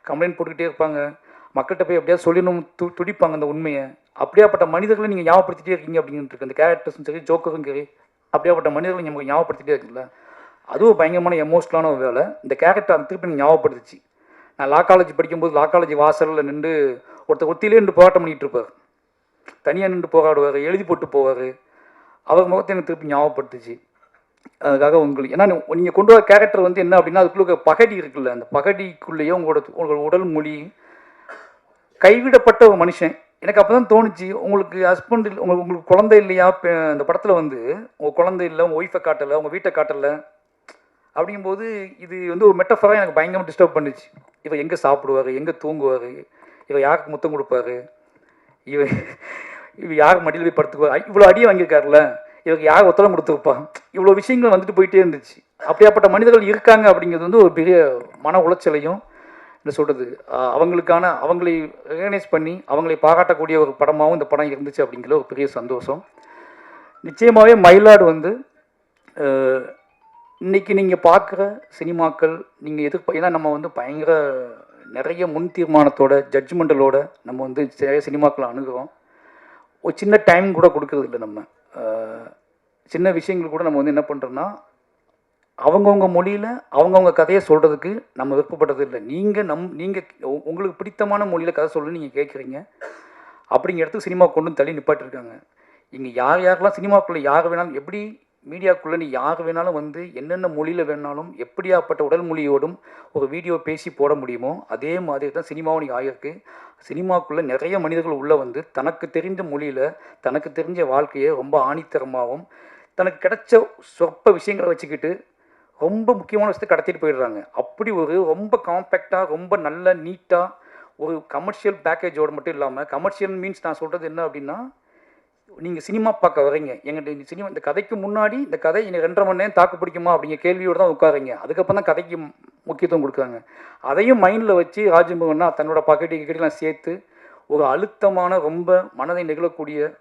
Speaker 6: கம்ப்ளைண்ட் போட்டுக்கிட்டே இருப்பாங்க, மக்கள்கிட்ட போய் எப்படியாவது சொல்லணும் துடிப்பாங்க அந்த உண்மையை. அப்படியாப்பட்ட மனிதர்களை நீங்கள் ஞாபகப்படுத்திட்டே இருக்கீங்க அப்படின்ட்டு இருக்கு. அந்த கேரக்டர்ஸும் சரி, ஜோக்கரும் சரி, அப்படியாப்பட்ட மனிதர்களை நமக்கு ஞாபகப்படுத்திட்டே இருக்குல்ல, அதுவும் பயங்கரமான எமோஷனலான ஒரு வேலை. இந்த கேரக்டர் அந்த திருப்பி ஞாபகப்படுத்துச்சு. நான் லா காலேஜ் படிக்கும்போது லா காலேஜ் வாசலில் நின்று ஒருத்தர் ஒத்திலே நின்று போராட்டம் பண்ணிகிட்டு இருப்பார், தனியாக நின்று போராடுவார், எழுதி போட்டு போவார். அவர் முகத்தை எனக்கு திருப்பி ஞாபகப்படுத்துச்சு. அதுக்காக உங்களுக்கு ஏன்னா நீங்கள் கொண்டு வர கேரக்டர் வந்து என்ன அப்படின்னா அதுக்குள்ள பகடி இருக்குல்ல, அந்த பகடிக்குள்ளேயே உங்களோட உடல் மொழி கைவிடப்பட்ட ஒரு மனுஷன். எனக்கு அப்போ தான் தோணுச்சு, உங்களுக்கு ஹஸ்பண்ட் இல்லை, உங்களுக்கு குழந்தை இல்லையா, அந்த படத்தில் வந்து உங்கள் குழந்தை இல்லை, உங்கள் ஒய்ஃபை காட்டலை, உங்கள் வீட்டை காட்டலை அப்படிங்கும்போது இது வந்து ஒரு மெட்டஃபராக எனக்கு பயங்கரமாக டிஸ்டர்ப் பண்ணிச்சு. இவர் எங்கே சாப்பிடுவார், எங்கே தூங்குவார், இவர் யாருக்கு முத்தம் கொடுப்பாரு, இவர் யார் மடியில் போய் படுத்துக்குவார், இவ்வளோ அடியை வாங்கியிருக்காருல்ல, இவருக்கு யார் ஒத்தலம் கொடுத்துருப்பா, இவ்வளோ விஷயங்கள் வந்துட்டு போயிட்டே இருந்துச்சு. அப்படியாப்பட்ட மனிதர்கள் இருக்காங்க அப்படிங்கிறது வந்து ஒரு பெரிய மன உளைச்சலையும் என்ன சொல்கிறது, அவங்களை ரெகனைஸ் பண்ணி அவங்களை பாராட்டக்கூடிய ஒரு படமாகவும் இந்த படம் இருந்துச்சு அப்படிங்கிற ஒரு பெரிய சந்தோஷம். நிச்சயமாகவே மயிலாடு வந்து இன்றைக்கி நீங்கள் பார்க்குற சினிமாக்கள் நீங்கள் ஏன்னா நம்ம வந்து பயங்கர நிறைய முன் தீர்மானத்தோட ஜட்ஜ்மெண்டலோட நம்ம வந்து நிறைய சினிமாக்களை அணுகிறோம். ஒரு சின்ன டைம் கூட கொடுக்கறது இல்லை. நம்ம சின்ன விஷயங்கள் கூட நம்ம வந்து என்ன பண்ணுறோன்னா அவங்கவுங்க மொழியில் அவங்கவுங்க கதையை சொல்கிறதுக்கு நம்ம விருப்பப்பட்டது இல்லை. நீங்கள் உங்களுக்கு பிடித்தமான மொழியில் கதை சொல்லணும்னு நீங்கள் கேட்குறீங்க. அப்படிங்கிற இடத்துக்கு சினிமா கொண்டு தள்ளி நிப்பாட்டிருக்காங்க. இங்கே யாரெல்லாம் சினிமாக்குள்ளே யார் வேணாலும், எப்படி மீடியாக்குள்ளே நீ யார் வேணாலும் வந்து என்னென்ன மொழியில் வேணாலும் எப்படியாப்பட்ட உடல் மொழியோடும் ஒரு வீடியோ பேசி போட முடியுமோ அதே மாதிரி தான் சினிமாவும் நீங்கள் ஆகியிருக்கு. சினிமாக்குள்ளே நிறைய மனிதர்கள் உள்ளே வந்து தனக்கு தெரிஞ்ச மொழியில் தனக்கு தெரிஞ்ச வாழ்க்கையை ரொம்ப ஆணித்தரமாகவும் தனக்கு கிடைச்ச சொற்ப விஷயங்களை வச்சுக்கிட்டு ரொம்ப முக்கியமான விஷயத்தை கடத்திட்டு போயிடுறாங்க. அப்படி ஒரு ரொம்ப காம்பேக்டாக ரொம்ப நல்ல நீட்டாக ஒரு கமர்ஷியல் பேக்கேஜோடு மட்டும் இல்லாமல், கமர்ஷியல் மீன்ஸ் நான் சொல்கிறது என்ன அப்படின்னா, நீங்கள் சினிமா பார்க்க வரீங்க, எங்கள் சினிமா இந்த கதைக்கு முன்னாடி இந்த கதை இன்னும் 2.5 மணி நேரம் தாக்கு பிடிக்குமா அப்படிங்கிற கேள்வியோடு தான் உட்காருங்க. அதுக்கப்புறம் தான் கதைக்கு முக்கியத்துவம் கொடுக்குறாங்க. அதையும் மைண்டில் வச்சு ராஜ்மோகன்னா தன்னோட பக்கெட்டுலாம் சேர்த்து ஒரு அழுத்தமான ரொம்ப மனதை நெகிழக்கூடிய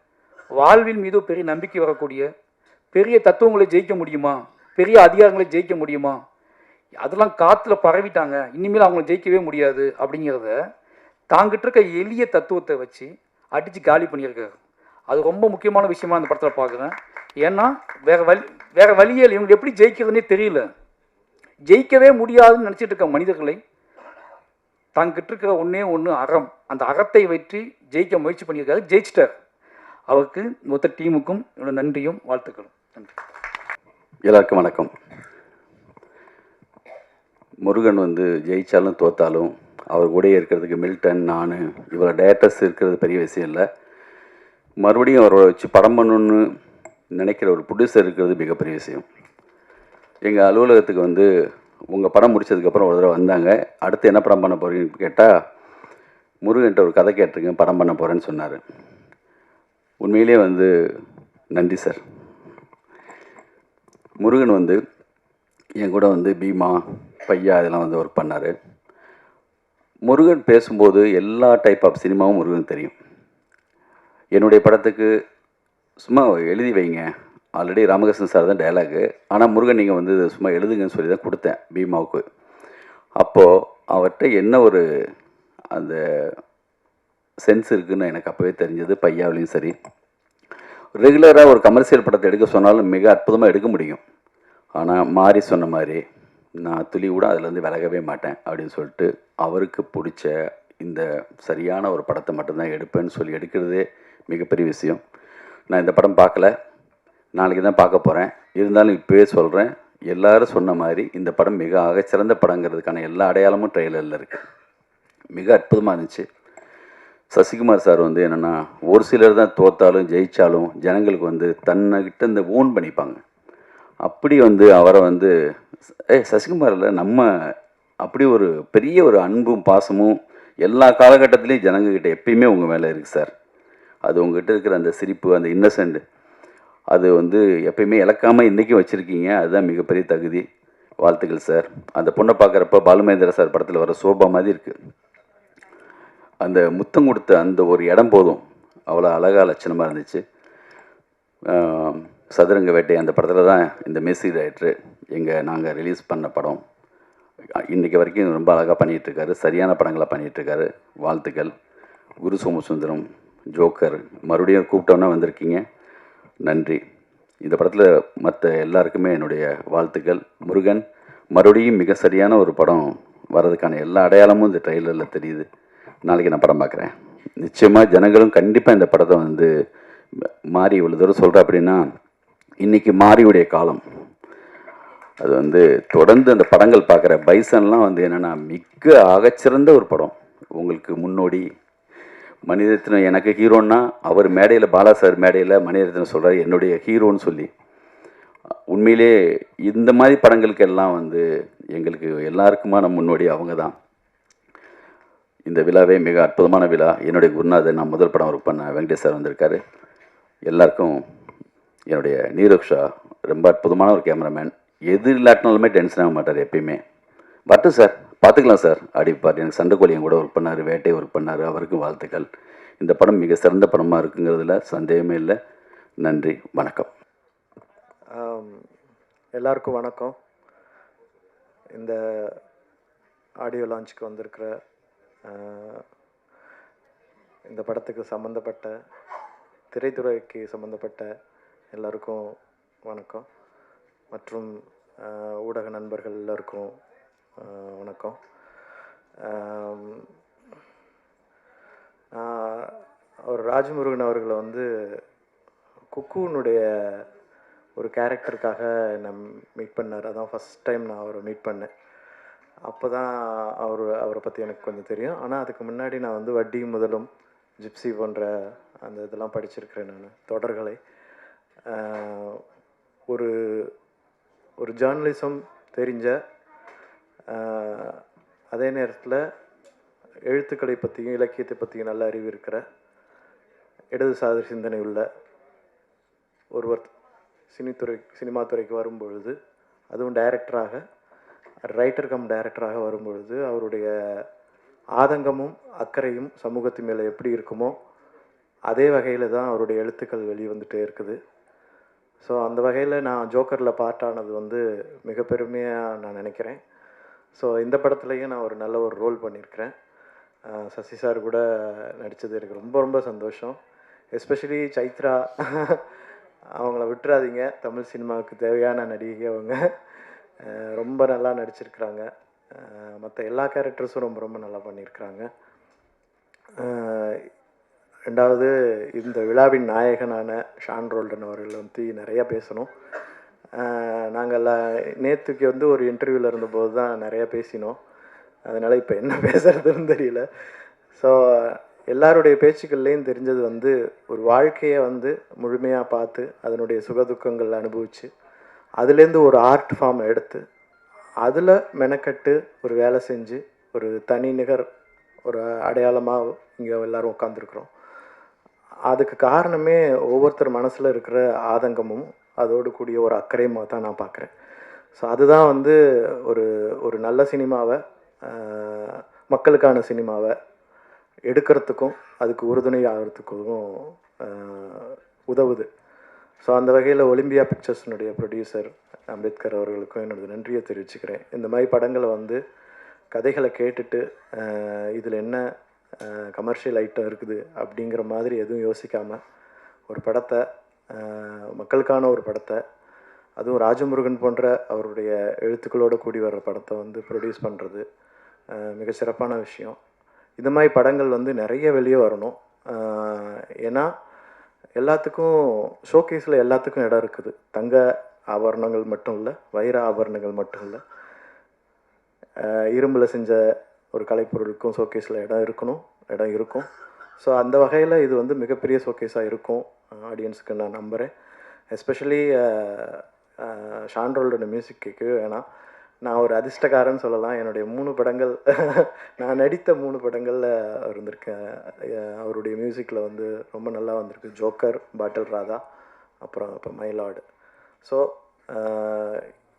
Speaker 6: வாழ்வின் மீது பெரிய நம்பிக்கை வரக்கூடிய பெரிய தத்துவங்களை ஜெயிக்க முடியுமா, பெரிய அதிகாரங்களை ஜெயிக்க முடியுமா, அதெல்லாம் காற்றுல பரவிட்டாங்க, இனிமேல் அவங்கள ஜெயிக்கவே முடியாது அப்படிங்கிறத தாங்கிட்டு இருக்க எளிய தத்துவத்தை வச்சு அடித்து காலி பண்ணியிருக்காரு. அது ரொம்ப முக்கியமான விஷயமா அந்த படத்தில் பார்க்குறேன். ஏன்னா வேறு வழியே இல்லை, இவங்க எப்படி ஜெயிக்கிறதுனே தெரியல. ஜெயிக்கவே முடியாதுன்னு நினச்சிட்டு இருக்க மனிதர்களை தாங்கிட்டு இருக்கிற ஒன்று அறம், அந்த அறத்தை வச்சு ஜெயிக்க முயற்சி பண்ணியிருக்காரு, ஜெயிச்சிட்டார். அவருக்கு மொத்த டீமுக்கும் என்னோட நன்றியும் வாழ்த்துக்களும். நன்றி.
Speaker 1: எல்லாருக்கும் வணக்கம். முருகன் வந்து ஜெயித்தாலும் தோத்தாலும் அவர் கூட இருக்கிறதுக்கு மில்டன், நான், இவ்வளோ டேரக்டர்ஸ் இருக்கிறது பெரிய விஷயம் இல்லை. மறுபடியும் அவரை வச்சு படம் பண்ணணுன்னு நினைக்கிற ஒரு ப்ரொடியூசர் இருக்கிறது மிகப்பெரிய விஷயம். எங்கள் அலுவலகத்துக்கு வந்து உங்கள் படம் முடித்ததுக்கப்புறம் ஒரு தடவை வந்தாங்க. அடுத்து என்ன படம் பண்ண போகிறீங்கன்னு கேட்டால், முருகன்ட்ட ஒரு கதை கேட்டிருக்கேன், படம் பண்ண போகிறேன்னு சொன்னார். உண்மையிலே வந்து நன்றி சார். முருகன் வந்து என் கூட வந்து பீமா, பையா இதெல்லாம் வந்து ஒர்க் பண்ணார். முருகன் பேசும்போது எல்லா டைப் ஆஃப் சினிமாவும் முருகன் தெரியும். என்னுடைய படத்துக்கு சும்மா எழுதி வைங்க, ஆல்ரெடி ராமகிருஷ்ணன் சார் தான் டைலாகு, ஆனால் முருகன் நீங்கள் வந்து சும்மா எழுதுங்கன்னு சொல்லி தான் கொடுத்தேன் பீமாவுக்கு. அப்போது அவர்கிட்ட என்ன ஒரு அந்த சென்ஸ் இருக்குதுன்னு எனக்கு அப்போவே தெரிஞ்சது. பையாவிலையும் சரி, ரெகுலராக ஒரு கமர்ஷியல் படத்தை எடுக்க சொன்னாலும் மிக அற்புதமாக எடுக்க முடியும். ஆனால் மாறி சொன்ன மாதிரி நான் துளி கூட அதுலேருந்து விலகவே மாட்டேன் அப்படின்னு சொல்லிட்டு அவருக்கு பிடிச்ச இந்த சரியான ஒரு படத்தை மட்டும்தான் எடுப்பேன்னு சொல்லி எடுக்கிறதே மிகப்பெரிய விஷயம். நான் இந்த படம் பார்க்கல, நாளைக்கு தான் பார்க்க போகிறேன். இருந்தாலும் இப்போவே சொல்கிறேன், எல்லோரும் சொன்ன மாதிரி இந்த படம் மிக ஆகச்சிறந்த படங்கிறதுக்கான எல்லா அடையாளமும் ட்ரெய்லரில் இருக்குது. மிக அற்புதமாக இருந்துச்சு. சசிகுமார் சார் வந்து என்னென்னா, ஒரு சிலர் தான் தோத்தாலும் ஜெயித்தாலும் ஜனங்களுக்கு வந்து தன்னைக்கிட்ட இந்த ஓன் பண்ணிப்பாங்க. அப்படி வந்து அவரை வந்து சசிகுமாரில் நம்ம அப்படி ஒரு பெரிய ஒரு அன்பும் பாசமும் எல்லா காலகட்டத்திலையும் ஜனங்கக்கிட்ட எப்பயுமே உங்கள் மேலே இருக்குது சார். அது உங்கள்கிட்ட இருக்கிற அந்த சிரிப்பு, அந்த இன்னசென்ட், அது வந்து எப்பயுமே இழக்காமல் இன்றைக்கும் வச்சுருக்கீங்க. அதுதான் மிகப்பெரிய தகுதி. வாழ்த்துக்கள் சார். அந்த பொண்ணை பார்க்குறப்ப பாலுமகேந்திர சார் படத்தில் வர சோபா மாதிரி இருக்குது. அந்த முத்தம் கொடுத்த அந்த ஒரு இடம் போதும், அவ்வளோ அழகாக லட்சணமாக இருந்துச்சு. சதுரங்க வேட்டை அந்த படத்தில் தான் இந்த மியூசிக் டைரக்டர் நாங்கள் ரிலீஸ் பண்ண படம். இன்றைக்கி வரைக்கும் ரொம்ப அழகாக பண்ணிகிட்ருக்காரு, சரியான படங்களாக பண்ணிகிட்ருக்காரு. வாழ்த்துக்கள். குரு சோமசுந்தரம், ஜோக்கர், மறுபடியும் கூப்பிட்டோன்னா வந்திருக்கீங்க, நன்றி. இந்த படத்தில் மற்ற எல்லாருக்குமே என்னுடைய வாழ்த்துக்கள். முருகன் மறுபடியும் மிக சரியான ஒரு படம் வர்றதுக்கான எல்லா அடையாளமும் இந்த ட்ரெய்லரில் தெரியுது. நாளைக்கு நான் படம் பார்க்குறேன். நிச்சயமாக ஜனங்களும் கண்டிப்பாக இந்த படத்தை வந்து மாறி இவ்வளோ தூரம் சொல்கிறேன் அப்படின்னா, இன்றைக்கி மாரியுடைய காலம். அது வந்து தொடர்ந்து அந்த படங்கள் பார்க்குற பைசன்லாம் வந்து என்னென்னா மிக ஆகச்சிறந்த ஒரு படம். உங்களுக்கு முன்னோடி மணிரத்னம் எனக்கு ஹீரோன்னா, அவர் மேடையில் பாலா சார் மேடையில் மணிரத்னம் சொல்கிறார் என்னுடைய ஹீரோன்னு சொல்லி. உண்மையிலே இந்த மாதிரி படங்களுக்கு எல்லாம் வந்து எங்களுக்கு எல்லாருக்குமான முன்னோடி அவங்க தான். இந்த விழாவே மிக அற்புதமான விழா. என்னுடைய குருநாதர், நான் முதல் படம் ஒர்க் பண்ண வெங்கடேஷ் சார் வந்திருக்காரு. எல்லாருக்கும் என்னுடைய நீரக்ஷா, ரொம்ப அற்புதமான ஒரு கேமராமேன். எது இல்லாட்டினாலுமே டென்ஷன் ஆக மாட்டார் எப்பயுமே. வரட்டும் சார், பார்த்துக்கலாம் சார் அடிப்பார். எனக்கு சண்டைக்கோழியும் கூட ஒர்க் பண்ணார், வேட்டை ஒர்க் பண்ணார், அவருக்கும் வாழ்த்துக்கள். இந்த படம் மிக சிறந்த படமாக இருக்குங்கிறதுல சந்தேகமே இல்லை. நன்றி, வணக்கம்.
Speaker 7: எல்லாருக்கும் வணக்கம். இந்த ஆடியோ லான்ச்சுக்கு வந்திருக்கிற இந்த படத்துக்கு சம்மந்தப்பட்ட, திரைத்துறைக்கு சம்மந்தப்பட்ட எல்லாருக்கும் வணக்கம். மற்றும் ஊடக நண்பர்கள் எல்லாருக்கும் வணக்கம். அவர் ராஜமுருகன் அவர்களை வந்து குக்குனுடைய ஒரு கேரக்டருக்காக நான் மீட் பண்ணார். அதான் ஃபஸ்ட் டைம் நான் அவரை மீட் பண்ணேன். அப்போ தான் அவரை பற்றி எனக்கு கொஞ்சம் தெரியும். ஆனால் அதுக்கு முன்னாடி நான் வந்து வட்டியும் முதலும், ஜிப்சி போன்ற அந்த இதெல்லாம் படிச்சிருக்கிறேன் நான், தொடர்களை. ஒரு ஒரு ஜேர்னலிசம் தெரிஞ்ச, அதே நேரத்தில் எழுத்துக்களை பற்றியும் இலக்கியத்தை பற்றியும் நல்ல அறிவு இருக்கிற, இடதுசாரி சிந்தனை உள்ள ஒருவர் சினிமா துறைக்கு வரும்பொழுது, அதுவும் டைரக்டராக, ரைட்டர் கம் டைரக்டராக வரும்பொழுது அவருடைய ஆதங்கமும் அக்கறையும் சமூகத்தின் மேலே எப்படி இருக்குமோ அதே வகையில் தான் அவருடைய எழுத்துக்கள் வெளிவந்துட்டே இருக்குது. ஸோ அந்த வகையில் நான் ஜோக்கரில் பார்ட்டானது வந்து மிக பெருமையாக நான் நினைக்கிறேன். ஸோ இந்த படத்துலையும் நான் ஒரு நல்ல ஒரு ரோல் பண்ணியிருக்கிறேன். சசி சார் கூட நடித்தது எனக்கு ரொம்ப ரொம்ப சந்தோஷம். எஸ்பெஷலி சைத்ரா, அவங்கள விட்டுறாதீங்க. தமிழ் சினிமாவுக்கு தேவையான நடிகை அவங்க. ரொம்ப நல்லா நடிச்சிருக்கிறாங்க. மற்ற எல்லா கேரக்டர்ஸும் ரொம்ப ரொம்ப நல்லா பண்ணியிருக்கிறாங்க. ரெண்டாவது, இந்த விழாவின் நாயகனான ஷான் ரோல்டன் அவர்கள் வந்து நிறையா பேசணும். நாங்கள் நேற்றுக்கு வந்து ஒரு இன்டர்வியூவில் இருந்தபோது தான் நிறையா பேசினோம். அதனால் இப்போ என்ன பேசுகிறதுன்னு தெரியல. ஸோ எல்லாருடைய பேச்சுக்கள்லேயும் தெரிஞ்சது வந்து ஒரு வாழ்க்கையை வந்து முழுமையாக பார்த்து அதனுடைய சுகதுக்கங்கள் அனுபவித்து அதுலேருந்து ஒரு ஆர்ட் ஃபார்மை எடுத்து அதில் மெனக்கட்டு ஒரு வேலை செஞ்சு ஒரு தனி நிகர் ஒரு அடையாளமாக இங்கே எல்லோரும் உட்காந்துருக்குறோம். அதுக்கு காரணமே ஒவ்வொருத்தர் மனசில் இருக்கிற ஆதங்கமும் அதோடு கூடிய ஒரு அக்கறையுமாக தான் நான் பார்க்குறேன். ஸோ அதுதான் வந்து ஒரு ஒரு நல்ல சினிமாவை, மக்களுக்கான சினிமாவை எடுக்கிறதுக்கும் அதுக்கு உறுதுணை ஆகிறதுக்கும் உதவுது. ஸோ அந்த வகையில் ஒலிம்பியா பிக்சர்ஸினுடைய ப்ரொடியூசர் அம்பேத்கர் அவர்களுக்கும் என்னோட நன்றியை தெரிவிச்சுக்கிறேன். இந்த மாதிரி படங்களை வந்து கதைகளை கேட்டுட்டு இதில் என்ன கமர்ஷியல் ஐட்டம் இருக்குது அப்படிங்கிற மாதிரி எதுவும் யோசிக்காமல் ஒரு படத்தை, மக்களுக்கான ஒரு படத்தை, அதுவும் ராஜமுருகன் போன்ற அவருடைய எழுத்துக்களோடு கூடி வர்ற படத்தை வந்து ப்ரொடியூஸ் பண்ணுறது மிக சிறப்பான விஷயம். இந்த மாதிரி படங்கள் வந்து நிறைய வெளியே வரணும். ஏன்னா எல்லாத்துக்கும் ஷோகேஸில் எல்லாத்துக்கும் இடம் இருக்குது. தங்க ஆபரணங்கள் மட்டும் இல்லை, வைர ஆபரணங்கள் மட்டும் இல்லை, இரும்பில் செஞ்ச ஒரு கலைப்பொருளுக்கும் ஷோகேஸில் இடம் இருக்கும். ஸோ அந்த வகையில் இது வந்து மிகப்பெரிய ஷோகேஸாக இருக்கும் ஆடியன்ஸுக்கு நான் நம்புகிறேன். எஸ்பெஷலி ஷான்ரோல்டோட மியூசிக் கேட்கவே வேணாம். நான் ஒரு அதிர்ஷ்டக்காரன்னு சொல்லலாம். என்னுடைய 3 படங்கள் நான் நடித்த 3 படங்களில் இருந்திருக்கேன். அவருடைய மியூசிக்கில் வந்து ரொம்ப நல்லா வந்திருக்கு. ஜோக்கர், பாட்டில் ராதா, அப்புறம் இப்போ மைலாடு. ஸோ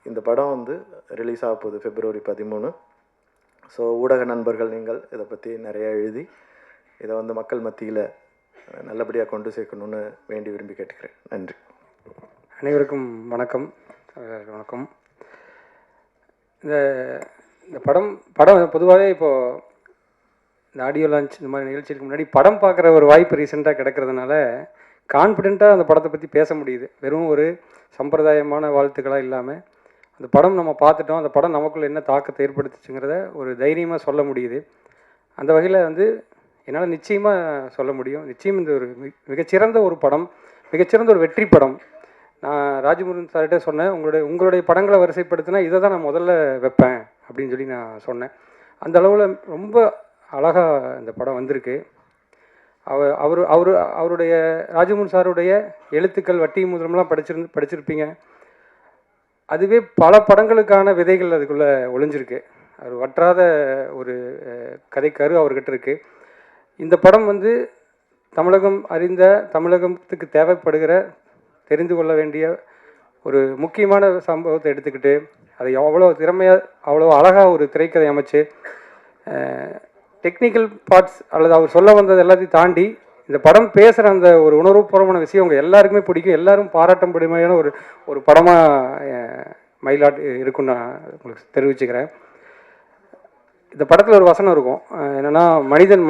Speaker 7: இந்த படம் வந்து ரிலீஸ் ஆக போகுது February 13. ஸோ ஊடக நண்பர்கள் நீங்கள் இதை பற்றி நிறையா எழுதி இதை வந்து மக்கள் மத்தியில் நல்லபடியாக கொண்டு சேர்க்கணுன்னு வேண்டி விரும்பி கேட்டுக்கிறேன். நன்றி.
Speaker 8: அனைவருக்கும் வணக்கம். வணக்கம். இந்த படம் பொதுவாகவே இப்போது இந்த ஆடியோ லான்ச் இந்த மாதிரி நிகழ்ச்சிக்கு முன்னாடி படம் பார்க்குற ஒரு வாய்ப்பு ரீசெண்டாக கிடைக்கிறதுனால கான்ஃபிடெண்ட்டாக அந்த படத்தை பற்றி பேச முடியுது. வெறும் ஒரு சம்பிரதாயமான வாழ்த்துக்களாக இல்லாமல் அந்த படம் நம்ம பார்த்துட்டோம், அந்த படம் நமக்குள்ளே என்ன தாக்கத்தை ஏற்படுத்துச்சுங்கிறத ஒரு தைரியமாக சொல்ல முடியுது. அந்த வகையில் வந்து என்னால் நிச்சயமாக சொல்ல முடியும். நிச்சயம் இந்த ஒரு மிகச்சிறந்த ஒரு படம், மிகச்சிறந்த ஒரு வெற்றி படம். நான் ராஜமுருகன் சார்கிட்ட சொன்னேன், உங்களுடைய படங்களை வரிசைப்படுத்தினா இதை தான் நான் முதல்ல வைப்பேன் அப்படின்னு சொல்லி நான் சொன்னேன். அந்த அளவில் ரொம்ப அழகாக இந்த படம் வந்திருக்கு. அவருடைய ராஜமுருகன் சாருடைய எழுத்துக்கள் வட்டி முதலமெல்லாம் படிச்சிருப்பீங்க. அதுவே பல படங்களுக்கான விதைகள் அதுக்குள்ளே ஒளிஞ்சிருக்கு. அவர் வற்றாத ஒரு கதைக்கரு அவர்கிட்ட இருக்குது. இந்த படம் வந்து தமிழகம் அறிந்த, தமிழகத்துக்கு தேவைப்படுகிற, தெரிந்து கொள்ள வேண்டிய ஒரு முக்கியமான சம்பவத்தை எடுத்துக்கிட்டு அதை அவ்வளோ திறமையாக, அவ்வளோ அழகாக ஒரு திரைக்கதை அமைச்சு டெக்னிக்கல் பார்ட்ஸ் அல்லது அவர் சொல்ல வந்தது எல்லாத்தையும் தாண்டி இந்த படம் பேசுகிற அந்த ஒரு உணர்வுபூர்வமான விஷயம் உங்கள் எல்லாருக்குமே பிடிக்கும். எல்லாரும் பாராட்டும்படியான ஒரு படமாக மயிலாட் இருக்குன்னு நான் உங்களுக்கு தெரிவிச்சுக்கிறேன். இந்த படத்தில் ஒரு வசனம் இருக்கும், என்னென்னா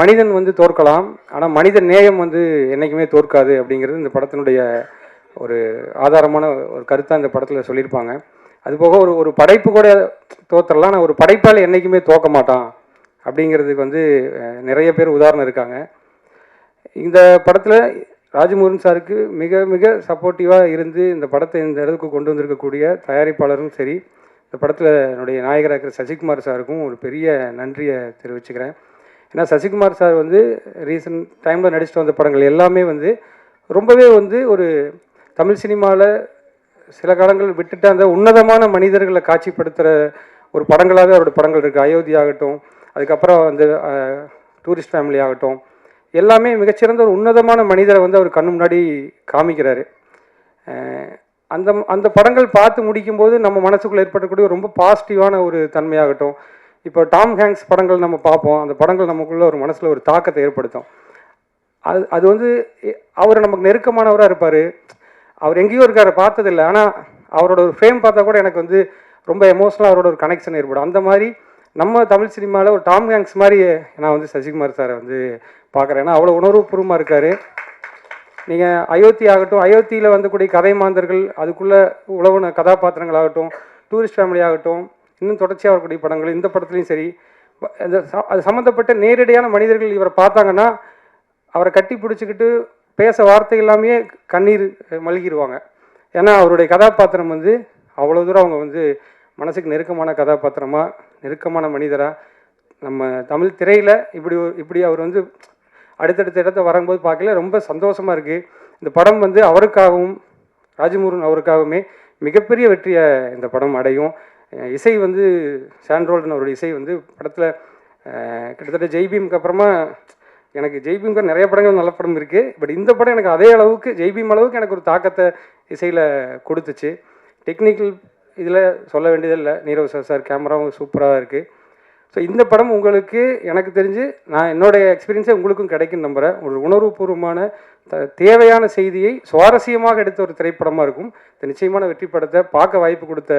Speaker 8: மனிதன் வந்து தோற்கலாம், ஆனால் மனித நேயம் வந்து என்றைக்குமே தோற்காது அப்படிங்கிறது இந்த படத்தினுடைய ஒரு ஆதாரமான ஒரு கருத்தாக இந்த படத்தில் சொல்லியிருப்பாங்க. அதுபோக ஒரு படைப்பு கூட தோற்றலாம், ஆனால் ஒரு படைப்பால் என்றைக்குமே தோற்க மாட்டான் அப்படிங்கிறதுக்கு வந்து நிறைய பேர் உதாரணம் இருக்காங்க. இந்த படத்தில் ராஜமுருகன் சாருக்கு மிக மிக சப்போர்ட்டிவாக இருந்து இந்த படத்தை இந்த இடத்துக்கு கொண்டு வந்திருக்கக்கூடிய தயாரிப்பாளரும் சரி, இந்த படத்தில் என்னுடைய நாயகராக இருக்கிற சசிகுமார் சாருக்கும் ஒரு பெரிய நன்றியை தெரிவிச்சுக்கிறேன். ஏன்னா சசிகுமார் சார் வந்து ரீசன்ட் டைமில் நடிச்சுட்டு வந்த படங்கள் எல்லாமே வந்து ரொம்பவே வந்து ஒரு தமிழ் சினிமாவில் சில காலங்கள் விட்டுட்டு அந்த உன்னதமான மனிதர்களை காட்சிப்படுத்துகிற ஒரு படங்களாகவே அவருடைய படங்கள் இருக்குது. அயோத்தி ஆகட்டும், அதுக்கப்புறம் அந்த டூரிஸ்ட் ஃபேமிலி ஆகட்டும், எல்லாமே மிகச்சிறந்த ஒரு உன்னதமான மனிதரை வந்து அவர் கண்ணு முன்னாடி காமிக்கிறாரு. அந்த படங்கள் பார்த்து முடிக்கும்போது நம்ம மனசுக்குள்ளே ஏற்படக்கூடிய ரொம்ப பாசிட்டிவான ஒரு தன்மையாகட்டும். இப்போ டாம் ஹேங்க்ஸ் படங்கள் நம்ம பார்ப்போம், அந்த படங்கள் நமக்குள்ள ஒரு மனசில் ஒரு தாக்கத்தை ஏற்படுத்தும். அது வந்து அவர் நமக்கு நெருக்கமானவராக இருப்பார். அவர் எங்கேயோ இருக்கார், பார்த்ததில்லை, ஆனால் அவரோட ஒரு ஃப்ரேம் பார்த்தா கூட எனக்கு வந்து ரொம்ப எமோஷனலாக அவரோட ஒரு கனெக்ஷன் ஏற்படும். அந்த மாதிரி நம்ம தமிழ் சினிமாவில் ஒரு டாம் ஹேங்க்ஸ் மாதிரி நான் வந்து சசிகுமார் சாரை வந்து பார்க்குறேன். ஏன்னா அவ்வளோ உணர்வுபூர்வமாக இருக்கார். நீங்கள் அயோத்தி ஆகட்டும், அயோத்தியில் வந்தக்கூடிய கதை மாந்தர்கள், அதுக்குள்ளே உழவுன கதாபாத்திரங்கள் ஆகட்டும், டூரிஸ்ட் ஃபேமிலி ஆகட்டும், இன்னும் தொடர்ச்சியாக வரக்கூடிய படங்கள், இந்த படத்துலையும் சரி, அது சம்மந்தப்பட்ட நேரடியான மனிதர்கள் இவரை பார்த்தாங்கன்னா அவரை கட்டி பிடிச்சிக்கிட்டு பேச வார்த்தை எல்லாமே கண்ணீர் மல்கிடுவாங்க. ஏன்னா அவருடைய கதாபாத்திரம் வந்து அவ்வளோ தூரம் அவங்க வந்து மனசுக்கு நெருக்கமான கதாபாத்திரமாக, நெருக்கமான மனிதராக நம்ம தமிழ் திரையில் இப்படி அவர் வந்து அடுத்தடுத்த இடத்த வரும்போது பார்க்கல ரொம்ப சந்தோஷமாக இருக்குது. இந்த படம் வந்து அவருக்காகவும் ராஜமுருகன் அவருக்காகவுமே மிகப்பெரிய வெற்றியை இந்த படம் அடையும். இசை வந்து ஷான்ரோல்டன் அவருடைய இசை வந்து படத்தில் கிட்டத்தட்ட ஜெய்பீம்க்கு அப்புறமா எனக்கு ஜெய்பீம்க்கு நிறைய படங்கள் நல்ல படம் இருக்குது. பட் இந்த படம் எனக்கு அதே அளவுக்கு ஜெய்பீம் அளவுக்கு எனக்கு ஒரு தாக்கத்தை இசையில் கொடுத்துச்சு. டெக்னிக்கல் இதில் சொல்ல வேண்டியதில்லை, நீரவ் சார் கேமராவும் சூப்பராக இருக்குது. ஸோ இந்த படம் உங்களுக்கு எனக்கு தெரிஞ்சு நான் என்னோடய எக்ஸ்பீரியன்ஸே உங்களுக்கும் கிடைக்குன்னு நம்புகிறேன். ஒரு உணர்வுபூர்வமான தேவையான செய்தியை சுவாரஸ்யமாக எடுத்த ஒரு திரைப்படமாக இருக்கும். இந்த நிச்சயமான வெற்றி படத்தை பார்க்க வாய்ப்பு கொடுத்த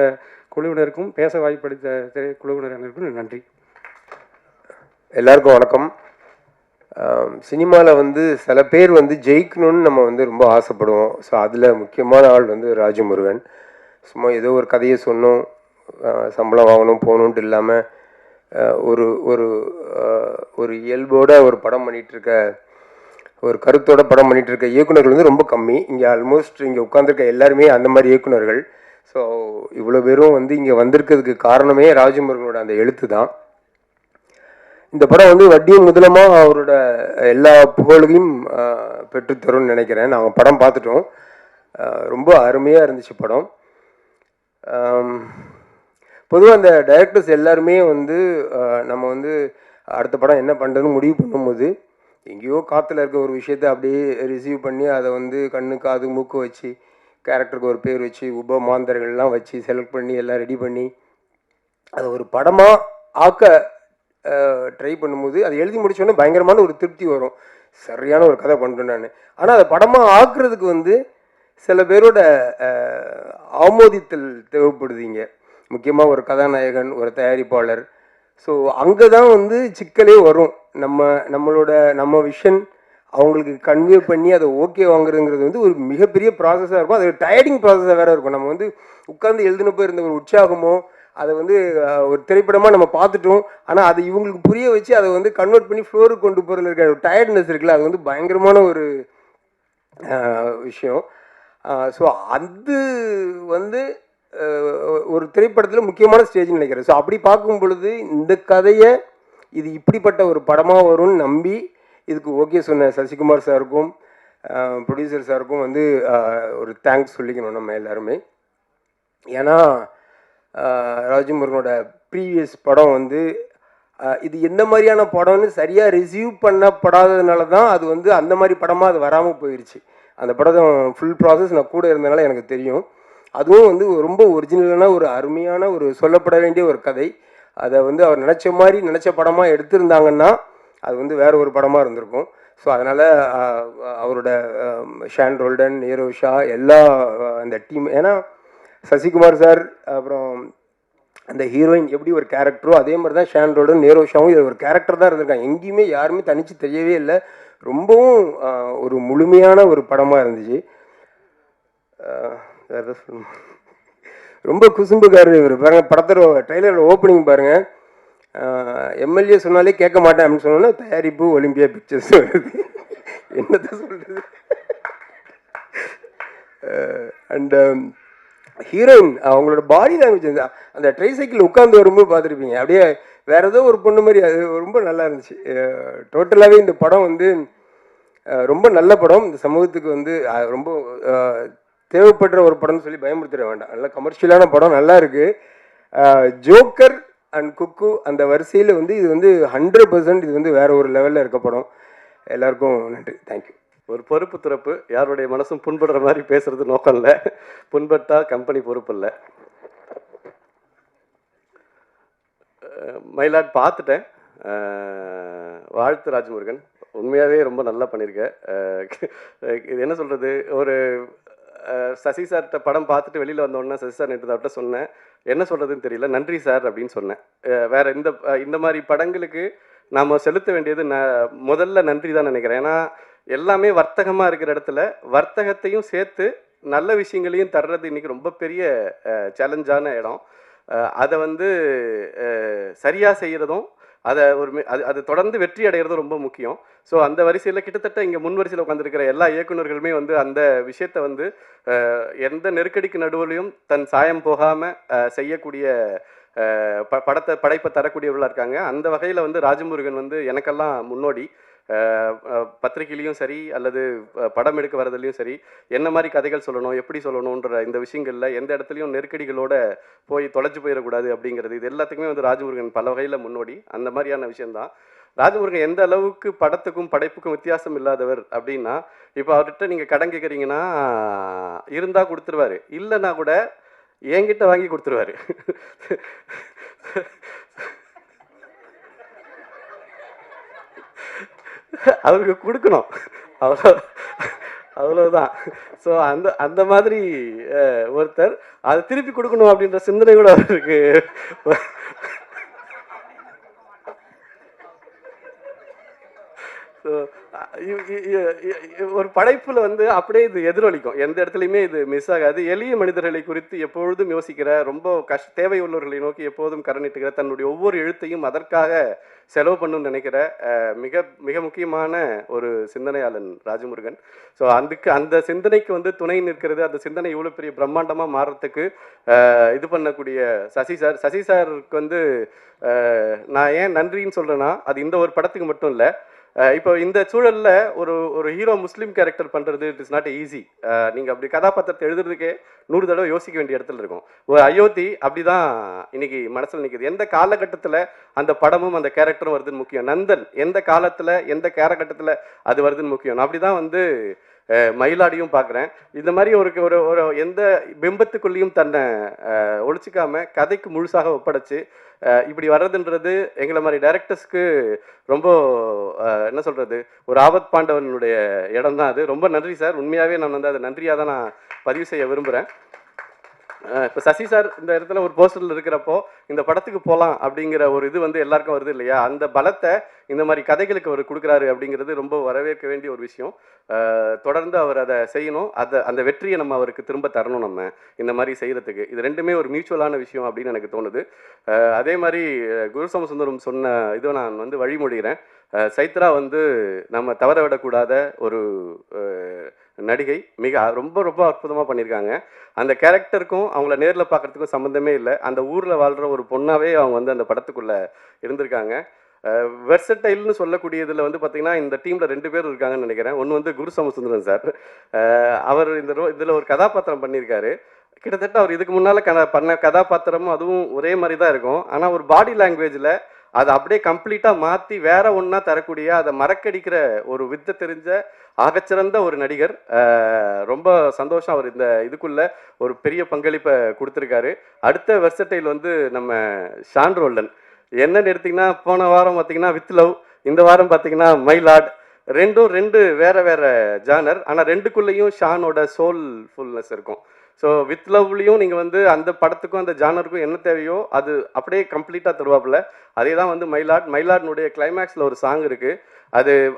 Speaker 8: குழுவினருக்கும் பேச வாய்ப்பு அளித்த குழுவினருக்கும் நன்றி.
Speaker 9: எல்லாருக்கும் வணக்கம். சினிமாவில் வந்து சில பேர் வந்து ஜெயிக்கணும்னு நம்ம வந்து ரொம்ப ஆசைப்படுவோம். ஸோ அதில் முக்கியமான ஆள் வந்து ராஜமுருகன். சும்மா ஏதோ ஒரு கதையை சொன்னோம், சம்பளம் வாங்கணும் போகணுன்ட்டு இல்லாமல் ஒரு ஒரு ஒரு இயல்போட ஒரு படம் பண்ணிகிட்ருக்க, ஒரு கருத்தோட படம் பண்ணிகிட்ருக்க இயக்குநர்கள் வந்து ரொம்ப கம்மி. இங்கே ஆல்மோஸ்ட் இங்கே உட்காந்துருக்க எல்லாருமே அந்த மாதிரி இயக்குநர்கள். ஸோ இவ்வளோ பேரும் வந்து இங்கே வந்திருக்கிறதுக்கு காரணமே ராஜமுருகனோட அந்த எழுத்து தான். இந்த படம் வந்து வட்டியும் முதலமாக அவரோட எல்லா புகழையும் பெற்றுத்தரும்னு நினைக்கிறேன். நாங்கள் படம் பார்த்துட்டோம், ரொம்ப அருமையாக இருந்துச்சு படம். பொதுவாக அந்த டைரக்டர்ஸ் எல்லாருமே வந்து நம்ம வந்து அடுத்த படம் என்ன பண்ணுறதுன்னு முடிவு பண்ணும்போது எங்கேயோ காற்றுல இருக்க ஒரு விஷயத்தை அப்படியே ரிசீவ் பண்ணி அதை வந்து கண்ணு காது மூக்கு வச்சு கேரக்டருக்கு ஒரு பேர் வச்சு மாந்தர்கள்லாம் வச்சு செலக்ட் பண்ணி எல்லாம் ரெடி பண்ணி அதை ஒரு படமாக ஆக்க ட்ரை பண்ணும்போது அதை எழுதி முடிச்சோன்னே பயங்கரமான ஒரு திருப்தி வரும். சரியான ஒரு கதை பண்ணுறேன் நான். ஆனால் அதை படமாக ஆக்குறதுக்கு வந்து சில பேரோட ஆமோதித்தல் தேவைப்படுதுங்க. முக்கியமாக ஒரு கதாநாயகன், ஒரு தயாரிப்பாளர். ஸோ அங்கே தான் வந்து சிக்கலே வரும். நம்ம விஷன் அவங்களுக்கு கன்வே பண்ணி அதை ஓகே வாங்குறதுங்கிறது வந்து ஒரு மிகப்பெரிய ப்ராசஸாக இருக்கும். அது டயர்டிங் ப்ராசஸாக வேறு இருக்கும். நம்ம வந்து உட்காந்து எழுதினப்போ இருந்த ஒரு உற்சாகமோ அதை வந்து ஒரு திரைப்படமாக நம்ம பார்த்துட்டோம், ஆனால் அதை இவங்களுக்கு புரிய வச்சு அதை வந்து கன்வெர்ட் பண்ணி ஃப்ளோருக்கு கொண்டு போகிறதுல இருக்கிற ஒரு டயர்ட்னஸ் இருக்குல்ல, அது வந்து பயங்கரமான ஒரு விஷயம். ஸோ அது வந்து ஒரு திரைப்படத்தில் முக்கியமான ஸ்டேஜ்னு நினைக்கிறேன். ஸோ அப்படி பார்க்கும் பொழுது இந்த கதையை இது இப்படிப்பட்ட ஒரு படமாக வரும்னு நம்பி இதுக்கு ஓகே சொன்ன சசிகுமார் சாருக்கும் ப்ரொடியூசர் சாருக்கும் வந்து ஒரு தேங்க்ஸ் சொல்லிக்கணும் நம்ம எல்லாருமே. ஏன்னா ராஜமுருகனோட ப்ரீவியஸ் படம் வந்து இது எந்த மாதிரியான படம்னு சரியாக ரிசீவ் பண்ணப்படாததுனால தான் அது வந்து அந்த மாதிரி படமாக அது வராமல் போயிடுச்சு. அந்த படம் ஃபுல் ப்ராசஸ் நான் கூட இருந்தனால எனக்கு தெரியும். அதுவும் வந்து ரொம்ப ஒரிஜினலான ஒரு அருமையான ஒரு சொல்லப்பட வேண்டிய ஒரு கதை. அதை வந்து அவர் நினச்ச படமாக எடுத்திருந்தாங்கன்னா அது வந்து வேறு ஒரு படமாக இருந்திருக்கும். ஸோ அதனால் அவரோட ஷான் ரோல்டன், நீரவ் ஷா எல்லா அந்த டீம், ஏன்னா சசிகுமார் சார் அப்புறம் அந்த ஹீரோயின் எப்படி ஒரு கேரக்டரோ அதே மாதிரி தான் ஷான் ரோல்டன், நீரவ் ஷாவும் இது ஒரு கேரக்டர் தான் இருந்திருக்காங்க. எங்கேயுமே யாருமே தனித்து தெரியவே இல்லை. ரொம்பவும் ஒரு முழுமையான ஒரு படமாக இருந்துச்சு. வேறு சொல்லணும், ரொம்ப குசும்புக்காரர் இவர். பாருங்கள் படத்தோட ட்ரெய்லரோட ஓப்பனிங் பாருங்கள், எம்எல்ஏ சொன்னாலே கேட்க மாட்டேன் அப்படின்னு சொன்னோன்னா தயாரிப்பு ஒலிம்பியா பிக்சர்ஸ் வருது. என்னத்தை சொல்கிறது. அண்ட் ஹீரோயின் அவங்களோட பாடி லாங்குவேஜ், அந்த ட்ரைசைக்கிள் உட்காந்து வரும்போது பார்த்துருப்பீங்க, அப்படியே வேறு ஏதோ ஒரு பொண்ணு மாதிரி, அது ரொம்ப நல்லா இருந்துச்சு. டோட்டலாகவே இந்த படம் வந்து ரொம்ப நல்ல படம். இந்த சமூகத்துக்கு வந்து ரொம்ப தேவைப்படுற ஒரு படம்னு சொல்லி பயமுறுத்திட வேண்டாம். நல்ல கமர்ஷியலான படம், நல்லா இருக்குது. ஜோக்கர் அண்ட் குக்கு அந்த வரிசையில் வந்து இது வந்து 100% இது வந்து வேறு ஒரு லெவலில் இருக்க படம். எல்லாருக்கும் நன்றி, தேங்க்யூ.
Speaker 10: ஒரு பொறுப்பு துறப்பு, யாருடைய மனசும் புண்படுற மாதிரி பேசுறது நோக்கம் இல்லை. புண்பட்டா கம்பெனி பொறுப்பு இல்லை. மயிலாட் பார்த்துட்டேன். வாழ்த்து ராஜமுருகன், உண்மையாகவே ரொம்ப நல்லா பண்ணியிருக்கேன். இது என்ன சொல்கிறது, ஒரு சசி சார்கிட்ட படம் பார்த்துட்டு வெளியில் வந்தோடனே சசி சார் நேற்று அவர்கிட்ட சொன்னேன், என்ன சொல்கிறதுன்னு தெரியல, நன்றி சார் அப்படின்னு சொன்னேன். வேறு இந்த மாதிரி படங்களுக்கு நாம் செலுத்த வேண்டியது முதல்ல நன்றி தான் நினைக்கிறேன். ஏன்னா எல்லாமே வர்த்தகமாக இருக்கிற இடத்துல வர்த்தகத்தையும் சேர்த்து நல்ல விஷயங்களையும் தர்றது இன்றைக்கி ரொம்ப பெரிய சேலஞ்சான இடம். அதை வந்து சரியாக செய்கிறதும் அதை அது தொடர்ந்து வெற்றி அடைகிறதும் ரொம்ப முக்கியம். ஸோ அந்த வரிசையில் கிட்டத்தட்ட இங்கே முன் வரிசையில் உட்காந்துருக்கிற எல்லா இயக்குநர்களுமே வந்து அந்த விஷயத்தை வந்து எந்த நெருக்கடிக்கு நடுவுலையும் தன் சாயம் போகாமல் செய்யக்கூடிய படைப்பை தரக்கூடியவர்களாக இருக்காங்க. அந்த வகையில் வந்து ராஜமுருகன் வந்து எனக்கெல்லாம் முன்னோடி. பத்திரிகையிலையும் சரி அல்லது படம் எடுக்க வரதுலையும் சரி, என்ன மாதிரி கதைகள் சொல்லணும், எப்படி சொல்லணுன்ற இந்த விஷயங்களில் எந்த இடத்துலையும் நெருக்கடிகளோட போய் தொலைஞ்சு போயிடக்கூடாது அப்படிங்கிறது, இது எல்லாத்துக்குமே வந்து ராஜமுருகன் பல வகையில் முன்னோடி. அந்த மாதிரியான விஷயந்தான். ராஜமுருகன் எந்த அளவுக்கு படத்துக்கும் படைப்புக்கும் வித்தியாசம் இல்லாதவர் அப்படின்னா, இப்போ அவர்கிட்ட நீங்கள் கடன் கேட்குறீங்கன்னா இருந்தால் கொடுத்துருவாரு, இல்லைன்னா கூட என்கிட்ட வாங்கி கொடுத்துருவாரு. அவருக்கு கொடுக்கணும், அவ்வளோதான். ஸோ அந்த அந்த மாதிரி ஒருத்தர் அதை திருப்பி கொடுக்கணும் அப்படின்ற சிந்தனை கூட அவருக்கு. ஸோ ஒரு படைப்பில் வந்து அப்படியே இது எதிரொலிக்கும், எந்த இடத்துலையுமே இது மிஸ் ஆகாது. எளிய மனிதர்களை குறித்து எப்பொழுதும் யோசிக்கிற, ரொம்ப தேவை உள்ளவர்களை நோக்கி எப்போதும் கரணிட்டுக்கிற, தன்னுடைய ஒவ்வொரு எழுத்தையும் அதற்காக செலவு பண்ணணும்னு நினைக்கிற மிக மிக முக்கியமான ஒரு சிந்தனையாளன் ராஜமுருகன். ஸோ அந்த சிந்தனைக்கு வந்து துணை நிற்கிறது, அந்த சிந்தனை இவ்வளோ பெரிய பிரம்மாண்டமாக மாறுறதுக்கு இது பண்ணக்கூடிய சசி சாருக்கு வந்து நான் ஏன் நன்றின்னு சொல்கிறேன்னா, அது இந்த ஒரு படத்துக்கு மட்டும் இல்லை. இப்போ இந்த சூழலில் ஒரு ஹீரோ முஸ்லீம் கேரக்டர் பண்ணுறது இட் இஸ் நாட் ஈஸி. நீங்கள் அப்படி கதாபாத்திரத்தை எழுதுறதுக்கே 100 தடவை யோசிக்க வேண்டிய இடத்துல இருக்கும். ஒரு அயோத்தி அப்படி தான் இன்னைக்கு மனசில் நிற்குது. எந்த காலகட்டத்தில் அந்த படமும் அந்த கேரக்டரும் வருதுன்னு முக்கியம். நந்தன் எந்த காலத்தில் எந்த காலகட்டத்தில் அது வருதுன்னு முக்கியம். அப்படி தான் வந்து மயிலாடியும் பார்க்குறேன். இந்த மாதிரி ஒரு எந்த பிம்பத்துக்குள்ளேயும் தன்னை ஒழிச்சிக்காம கதைக்கு முழுசாக ஒப்படைச்சு இப்படி வர்றதுன்றது எங்களை மாதிரி டைரக்டர்ஸ்க்கு ரொம்ப என்ன சொல்கிறது, ஒரு ஆபத் பாண்டவனுடைய இடம் தான் அது. ரொம்ப நன்றி சார். உண்மையாகவே நான் வந்து அதை நன்றியாக தான் நான் பதிவு செய்ய விரும்புகிறேன். இப்போ சசி சார் இந்த இடத்துல ஒரு போஸ்டரில் இருக்கிறப்போ இந்த படத்துக்கு போகலாம் அப்படிங்கிற ஒரு இது வந்து எல்லாருக்கும் வருது இல்லையா, அந்த பலத்தை இந்த மாதிரி கதைகளுக்கு அவர் கொடுக்குறாரு அப்படிங்கிறது ரொம்ப வரவேற்க வேண்டிய ஒரு விஷயம். தொடர்ந்து அவர் அதை செய்யணும், அந்த வெற்றியை நம்ம அவருக்கு திரும்ப தரணும். நம்ம இந்த மாதிரி செய்கிறதுக்கு இது ரெண்டுமே ஒரு மியூச்சுவலான விஷயம் அப்படின்னு எனக்கு தோணுது. அதே மாதிரி குரு சோமசுந்தரம் சொன்ன இதை நான் வந்து வழிமொழிகிறேன். சைத்ரா வந்து நம்ம தவற விடக்கூடாத ஒரு நடிகை, ரொம்ப ரொம்ப அற்புதமாக பண்ணியிருக்காங்க. அந்த கேரக்டருக்கும் அவங்கள நேரில் பார்க்குறதுக்கும் சம்மந்தமே இல்லை. அந்த ஊரில் வாழ்கிற ஒரு பொண்ணாகவே அவங்க வந்து அந்த படத்துக்குள்ளே இருந்திருக்காங்க. வெர்சடைல்னு சொல்லக்கூடியதில் வந்து பார்த்திங்கன்னா இந்த டீமில் 2 பேர் இருக்காங்கன்னு நினைக்கிறேன். ஒன்று வந்து குரு சோமசுந்தரன் சார், அவர் இதில் ஒரு கதாபாத்திரம் பண்ணியிருக்காரு. கிட்டத்தட்ட அவர் இதுக்கு முன்னால் பண்ண கதாபாத்திரமும் அதுவும் ஒரே மாதிரி தான் இருக்கும். ஆனால் ஒரு பாடி லாங்குவேஜில் அதை அப்படியே கம்ப்ளீட்டாக மாற்றி வேற ஒன்றா தரக்கூடிய, அதை மறக்கடிக்கிற ஒரு வித்தை தெரிஞ்ச ஆகச்சிறந்த ஒரு நடிகர். ரொம்ப சந்தோஷம், அவர் இந்த இதுக்குள்ளே ஒரு பெரிய பங்களிப்பை கொடுத்துருக்காரு. அடுத்த வெர்சடைல் வந்து நம்ம ஷான் ரோல்டன். என்னன்னு எடுத்திங்கன்னா, போன வாரம் பார்த்திங்கன்னா வித் லவ், இந்த வாரம் பார்த்திங்கன்னா மைலாட். ரெண்டு வேற வேற ஜானர், ஆனால் ரெண்டுக்குள்ளேயும் ஷானோட சோல்ஃபுல்னஸ் இருக்கும். ஸோ வித் லவ்லையும் நீங்கள் வந்து அந்த படத்துக்கும் அந்த ஜானருக்கும் என்ன தேவையோ அது அப்படியே கம்ப்ளீட்டாக தருவாப்புல. அதே தான் வந்து மைலாட்னுடைய கிளைமேக்ஸில் ஒரு சாங் இருக்குது.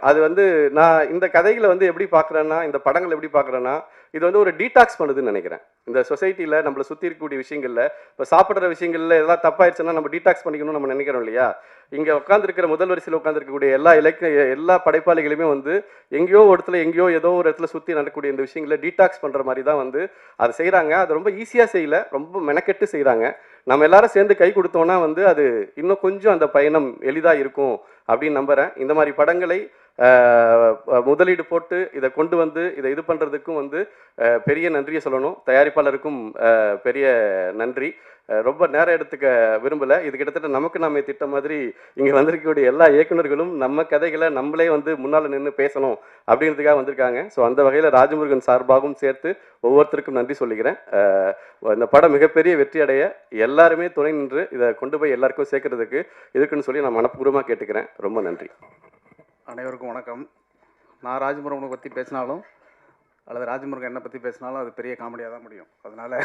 Speaker 10: அது வந்து நான் இந்த கதைகளை வந்து எப்படி பார்க்குறேன்னா, இந்த படங்கள் எப்படி பார்க்குறேன்னா, இது வந்து ஒரு டீடாக்ஸ் பண்ணுதுன்னு நினைக்கிறேன். இந்த சொசைட்டியில் நம்மளை சுற்றி இருக்கக்கூடிய விஷயங்களில், இப்போ சாப்பிட்ற விஷயங்களில் எதாவது தப்பாயிடுச்சுன்னா நம்ம டீடாக்ஸ் பண்ணிக்கணும்னு நம்ம நினைக்கிறோம் இல்லையா. இங்கே உட்காந்துருக்கிற முதல் வரிசையில் உட்காந்துருக்கக்கூடிய எல்லா படைப்பாளிகளுமே வந்து எங்கேயோ ஏதோ ஒரு இடத்துல சுற்றி நடக்கக்கூடிய இந்த விஷயங்களை டீடாக்ஸ் பண்ணுற மாதிரி தான் வந்து அதை செய்கிறாங்க. அது ரொம்ப ஈஸியாக செய்யலை, ரொம்ப மெனக்கெட்டு செய்கிறாங்க. நம்ம எல்லாரும் சேர்ந்து கை கொடுத்தோன்னா வந்து அது இன்னும் கொஞ்சம் அந்த பயணம் எளிதாக இருக்கும் அப்படின்னு நம்புகிறேன். இந்த மாதிரி படங்களை முதலீடு போட்டு இதை கொண்டு வந்து இதை இது பண்ணுறதுக்கும் வந்து பெரிய நன்றியை சொல்லணும். தயாரிப்பாளருக்கும் பெரிய நன்றி. ரொம்ப நேரம் எடுத்துக்க விரும்பலை. இது கிட்டத்தட்ட நமக்கு நாமே திட்டம் மாதிரி இங்கே வந்திருக்கக்கூடிய எல்லா இயக்குநர்களும் நம்ம கதைகளை நம்மளே வந்து முன்னால் நின்று பேசணும் அப்படின்றதுக்காக வந்திருக்காங்க. ஸோ அந்த வகையில் ராஜமுருகன் சார்பாகவும் சேர்த்து ஒவ்வொருத்தருக்கும் நன்றி சொல்லிக்கிறேன். இந்த படம் மிகப்பெரிய வெற்றி அடைய எல்லாருமே துணை நின்று இதை கொண்டு போய் எல்லாருக்கும் சேர்க்கறதுக்கு இதுக்குன்னு சொல்லி நான் மனப்பூர்வமாக கேட்டுக்கிறேன். ரொம்ப நன்றி.
Speaker 11: அனைவருக்கும் வணக்கம். நான் ராஜமுருகனை பற்றி பேசினாலும் அல்லது ராஜமுருகன் என்னை பற்றி பேசினாலும் அது பெரிய காமெடியாக தான் முடியும். அதனால்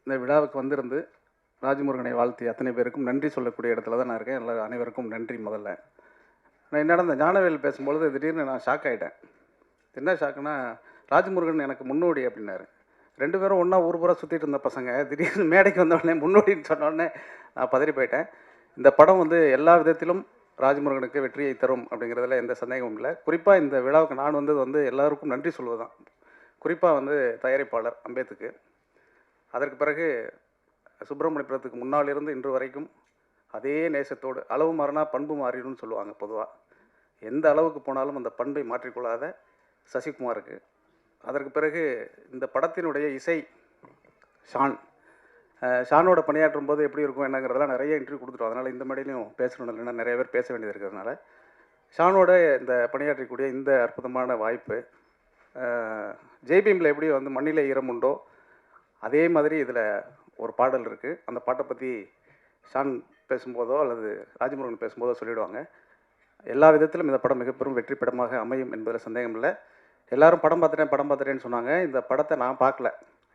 Speaker 11: இந்த விழாவுக்கு வந்திருந்து ராஜமுருகனை வாழ்த்தி அத்தனை பேருக்கும் நன்றி சொல்லக்கூடிய இடத்துல தான் நான் இருக்கேன். அனைவருக்கும் நன்றி. முதல்ல நான் என்னடா இந்த ஞானவேல் பேசும்பொழுது திடீர்னு நான் ஷாக் ஆகிட்டேன். என்ன ஷாக்குன்னா, ராஜமுருகன் எனக்கு முன்னோடி அப்படின்னாரு. 2 பேரும் ஒன்றா ஊர் பூரா சுற்றிட்டு இருந்த பசங்க திடீர்னு மேடைக்கு வந்தோடனே முன்னோடின்னு சொன்னோடனே நான் பதறி போயிட்டேன். இந்த படம் வந்து எல்லா விதத்திலும் ராஜமுருகனுக்கு வெற்றியை தரும் அப்படிங்கிறதுல எந்த சந்தேகமும் இல்லை. குறிப்பாக இந்த விழாவுக்கு நான் வந்தது வந்து எல்லாருக்கும் நன்றி சொல்வதுதான். குறிப்பாக வந்து தயாரிப்பாளர் அம்பேத்துக்கு. அதற்கு பிறகு சுப்பிரமணியபுரத்துக்கு முன்னால் இருந்து இன்று வரைக்கும் அதே நேசத்தோடு, அளவு மாறினா பண்பு மாறிடும்னு சொல்லுவாங்க பொதுவாக. எந்த அளவுக்கு போனாலும் அந்த பண்பை மாற்றிக்கொள்ளாத சசிகுமாருக்கு, அதற்கு பிறகு இந்த படத்தினுடைய இசை ஷானோட பணியாற்றும் போது எப்படி இருக்கும் என்னங்கிறதெல்லாம் நிறைய இன்டர்வியூ கொடுத்துட்டோம். அதனால் இந்த மேடையிலையும் பேசணும், இல்லைன்னா நிறைய பேர் பேச வேண்டியது இருக்கிறதுனால ஷானோட இந்த பணியாற்றக்கூடிய இந்த அற்புதமான வாய்ப்பு, ஜெய்பீமில் எப்படி வந்து மண்ணிலே ஈரம் உண்டோ அதே மாதிரி இதில் ஒரு பாடல் இருக்குது. அந்த பாட்டை பற்றி ஷான் பேசும்போதோ அல்லது ராஜமுருகன் பேசும்போதோ சொல்லிவிடுவாங்க. எல்லா விதத்திலும் இந்த படம் மிகப்பெரும் வெற்றி படமாக அமையும் என்பதில் சந்தேகம் இல்லை. எல்லாரும் படம் பார்த்துட்டேன்னு சொன்னாங்க. இந்த படத்தை நான் பார்க்கல,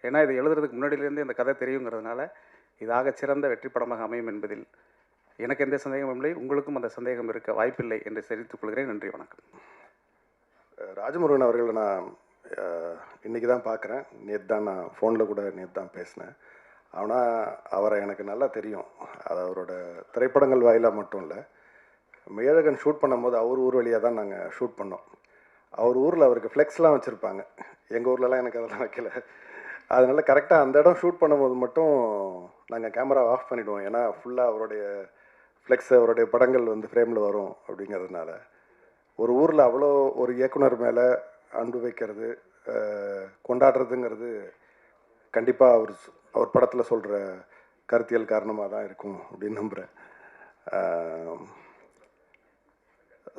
Speaker 11: ஏன்னா இது எழுதுறதுக்கு முன்னாடியிலேருந்து இந்த கதை தெரியுங்கிறதுனால இதாக சிறந்த வெற்றி படமாக அமையும் என்பதில் எனக்கு எந்த சந்தேகமும் இல்லை. உங்களுக்கும் அந்த சந்தேகம் இருக்க வாய்ப்பில்லை என்று தெரிவித்துக் கொள்கிறேன். நன்றி, வணக்கம்.
Speaker 12: ராஜமுருகன் அவர்களை நான் இன்றைக்கி தான் பார்க்குறேன். நேற்று தான் நான் ஃபோனில் கூட தான் பேசினேன். ஆனால் அவரை எனக்கு நல்லா தெரியும். அது அவரோட திரைப்படங்கள் வாயிலாக மட்டும் இல்லை, மெய்யழகன் ஷூட் பண்ணும்போது அவர் ஊர் வழியாக தான் நாங்கள் ஷூட் பண்ணோம். அவர் ஊரில் அவருக்கு ஃப்ளெக்ஸ்லாம் வச்சுருப்பாங்க. எங்கள் ஊர்லலாம் எனக்கு அதெல்லாம் வைக்கல. அதனால் கரெக்டாக அந்த இடம் ஷூட் பண்ணும்போது மட்டும் நாங்கள் கேமரா ஆஃப் பண்ணிவிடுவோம். ஏன்னா ஃபுல்லாக அவருடைய ஃப்ளெக்ஸ், அவருடைய படங்கள் வந்து ஃப்ரேமில் வரும் அப்படிங்கிறதுனால. ஒரு ஊரில் அவ்வளோ ஒரு இயக்குனர் மேலே அன்பு வைக்கிறது, கொண்டாடுறதுங்கிறது கண்டிப்பாக அவர் படத்தில் சொல்கிற கருத்தியல் காரணமாக தான் இருக்கும் அப்படின்னு நம்புகிறேன்.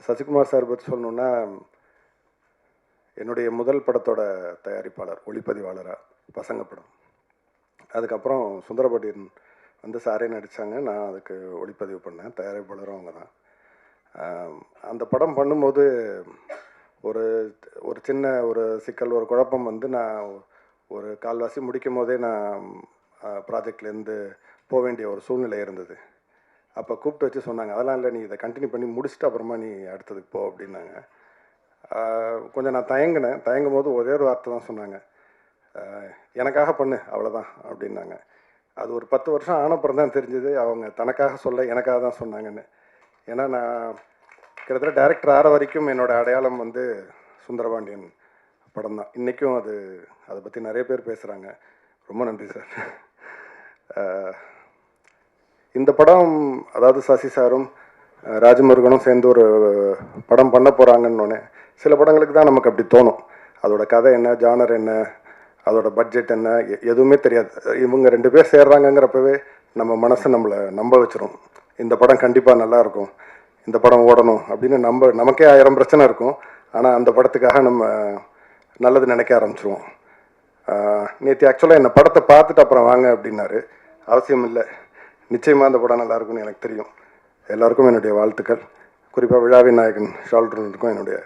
Speaker 12: சசிகுமார் சார் பற்றி சொல்லணுன்னா, என்னுடைய முதல் படத்தோட தயாரிப்பாளர், ஒளிப்பதிவாளராக பசங்க படம். அதுக்கப்புறம் சுந்தரபாண்டியன் வந்து சாரே நடித்தாங்க, நான் அதுக்கு ஒளிப்பதிவு பண்ணேன். தயாரிப்பாளரும் அவங்க தான். அந்த படம் பண்ணும்போது ஒரு சின்ன ஒரு சிக்கல், ஒரு குழப்பம் வந்து நான் ஒரு கால்வாசி முடிக்கும் போதே நான் ப்ராஜெக்ட்லேருந்து போக வேண்டிய ஒரு சூழ்நிலை இருந்தது. அப்போ கூப்பிட்டு வச்சு சொன்னாங்க, அதெல்லாம் இல்லை, நீ இதை கண்டினியூ பண்ணி முடிச்சுட்டு அப்புறமா நீ அடுத்ததுக்கு போ அப்படின்னாங்க. கொஞ்சம் நான் தயங்கும் போது ஒரே ஒரு வார்த்தை தான் சொன்னாங்க, எனக்காக பண்ணு அவ்வளோதான் அப்படின்னாங்க. அது ஒரு 10 வருஷம் ஆனப்புறம் தான் தெரிஞ்சது அவங்க தனக்காக சொல்ல எனக்காக தான் சொன்னாங்கன்னு. ஏன்னா நான் கிட்டத்தட்ட டைரக்டர் ஆகிற வரைக்கும் என்னோடய அடையாளம் வந்து சுந்தரபாண்டியன் படம் தான். இன்றைக்கும் அதை பற்றி நிறைய பேர் பேசுகிறாங்க. ரொம்ப நன்றி சார். இந்த படம், அதாவது சசி சாரும் ராஜமுருகனும் சேர்ந்து ஒரு படம் பண்ண போகிறாங்கன்னொன்னே சில படங்களுக்கு தான் நமக்கு அப்படி தோணும். அதோட கதை என்ன, ஜானர் என்ன, அதோட பட்ஜெட் என்ன, எதுவுமே தெரியாது. இவங்க 2 பேர் சேர்றாங்கங்கிறப்பவே நம்ம மனசை நம்மளை நம்ப வச்சிரும். இந்த படம் கண்டிப்பாக நல்லாயிருக்கும், இந்த படம் ஓடணும் அப்படின்னு நமக்கே 1000 பிரச்சனை இருக்கும். ஆனால் அந்த படத்துக்காக நம்ம நல்லது நினைக்க ஆரம்பிச்சிருவோம். நேற்று ஆக்சுவலாக என்னை படத்தை பார்த்துட்டு அப்புறம் வாங்க அப்படின்னாரு. அவசியம் இல்லை, நிச்சயமாக அந்த படம் நல்லாயிருக்கும்னு எனக்கு தெரியும். எல்லாருக்கும் என்னுடைய வாழ்த்துக்கள். குறிப்பாக விழாவின் நாயகன் ஷால்ட்ருக்கும் என்னுடைய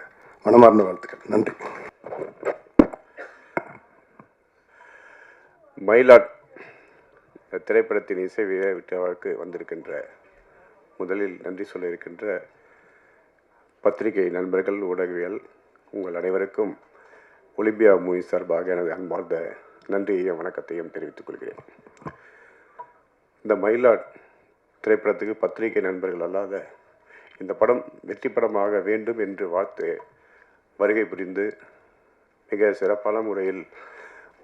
Speaker 12: மனமார்ந்த வாழ்த்துக்கள். நன்றி.
Speaker 13: மயிலாட் திரைப்படத்தின் இசை விழாவிற்கு வந்திருக்கின்ற, முதலில் நன்றி சொல்ல இருக்கின்ற பத்திரிகை நண்பர்கள், ஊடகவியல் உங்கள் அனைவருக்கும் ஒலிம்பியா மூவி சார்பாக எனது அன்பார்ந்த நன்றியையும் வணக்கத்தையும் தெரிவித்துக் கொள்கிறேன். இந்த மயிலாட் திரைப்படத்துக்கு பத்திரிகை நண்பர்கள் அல்லாத இந்த படம் வெற்றி படமாக வேண்டும் என்று வாழ்த்து வருகை புரிந்து மிக சிறப்பான முறையில்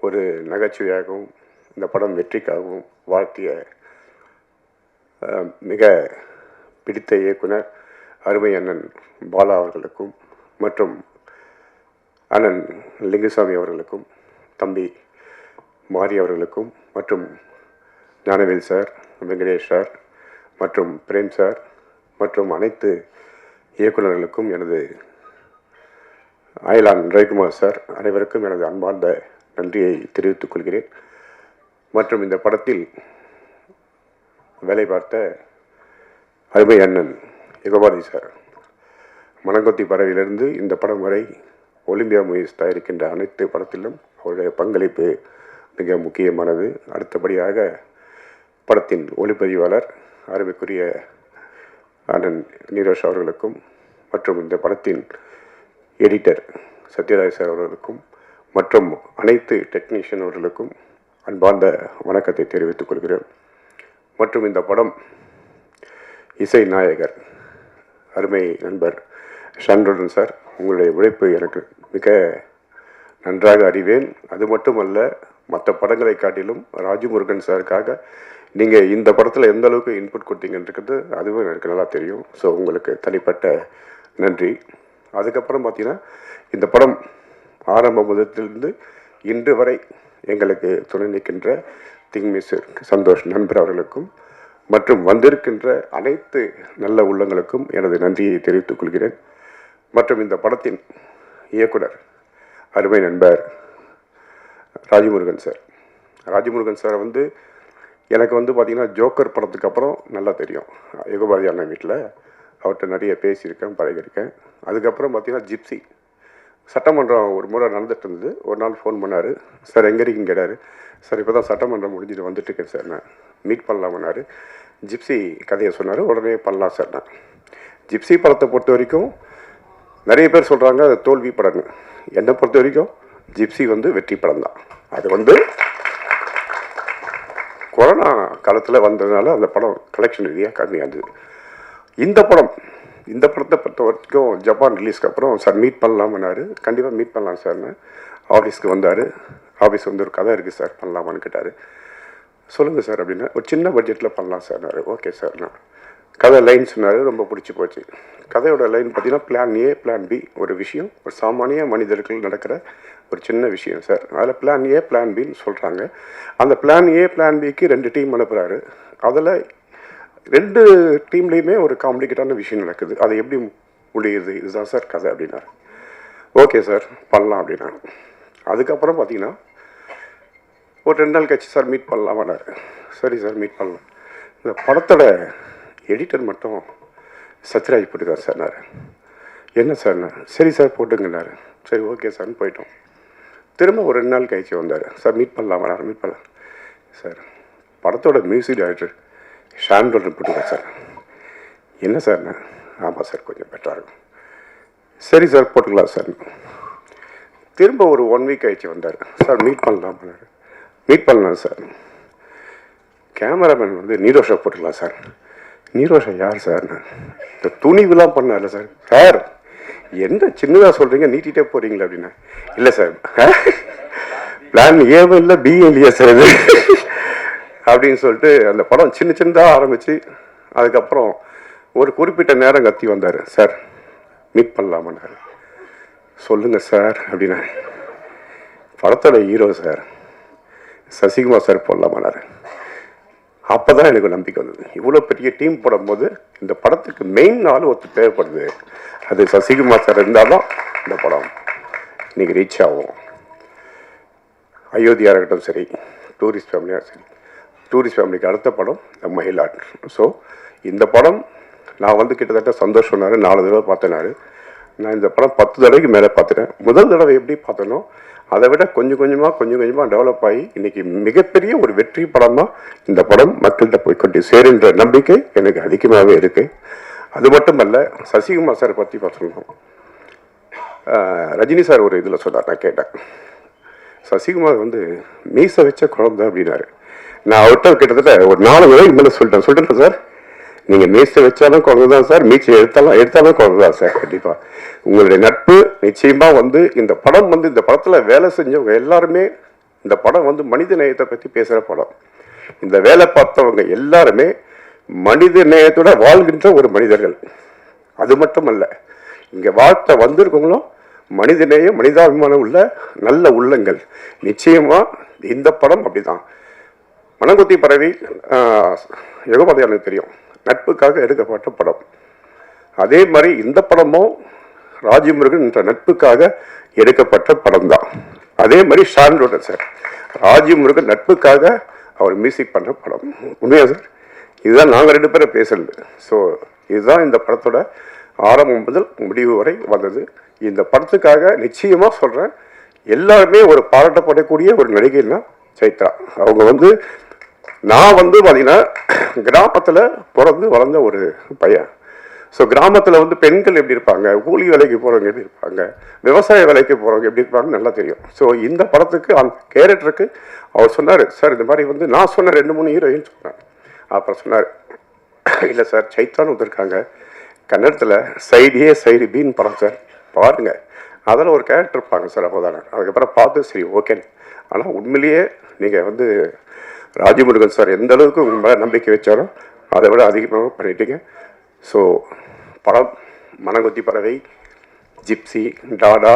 Speaker 13: ஒரு நகைச்சுவையாகவும் இந்த படம் வெற்றிக்காகவும் வாழ்த்திய மிக பிடித்த இயக்குனர் அருமை அண்ணன் பாலா அவர்களுக்கும் மற்றும் அண்ணன் லிங்குசாமி அவர்களுக்கும், தம்பி மாரி அவர்களுக்கும் மற்றும் ஞானவேல் சார், வெங்கடேஷ் சார் மற்றும் பிரேம் சார் மற்றும் அனைத்து இயக்குநர்களுக்கும் எனது அயலான் ரவிக்குமார் சார் அனைவருக்கும் எனது அன்பார்ந்த நன்றியை தெரிவித்துக் கொள்கிறேன். மற்றும் இந்த படத்தில் வேலை பார்த்த அருமை அண்ணன் யுகபாதி சார், மணங்கொத்தி பறவையிலிருந்து இந்த படம் வரை ஒலிம்பியா மூவிஸ் தயாரிக்கின்ற அனைத்து படத்திலும் அவருடைய பங்களிப்பு மிக முக்கியமானது. அடுத்தபடியாக படத்தின் ஒளிப்பதிவாளர் அருமைக்குரிய அண்ணன் நீரோஷ் அவர்களுக்கும் மற்றும் இந்த படத்தின் எடிட்டர் சத்யராஜ் சார் அவர்களுக்கும் மற்றும் அனைத்து டெக்னீஷியன் அவர்களுக்கும் அன்பார்ந்த வணக்கத்தை தெரிவித்துக் கொள்கிறேன். மற்றும் இந்த படம் இசை நாயகர் அருமை நண்பர் ஷான்ரோடன் சார், உங்களுடைய உழைப்பு எனக்கு மிக நன்றாக அறிவேன். அது மட்டுமல்ல, மற்ற படங்களை காட்டிலும் ராஜமுருகன் சாருக்காக நீங்கள் இந்த படத்தில் எந்த அளவுக்கு இன்புட் கொடுத்தீங்கன்றது அதுவும் எனக்கு நல்லா தெரியும். ஸோ உங்களுக்கு தனிப்பட்ட நன்றி. அதுக்கப்புறம் பார்த்தீங்கன்னா இந்த படம் ஆரம்ப முதலிலிருந்து இன்று வரை எங்களுக்கு துணை நிற்கின்ற திங்மிஸ்டர் சந்தோஷ் நண்பர் அவர்களுக்கும் மற்றும் வந்திருக்கின்ற அனைத்து நல்ல உள்ளங்களுக்கும் எனது நன்றியை தெரிவித்துக் கொள்கிறேன். மற்றும் இந்த படத்தின் இயக்குனர் அருமை நண்பர் ராஜமுருகன் சார். ராஜமுருகன் சார் வந்து எனக்கு வந்து பார்த்திங்கன்னா ஜோக்கர் படத்துக்கு அப்புறம் நல்லா தெரியும். யுகபாதி அண்ணன் வீட்டில் அவர்கிட்ட நிறைய பேசியிருக்கேன், பழகியிருக்கேன். அதுக்கப்புறம் பார்த்திங்கன்னா ஜிப்சி சட்டமன்றம் ஒரு முறை நடந்துட்டு இருந்தது. ஒரு நாள் ஃபோன் பண்ணார், சார் எங்கே இருக்கீங்க கேட்டார். சார் இப்போ தான் சட்டமன்றம் முடிஞ்சுட்டு வந்துட்டுருக்கேன் சார், நான் மீட் பண்ணலாமன்னாரு. ஜிப்சி கதையை சொன்னார், உடனே பண்ணலாம் சார். நான் ஜிப்சி படத்தை பொறுத்த வரைக்கும் நிறைய பேர் சொல்கிறாங்க அது தோல்வி படம்னு. என்னை பொறுத்த வரைக்கும் ஜிப்சி வந்து வெற்றி படம் தான். அது வந்து கொரோனா காலத்தில் வந்ததுனால அந்த படம் கலெக்ஷன் ரீதியாக கம்மியாக இருந்தது. இந்த படத்தை பொறுத்த வரைக்கும் ஜப்பான் ரிலீஸ்க்கு அப்புறம் சார் மீட் பண்ணலாமன்னாரு. கண்டிப்பாக மீட் பண்ணலாம் சார்னு ஆஃபீஸ்க்கு வந்தார். ஆஃபீஸ் வந்து ஒரு கதை இருக்குது சார், பண்ணலாமான்னு கேட்டார். சொல்லுங்கள் சார் அப்படின்னா, ஒரு சின்ன பட்ஜெட்டில் பண்ணலாம் சார்னாரு. Okay sir. நான் கதை லைன் சொன்னார், ரொம்ப பிடிச்சி போச்சு. கதையோட லைன் பார்த்தீங்கன்னா பிளான் ஏ பிளான் பி, ஒரு விஷயம் ஒரு சாமானிய மனிதர்கள் நடக்கிற ஒரு சின்ன விஷயம் சார். அதில் பிளான் ஏ பிளான் பின்னு சொல்கிறாங்க. அந்த பிளான் ஏ பிளான் பிக்கு 2 டீம் அனுப்புகிறாரு. அதில் 2 டீம்லேயுமே ஒரு காம்ப்ளிகேட்டான விஷயம் நடக்குது. அது எப்படி முடியுது, இதுதான் சார் கதை அப்படின்னாரு. ஓகே சார் பண்ணலாம் அப்படின்னா. அதுக்கப்புறம் பார்த்தீங்கன்னா ஒரு 2 நாள் கழிச்சு சார் மீட் பண்ணலாமான்னாரு. சரி சார் மீட் பண்ணலாம். இந்த படத்தோட எடிட்டர் மட்டும் சத்யராஜ் போட்டுக்கார் சார்னாரு. என்ன சார்ண்ணா? சரி சார் போட்டுங்கன்னாரு. சரி ஓகே சார்னு போயிட்டோம். திரும்ப ஒரு 2 நாள் கழிச்சு வந்தார். சார் மீட் பண்ணலாமாண்ணா? மீட் பண்ணலாம் சார். படத்தோட மியூசிக் டைரக்டர் ஷாண்டோல்னு போட்டுக்கார் சார். என்ன சார்ண்ணா? ஆமாம் சார் கொஞ்சம் பெட்டராக இருக்கும். சரி சார் போட்டுக்கலாம் சார். திரும்ப ஒரு 1 வீக் கழிச்சு வந்தார். சார் மீட் பண்ணலாமான்னாரு. மீட் பண்ணலாம் சார். கேமராமேன் வந்து நீரோஷா போட்டுக்கலாம் சார். நீரோஷா யார் சார்? இந்த துணிவுலாம் பண்ணார்ல சார். சார் என்ன சின்னதாக சொல்கிறீங்க, நீட்டிகிட்டே போகிறீங்களா அப்படின்னா. இல்லை சார் பிளான் ஏவும் இல்லை பிஏ இல்லையா சார் இது அப்படின்னு சொல்லிட்டு அந்த படம் சின்னதாக ஆரம்பித்து அதுக்கப்புறம் ஒரு குறிப்பிட்ட நேரம் கத்தி வந்தார். சார் மீட் பண்ணலாமான்னாரு. சொல்லுங்கள் சார் அப்படின்னா. படத்தோட ஹீரோ சார் சசிகுமார் சார் போடலாமான்னாரு. அப்போ தான் எனக்கு நம்பிக்கை வந்தது. இவ்வளோ பெரிய டீம் போடும்போது இந்த படத்துக்கு மெயின் ஆள் ஒருத்தர் தேவைப்படுது, அது சசிகுமார் சார் இருந்தாலும் இந்த படம் இன்றைக்கி ரீச் ஆகும். அயோத்தியா இருக்கட்டும் சரி, டூரிஸ்ட் ஃபேமிலியாக சரி, டூரிஸ்ட் ஃபேமிலிக்கு அடுத்த படம் த மயிலாட். ஸோ இந்த படம் நான் வந்து கிட்டத்தட்ட சந்தோஷம் சொன்னார், 4 தடவை பார்த்தேனாரு. நான் இந்த படம் 10 தடவைக்கு மேலே பார்த்துட்டேன். முதல் தடவை எப்படி பார்த்தனோ அதை விட கொஞ்சம் கொஞ்சமாக டெவலப் ஆகி இன்றைக்கி மிகப்பெரிய ஒரு வெற்றி படமாக இந்த படம் மக்கள்கிட்ட போய்கொண்டு சேருன்ற நம்பிக்கை எனக்கு அதிகமாகவே இருக்குது. அது மட்டுமல்ல, சசிகுமார் சார் பற்றி சொல்லணும். ரஜினி சார் ஒரு இதில் சொன்னார், நான் கேட்டேன். சசிகுமார் வந்து மீசை வச்ச குழந்தை அப்படின்னாரு. நான் அவர்கிட்ட கிட்டத்தட்ட ஒரு 4 தடவைக்கு மேலே சொல்லிட்டேன் சார், நீங்கள் மீசை வச்சாலும் குழந்தை தான் சார், மீச்சை எடுத்தாலும் குழந்தை தான் சார். கண்டிப்பாக உங்களுடைய நட்பு நிச்சயமாக வந்து இந்த படம் வந்து இந்த படத்தில் வேலை செஞ்சவங்க எல்லாருமே இந்த படம் வந்து மனித நேயத்தை பற்றி பேசுகிற படம். இந்த வேலை பார்த்தவங்க எல்லாருமே மனித நேயத்தோட வாழ்கின்ற ஒரு மனிதர்கள். அது மட்டுமல்ல, இங்கே வாழ்த்த வந்திருக்கவங்களும் மனித நேயம் மனிதாபிமானம் உள்ள நல்ல உள்ளங்கள். நிச்சயமாக இந்த படம் அப்படி தான். மனங்குத்தி பரவி யுகபாதி எனக்கு தெரியும், நட்புக்காக எடுக்கப்பட்ட படம். அதே மாதிரி இந்த படமும் ராஜமுருகன் என்ற நட்புக்காக எடுக்கப்பட்ட படம் தான். அதே மாதிரி ஷாண்டோட சார் ராஜமுருகன் நட்புக்காக அவர் மியூசிக் பண்ண படம். உண்மையா சார்? இதுதான் நாங்கள் 2 பேரும் பேசுறது. ஸோ இதுதான் இந்த படத்தோட ஆரம்பம் முதல் முடிவு வரை வந்தது. இந்த படத்துக்காக நிச்சயமாக சொல்கிறேன், எல்லாருமே ஒரு பாராட்டப்படக்கூடிய ஒரு நடிகைன்னா சைத்ரா. அவங்க வந்து நான் வந்து பார்த்தீங்கன்னா கிராமத்தில் பிறந்து வளர்ந்த ஒரு பையன். ஸோ கிராமத்தில் வந்து பெண்கள் எப்படி இருப்பாங்க, கூலி வேலைக்கு போகிறவங்க எப்படி இருப்பாங்க, விவசாய வேலைக்கு போகிறவங்க எப்படி இருப்பாங்கன்னு நல்லா தெரியும். ஸோ இந்த படத்துக்கு அந்த கேரக்டருக்கு அவர் சொன்னார், சார் இந்த மாதிரி வந்து நான் சொன்ன 2-3 ஹீரோயின் சொன்னேன். அப்புறம் சொன்னார், இல்லை சார் சைத்ரான்னு வந்திருக்காங்க கன்னடத்தில் சைடு ஏ சைடு பின்னு படம் சார் பாருங்கள், அதில் ஒரு கேரக்டர் இருப்பாங்க சார். அப்போதானே அதுக்கப்புறம் பார்த்து சரி ஓகே ஆனால் உண்மையிலேயே நீங்கள் வந்து ராஜமுருகன் சார் எந்த அளவுக்கு உங்கள் மேலே நம்பிக்கை வச்சாரோ அதை விட அதிகமாக பண்ணிட்டீங்க. ஸோ படம் மனங்கொத்தி பறவை, ஜிப்சி, டாடா,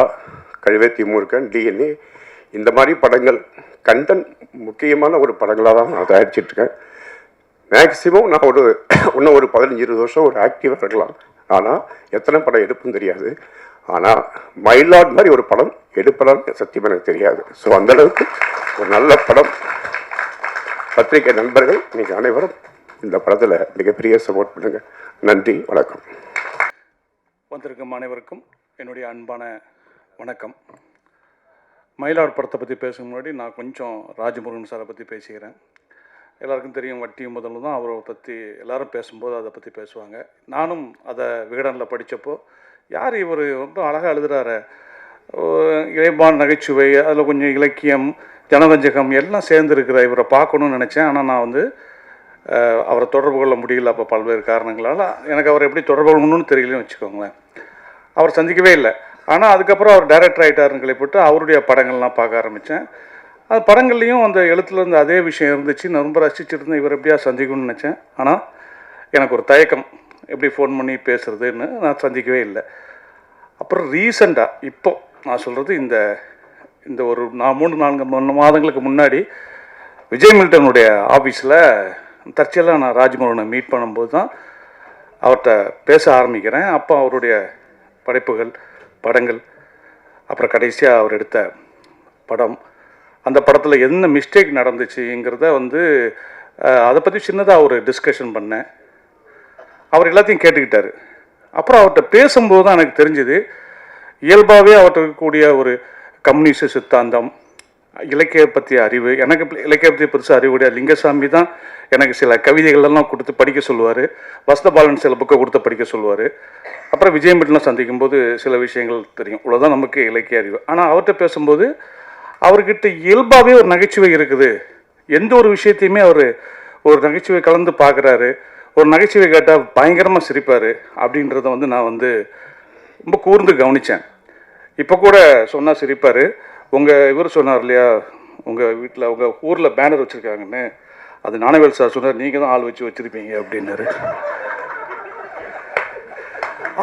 Speaker 13: கழுவேத்தி மூர்க்கன், டிஎன்ஏ, இந்த மாதிரி படங்கள் கண்டென்ட் முக்கியமான ஒரு படங்களாக தான் நான் தயாரிச்சிட்ருக்கேன். மேக்ஸிமம் நான் இன்னும் ஒரு 15-20 வருஷம் ஒரு ஆக்டிவாக இருக்கலாம். ஆனால் எத்தனை படம் எடுப்புன்னு தெரியாது. ஆனால் மயிலாட் மாதிரி ஒரு படம் எடுப்பதான்னு சத்தியமாக எனக்கு தெரியாது. ஸோ அந்தளவுக்கு ஒரு நல்ல படம். பத்திரிகை நண்பர்கள் நீங்கள் அனைவரும் இந்த படத்தில் மிகப்பெரிய சப்போர்ட் பண்ணுங்கள். நன்றி, வணக்கம்.
Speaker 2: வந்திருக்கும் அனைவருக்கும் என்னுடைய அன்பான வணக்கம். மயிலாட் படத்தை பற்றி பேசும் முன்னாடி நான் கொஞ்சம் ராஜமுருகன் சாரை பற்றி பேசிக்கிறேன். எல்லாருக்கும் தெரியும், வட்டியும் முதல்ல தான் அவரை பற்றி எல்லாரும் பேசும்போது அதை பற்றி பேசுவாங்க. நானும் அதை விகடனில் படித்தப்போ யார் இவர் ரொம்ப அழகாக எழுதுகிறாரு, இயல்பான நகைச்சுவை, அதில் கொஞ்சம் இலக்கியம், ஜனரஞ்சகம் எல்லாம் சேர்ந்துருக்கிற இவரை பார்க்கணுன்னு நினச்சேன். ஆனால் நான் வந்து அவரை தொடர்பு கொள்ள முடியல. அப்போ பல்வேறு காரணங்களால் எனக்கு அவரை எப்படி தொடர்பு கொள்ளணும்னு தெரியலன்னு வச்சுக்கோங்களேன். அவர் சந்திக்கவே இல்லை. ஆனால் அதுக்கப்புறம் அவர் டைரக்டர் ஆகிட்டாருன்னு கேள்விப்பட்டு அவருடைய படங்கள்லாம் பார்க்க ஆரம்பித்தேன். அது படங்கள்லேயும் அந்த எழுத்துலேருந்து அதே விஷயம் இருந்துச்சு. நான் ரொம்ப ரசிச்சுருந்தேன், இவர் எப்படியா சந்திக்கணும்னு நினச்சேன். ஆனால் எனக்கு ஒரு தயக்கம், எப்படி ஃபோன் பண்ணி பேசுகிறதுன்னு. நான் சந்திக்கவே இல்லை. அப்புறம் ரீசண்டாக இப்போ நான் சொல்கிறது இந்த ஒரு 3-4 மாதங்களுக்கு முன்னாடி விஜய் மில்டனுடைய ஆஃபீஸில் தற்செயலாக நான் ராஜ்மோகனை மீட் பண்ணும்போது தான் அவர்கிட்ட பேச ஆரம்பிக்கிறேன். அப்போ அவருடைய படைப்புகள், படங்கள், அப்புறம் கடைசியாக அவர் எடுத்த படம், அந்த படத்தில் என்ன மிஸ்டேக் நடந்துச்சுங்கிறத வந்து அதை பற்றி சின்னதாக ஒரு டிஸ்கஷன் பண்ணேன். அவர் எல்லாத்தையும் கேட்டுக்கிட்டார். அப்புறம் அவர்கிட்ட பேசும்போது தான் எனக்கு தெரிஞ்சுது, இயல்பாகவே அவர்கிட்ட இருக்கக்கூடிய ஒரு கம்யூனிஸ்ட் சித்தாந்தம், இலக்கிய பற்றிய அறிவு. எனக்கு இலக்கிய பற்றி பெருசாக அறிவு கிடையாது. லிங்கசாமி தான் எனக்கு சில கவிதைகளெல்லாம் கொடுத்து படிக்க சொல்லுவார். வசந்தபாலன் சில புக்கை கொடுத்து படிக்க சொல்லுவார். அப்புறம் விஜய் மில்டன்லாம் சந்திக்கும்போது சில விஷயங்கள் தெரியும். இவ்வளோதான் நமக்கு இலக்கிய அறிவு. ஆனால் அவர்கிட்ட பேசும்போது அவர்கிட்ட இயல்பாகவே ஒரு நகைச்சுவை இருக்குது. எந்த ஒரு விஷயத்தையுமே அவர் ஒரு நகைச்சுவை கலந்து பார்க்குறாரு. ஒரு நகைச்சுவை கேட்டால் பயங்கரமாக சிரிப்பார். அப்படின்றத வந்து நான் வந்து ரொம்ப கூர்ந்து கவனித்தேன். இப்போ கூட சொன்னால் சிரிப்பார். இவர் சொன்னார் இல்லையா, உங்கள் வீட்டில் உங்கள் ஊரில் பேனர் வச்சுருக்காங்கன்னு, அது ஞானவேல் சார் சொன்னார், நீங்கள் தான் ஆள் வச்சுருப்பீங்க அப்படின்னாரு.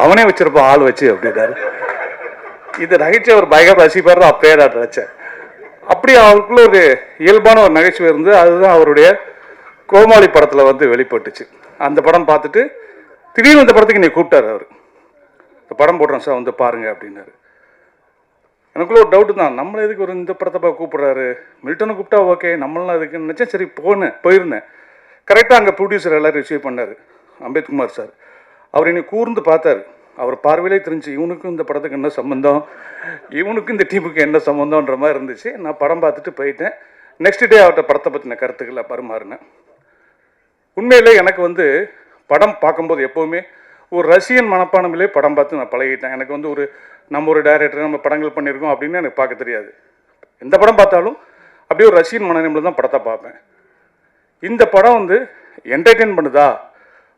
Speaker 2: அவனே வச்சுருப்பான் ஆள் வச்சு அப்படின்னாரு. இந்த நகைச்சுவை அவர் பயங்கர ரசிப்பார். அப்பயே நான் நினச்சேன். அப்படி அவருக்குள்ள ஒரு இயல்பான ஒரு நகைச்சுவை இருந்து அதுதான் அவருடைய கோமாளி படத்தில் வந்து வெளிப்பட்டுச்சு. அந்த படம் பார்த்துட்டு திடீர்னு இந்த படத்துக்கு நீ கூப்பிட்டாரு. அவர் இந்த படம் போடுறேன் சார், வந்து பாருங்க அப்படின்னாரு. எனக்குள்ள ஒரு டவுட்டு தான், நம்மளை எதுக்கு ஒரு இந்த படத்தை கூப்பிட்றாரு, மில்டனை கூப்பிட்டா ஓகே, நம்மளாம் அதுக்குன்னு நினச்சேன். சரி போயிருந்தேன். கரெக்டாக அங்கே ப்ரொடியூசர் எல்லோரும் ரிசீவ் பண்ணார், அம்பேத்குமார் சார். அவர் என்னை கூர்ந்து பார்த்தார். அவர் பார்வையிலே தெரிஞ்சு இவனுக்கும் இந்த படத்துக்கு என்ன சம்மந்தம், இவனுக்கும் இந்த டீமுக்கு என்ன சம்மந்தன்ற மாதிரி இருந்துச்சு. நான் படம் பார்த்துட்டு போயிட்டேன். நெக்ஸ்ட் டே அவர்கிட்ட படத்தை பற்றின கருத்துக்களை பரிமாறினேன். உண்மையிலே எனக்கு வந்து படம் பார்க்கும்போது எப்போவுமே ஒரு ரசிகன் மனப்பான்மையிலே படம் பார்த்து நான் பழகிட்டேன். எனக்கு வந்து நம்ம ஒரு டைரக்டர், நம்ம படங்கள் பண்ணியிருக்கோம் அப்படின்னு எனக்கு பார்க்க தெரியாது. எந்த படம் பார்த்தாலும் அப்படியே ஒரு ரசிகன் மனநிலையில் தான் படத்தை பார்ப்பேன். இந்த படம் வந்து என்டர்டெயின் பண்ணுதா,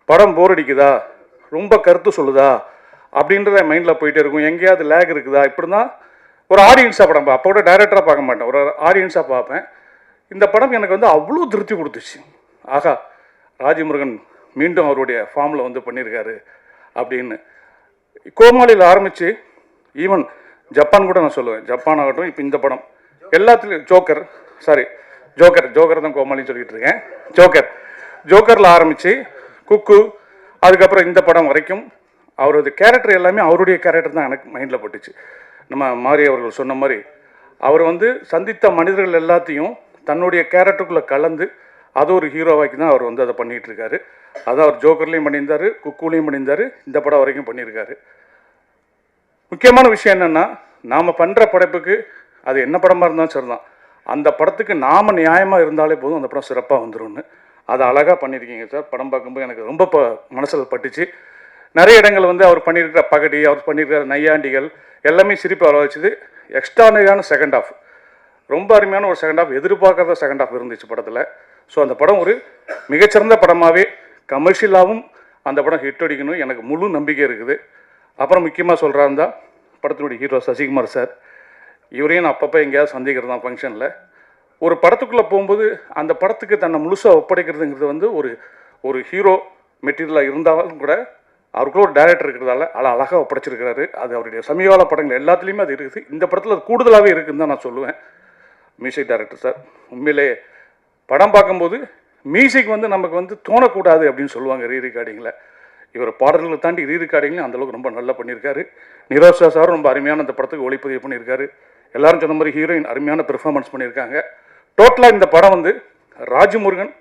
Speaker 2: படம் போர் அடிக்குதா, ரொம்ப கருத்து சொல்லுதா அப்படின்றத மைண்டில் போயிட்டே இருக்கும். எங்கேயாவது லேக் இருக்குதா, இப்படி தான் ஒரு ஆடியன்ஸாக படம் அப்போ கூட டைரக்டராக பார்க்க மாட்டேன், ஒரு ஆடியன்ஸாக பார்ப்பேன். இந்த படம் எனக்கு வந்து அவ்வளோ திருப்தி கொடுத்துச்சு. ஆகா, ராஜமுருகன் மீண்டும் அவருடைய ஃபார்மில் வந்து பண்ணியிருக்காரு அப்படின்னு. கோமாளியில் ஆரம்பித்து ஈவன் ஜப்பான் கூட நான் சொல்லுவேன், ஜப்பான் ஆகட்டும், இப்போ இந்த படம் எல்லாத்துலேயும் ஜோக்கர் தான் கோமாளின்னு சொல்லிட்டு இருக்கேன். ஜோக்கரில் ஆரம்பித்து குக்கு, அதுக்கப்புறம் இந்த படம் வரைக்கும் அவரது கேரக்டர் எல்லாமே அவருடைய கேரக்டர் தான் எனக்கு மைண்டில் பட்டுச்சு. நம்ம மாரி அவர்கள் சொன்ன மாதிரி அவர் வந்து சந்தித்த மனிதர்கள் எல்லாத்தையும் தன்னுடைய கேரக்டருக்குள்ளே கலந்து அது ஒரு ஹீரோவாக்கி தான் அவர் வந்து அதை பண்ணிகிட்டு இருக்காரு. அதை அவர் ஜோக்கர்லேயும் பண்ணியிருந்தார், குக்குலேயும் பண்ணியிருந்தார், இந்த படம் வரைக்கும் பண்ணியிருக்காரு. முக்கியமான விஷயம் என்னென்னா, நாம் பண்ணுற படைப்புக்கு அது என்ன படமாக இருந்தாலும் சரிதான், அந்த படத்துக்கு நாம் நியாயமாக இருந்தாலே போதும், அந்த படம் சிறப்பாக வந்துடும்னு அதை அழகாக பண்ணியிருக்கீங்க சார். படம் பார்க்கும்போது எனக்கு ரொம்ப மனசில் பட்டுச்சு. நிறைய இடங்கள் வந்து அவர் பண்ணியிருக்கிற பகடி, அவர் பண்ணியிருக்கிற நையாண்டிகள் எல்லாமே சிரிப்பு வர வச்சுது. எக்ஸ்ட்ரானரியான செகண்ட் ஆஃப், ரொம்ப அருமையான ஒரு செகண்ட் ஆஃப், எதிர்பார்க்காத செகண்ட் ஆஃப் இருந்துச்சு படத்தில். ஸோ அந்த படம் ஒரு மிகச்சிறந்த படமாகவே கமர்ஷியலாகவும் அந்த படம் ஹிட் அடிக்கணும் எனக்கு முழு நம்பிக்கை இருக்குது. அப்புறம் முக்கியமாக சொல்கிறாருந்தா படத்தினுடைய ஹீரோ சசிகுமார் சார், இவரையும் நான் அப்பப்போ எங்கேயாவது சந்திக்கிறது தான் ஃபங்க்ஷனில்.
Speaker 14: ஒரு படத்துக்குள்ளே போகும்போது அந்த படத்துக்கு தன்னை முழுசாக ஒப்படைக்கிறதுங்கிறது வந்து ஒரு ஹீரோ மெட்டீரியலாக இருந்தாலும் கூட அவருக்குள்ள ஒரு டைரக்டர் இருக்கிறதால அழகாக ஒப்படைச்சிருக்கிறாரு. அது அவருடைய சமீபகால படங்கள் எல்லாத்துலேயுமே அது இருக்குது. இந்த படத்தில் அது கூடுதலாகவே இருக்குதுன்னு தான் நான் சொல்லுவேன். மியூசிக் டைரக்டர் சார் உண்மையிலே படம் பார்க்கும்போது மியூசிக் வந்து நமக்கு வந்து தோணக்கூடாது அப்படின்னு சொல்லுவாங்க ரீ ரெக்கார்டிங்கில். இவர் பாடல்களை தாண்டி ரீ ரெக்கார்டிங்லையும் அந்தளவுக்கு ரொம்ப நல்லா பண்ணியிருக்காரு. நிரோஷா சாரும் ரொம்ப அருமையான அந்த படத்துக்கு ஒளிப்பதிவு பண்ணியிருக்காரு. எல்லாரும் சொன்ன மாதிரி ஹீரோயின் அருமையான பெர்ஃபார்மன்ஸ் பண்ணியிருக்காங்க. டோட்டலாக இந்த படம் வந்து ராஜமுருகன்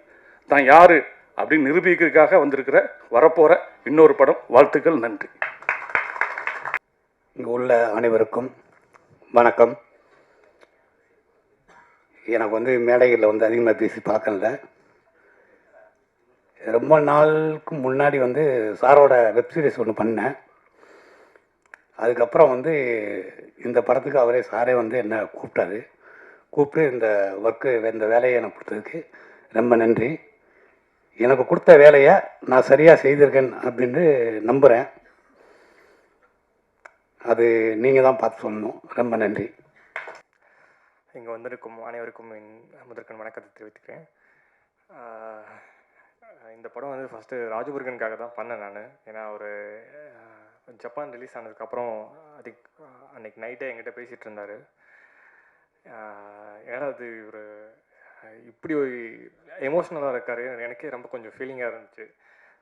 Speaker 14: தான் யார் அப்படின்னு நிரூபிக்கிறதுக்காக வந்திருக்கிற வரப்போகிற இன்னொரு படம். வாழ்த்துக்கள், நன்றி.
Speaker 1: இங்கே உள்ள அனைவருக்கும் வணக்கம். எனக்கு வந்து மேடைகளில் வந்து அதிகமாக பேசி பார்க்கல. ரொம்ப நாளுக்கு முன்னாடி வந்து சாரோட வெப்சீரிஸ் ஒன்று பண்ணேன். அதுக்கப்புறம் வந்து இந்த படத்துக்கு அவரே சாரே வந்து என்னை கூப்பிட்டு இந்த வேலையை எனக்கு கொடுத்ததுக்கு ரொம்ப நன்றி. எனக்கு கொடுத்த வேலையை நான் சரியாக செய்திருக்கேன் அப்படின்னு நம்புகிறேன். அது நீங்கள் தான் பார்த்து சொல்லணும். ரொம்ப நன்றி.
Speaker 15: இங்கே வந்திருக்கும் அனைவருக்கும் என் முதற்கண் வணக்கத்தை தெரிவித்துக்கிறேன். இந்த படம் வந்து ஃபஸ்ட்டு ராஜமுருகனுக்காக தான் பண்ணேன் நான். ஏன்னா ஒரு ஜப்பான் ரிலீஸ் ஆனதுக்கப்புறம் அன்றைக்கி நைட்டே என்கிட்ட பேசிகிட்டு இருந்தார். ஏன்னா அது ஒரு இப்படி ஒரு எமோஷ்னலாக இருக்கார். எனக்கே ரொம்ப கொஞ்சம் ஃபீலிங்காக இருந்துச்சு.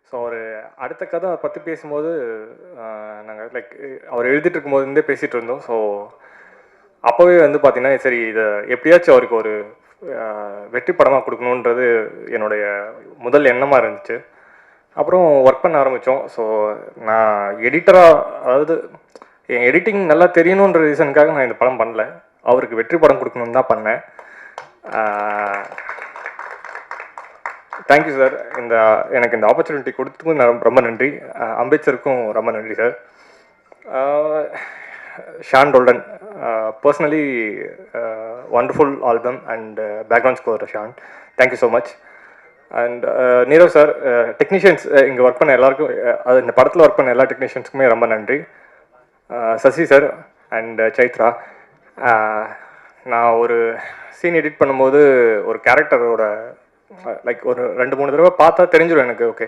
Speaker 15: ஸோ அவர் அடுத்த கதை பற்றி பேசும்போது நாங்கள் அவர் எழுதிட்டு இருக்கும்போது பேசிகிட்டு இருந்தோம். ஸோ அப்போவே வந்து பார்த்திங்கன்னா சரி இதை எப்படியாச்சும் அவருக்கு ஒரு வெற்றி படமாக கொடுக்கணுன்றது என்னுடைய முதல் எண்ணமாக இருந்துச்சு. அப்புறம் ஒர்க் பண்ண ஆரம்பித்தோம். ஸோ நான் எடிட்டராக, அதாவது என் எடிட்டிங் நல்லா தெரியணுன்ற ரீசனுக்காக நான் இந்த படம் பண்ணல, அவருக்கு வெற்றி படம் கொடுக்கணுன்னு தான் பண்ணேன். Thank you sir. எனக்கு இந்த ஆப்பர்ச்சுனிட்டி கொடுத்ததுக்கும் நான் ரொம்ப நன்றி. அம்பேத்கருக்கும் ரொம்ப நன்றி sir. Sean Roldan, personally wonderful album and background score Sean, thank you so much. And Nirav sir, technicians இங்கே ஒர்க் பண்ண எல்லாருக்கும், இந்த படத்தில் ஒர்க் பண்ண எல்லா டெக்னீஷியன்ஸுக்குமே ரொம்ப நன்றி. சசி சார் அண்ட் சைத்ரா, நான் ஒரு சீன் எடிட் பண்ணும்போது ஒரு கேரக்டரோட ஒரு 2-3 தடவை பார்த்தா தெரிஞ்சிடும் எனக்கு. ஓகே,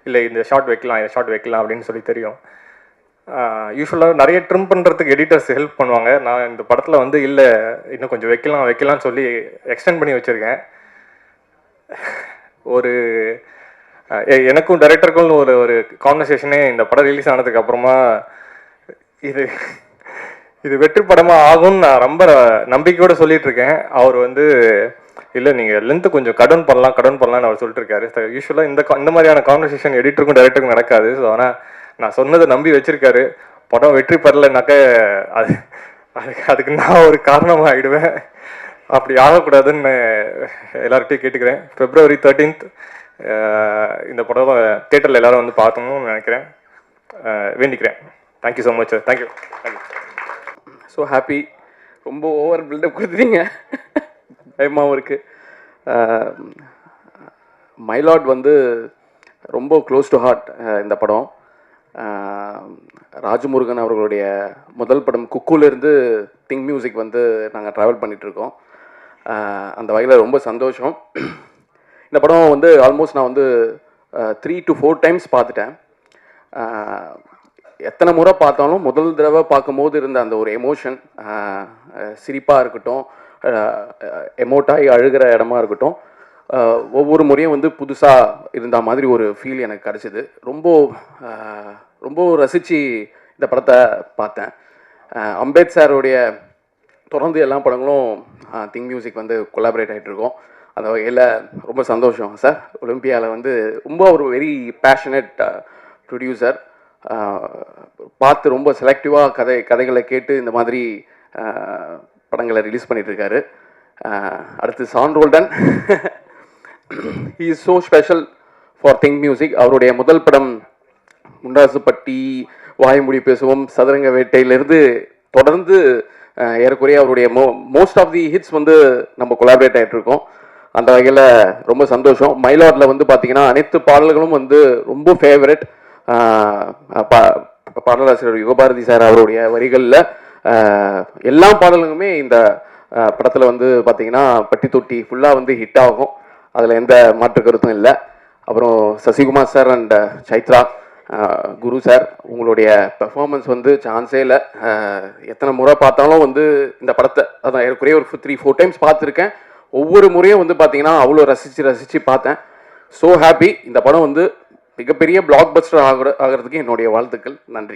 Speaker 15: இல்லை இந்த ஷார்ட் வைக்கலாம் அப்படின்னு சொல்லி தெரியும். யூஸ்வலாக நிறைய ட்ரிம் பண்ணுறதுக்கு எடிட்டர்ஸ் ஹெல்ப் பண்ணுவாங்க. நான் இந்த படத்தில் வந்து இல்லை இன்னும் கொஞ்சம் வைக்கலாம்னு சொல்லி எக்ஸ்டெண்ட் பண்ணி வச்சுருக்கேன். எனக்கும் டைரக்டருக்கும் ஒரு கான்வர்சேஷனே இந்த படம் ரிலீஸ் ஆனதுக்கு அப்புறமா இது வெற்றி படமாக ஆகும்னு நான் ரொம்ப நம்பிக்கையோடு சொல்லிட்டு இருக்கேன். அவர் வந்து இல்லை நீங்கள் லென்த்து கொஞ்சம் கடன் பண்ணலாம்னு அவர் சொல்லிட்டு இருக்காரு. யூஸ்வலாக இந்த மாதிரியான கான்வர்சேஷன் எடிட்டருக்கும் டைரக்டருக்கும் நடக்காது. ஸோ ஆனால் நான் சொன்னதை நம்பி வச்சிருக்காரு. படம் வெற்றி பெறலைனாக்க அதுக்கு நான் ஒரு காரணமாக ஆகிடுவேன். அப்படி ஆகக்கூடாதுன்னு எல்லார்கிட்டையும் கேட்டுக்கிறேன். February 13th இந்த படம் தியேட்டரில் எல்லாரும் வந்து பார்க்கணும்னு நினைக்கிறேன், வேண்டிக்கிறேன். Thank you so much sir. Thank you.
Speaker 16: So happy. ரொம்ப ஓவர் பில்டப் கொடுத்துட்டீங்க, பயமாகவும் இருக்குது. மைலாட் வந்து ரொம்ப க்ளோஸ் டு ஹார்ட். இந்த படம் ராஜமுருகன் அவர்களுடைய முதல் படம் குக்குலேருந்து திங்க் மியூசிக் வந்து நாங்கள் ட்ராவல் பண்ணிகிட்ருக்கோம். அந்த வகையில் ரொம்ப சந்தோஷம். இந்த படம் வந்து ஆல்மோஸ்ட் நான் வந்து 3 to 4 times பார்த்துட்டேன். எத்தனை முறை பார்த்தாலும் முதல் தடவை பார்க்கும்போது இருந்த அந்த ஒரு எமோஷன், சிரிப்பாக இருக்கட்டும், எமோட்டாகி அழுகிற இடமா இருக்கட்டும், ஒவ்வொரு முறையும் வந்து புதுசாக இருந்த மாதிரி ஒரு ஃபீல் எனக்கு கிடச்சிது. ரொம்ப ரசித்து இந்த படத்தை பார்த்தேன். அம்பேத் சாருடைய தொடர்ந்து எல்லா படங்களும் திங்க் மியூசிக் வந்து கொலாபரேட் ஆகிட்டுருக்கோம். அந்த வகையில் ரொம்ப சந்தோஷம் சார். ஒலிம்பியாவில் வந்து ரொம்ப ஒரு வெரி பேஷனட் ப்ரொடியூசர். பார்த்து ரொம்ப செலக்டிவாக கதைகளை கேட்டு இந்த மாதிரி படங்களை ரிலீஸ் பண்ணிகிட்ருக்காரு. அடுத்து Sean Roldan, he is so special for Think Music. அவருடைய முதல் படம் முண்டாசுப்பட்டி, வாய்மொழி பேசுவோம், சதுரங்க வேட்டையிலிருந்து தொடர்ந்து ஏறக்குறைய அவருடைய மோஸ்ட் ஆஃப் தி ஹிட்ஸ் வந்து நம்ம கொலாபரேட் ஆகிட்ருக்கோம். அந்த வகையில் ரொம்ப சந்தோஷம். மைலாட்டில் வந்து பார்த்திங்கன்னா அனைத்து பாடல்களும் வந்து ரொம்ப ஃபேவரட். பாடலாசிரியர் யுகபாரதி சார் அவருடைய வரிகளில் எல்லா பாடல்களுமே இந்த படத்தில் வந்து பார்த்தீங்கன்னா பட்டி தொட்டி ஃபுல்லாக வந்து ஹிட் ஆகும், அதில் எந்த மாற்று கருத்தும் இல்லை. அப்புறம் Sasikumar sir and Chaitra, Guru sir, உங்களுடைய பெர்ஃபார்மன்ஸ் வந்து சான்ஸே இல்லை. எத்தனை முறை பார்த்தாலும் வந்து இந்த படத்தை அதான் ஏற்கனவே ஒரு 3-4 டைம்ஸ் பார்த்துருக்கேன். ஒவ்வொரு முறையும் வந்து பார்த்தீங்கன்னா அவ்வளோ ரசித்து பார்த்தேன். So happy. இந்த படம் வந்து மிகப்பெரிய பிளாக் பஸ்டர் ஆகிறதுக்கு என்னுடைய வாழ்த்துக்கள். நன்றி.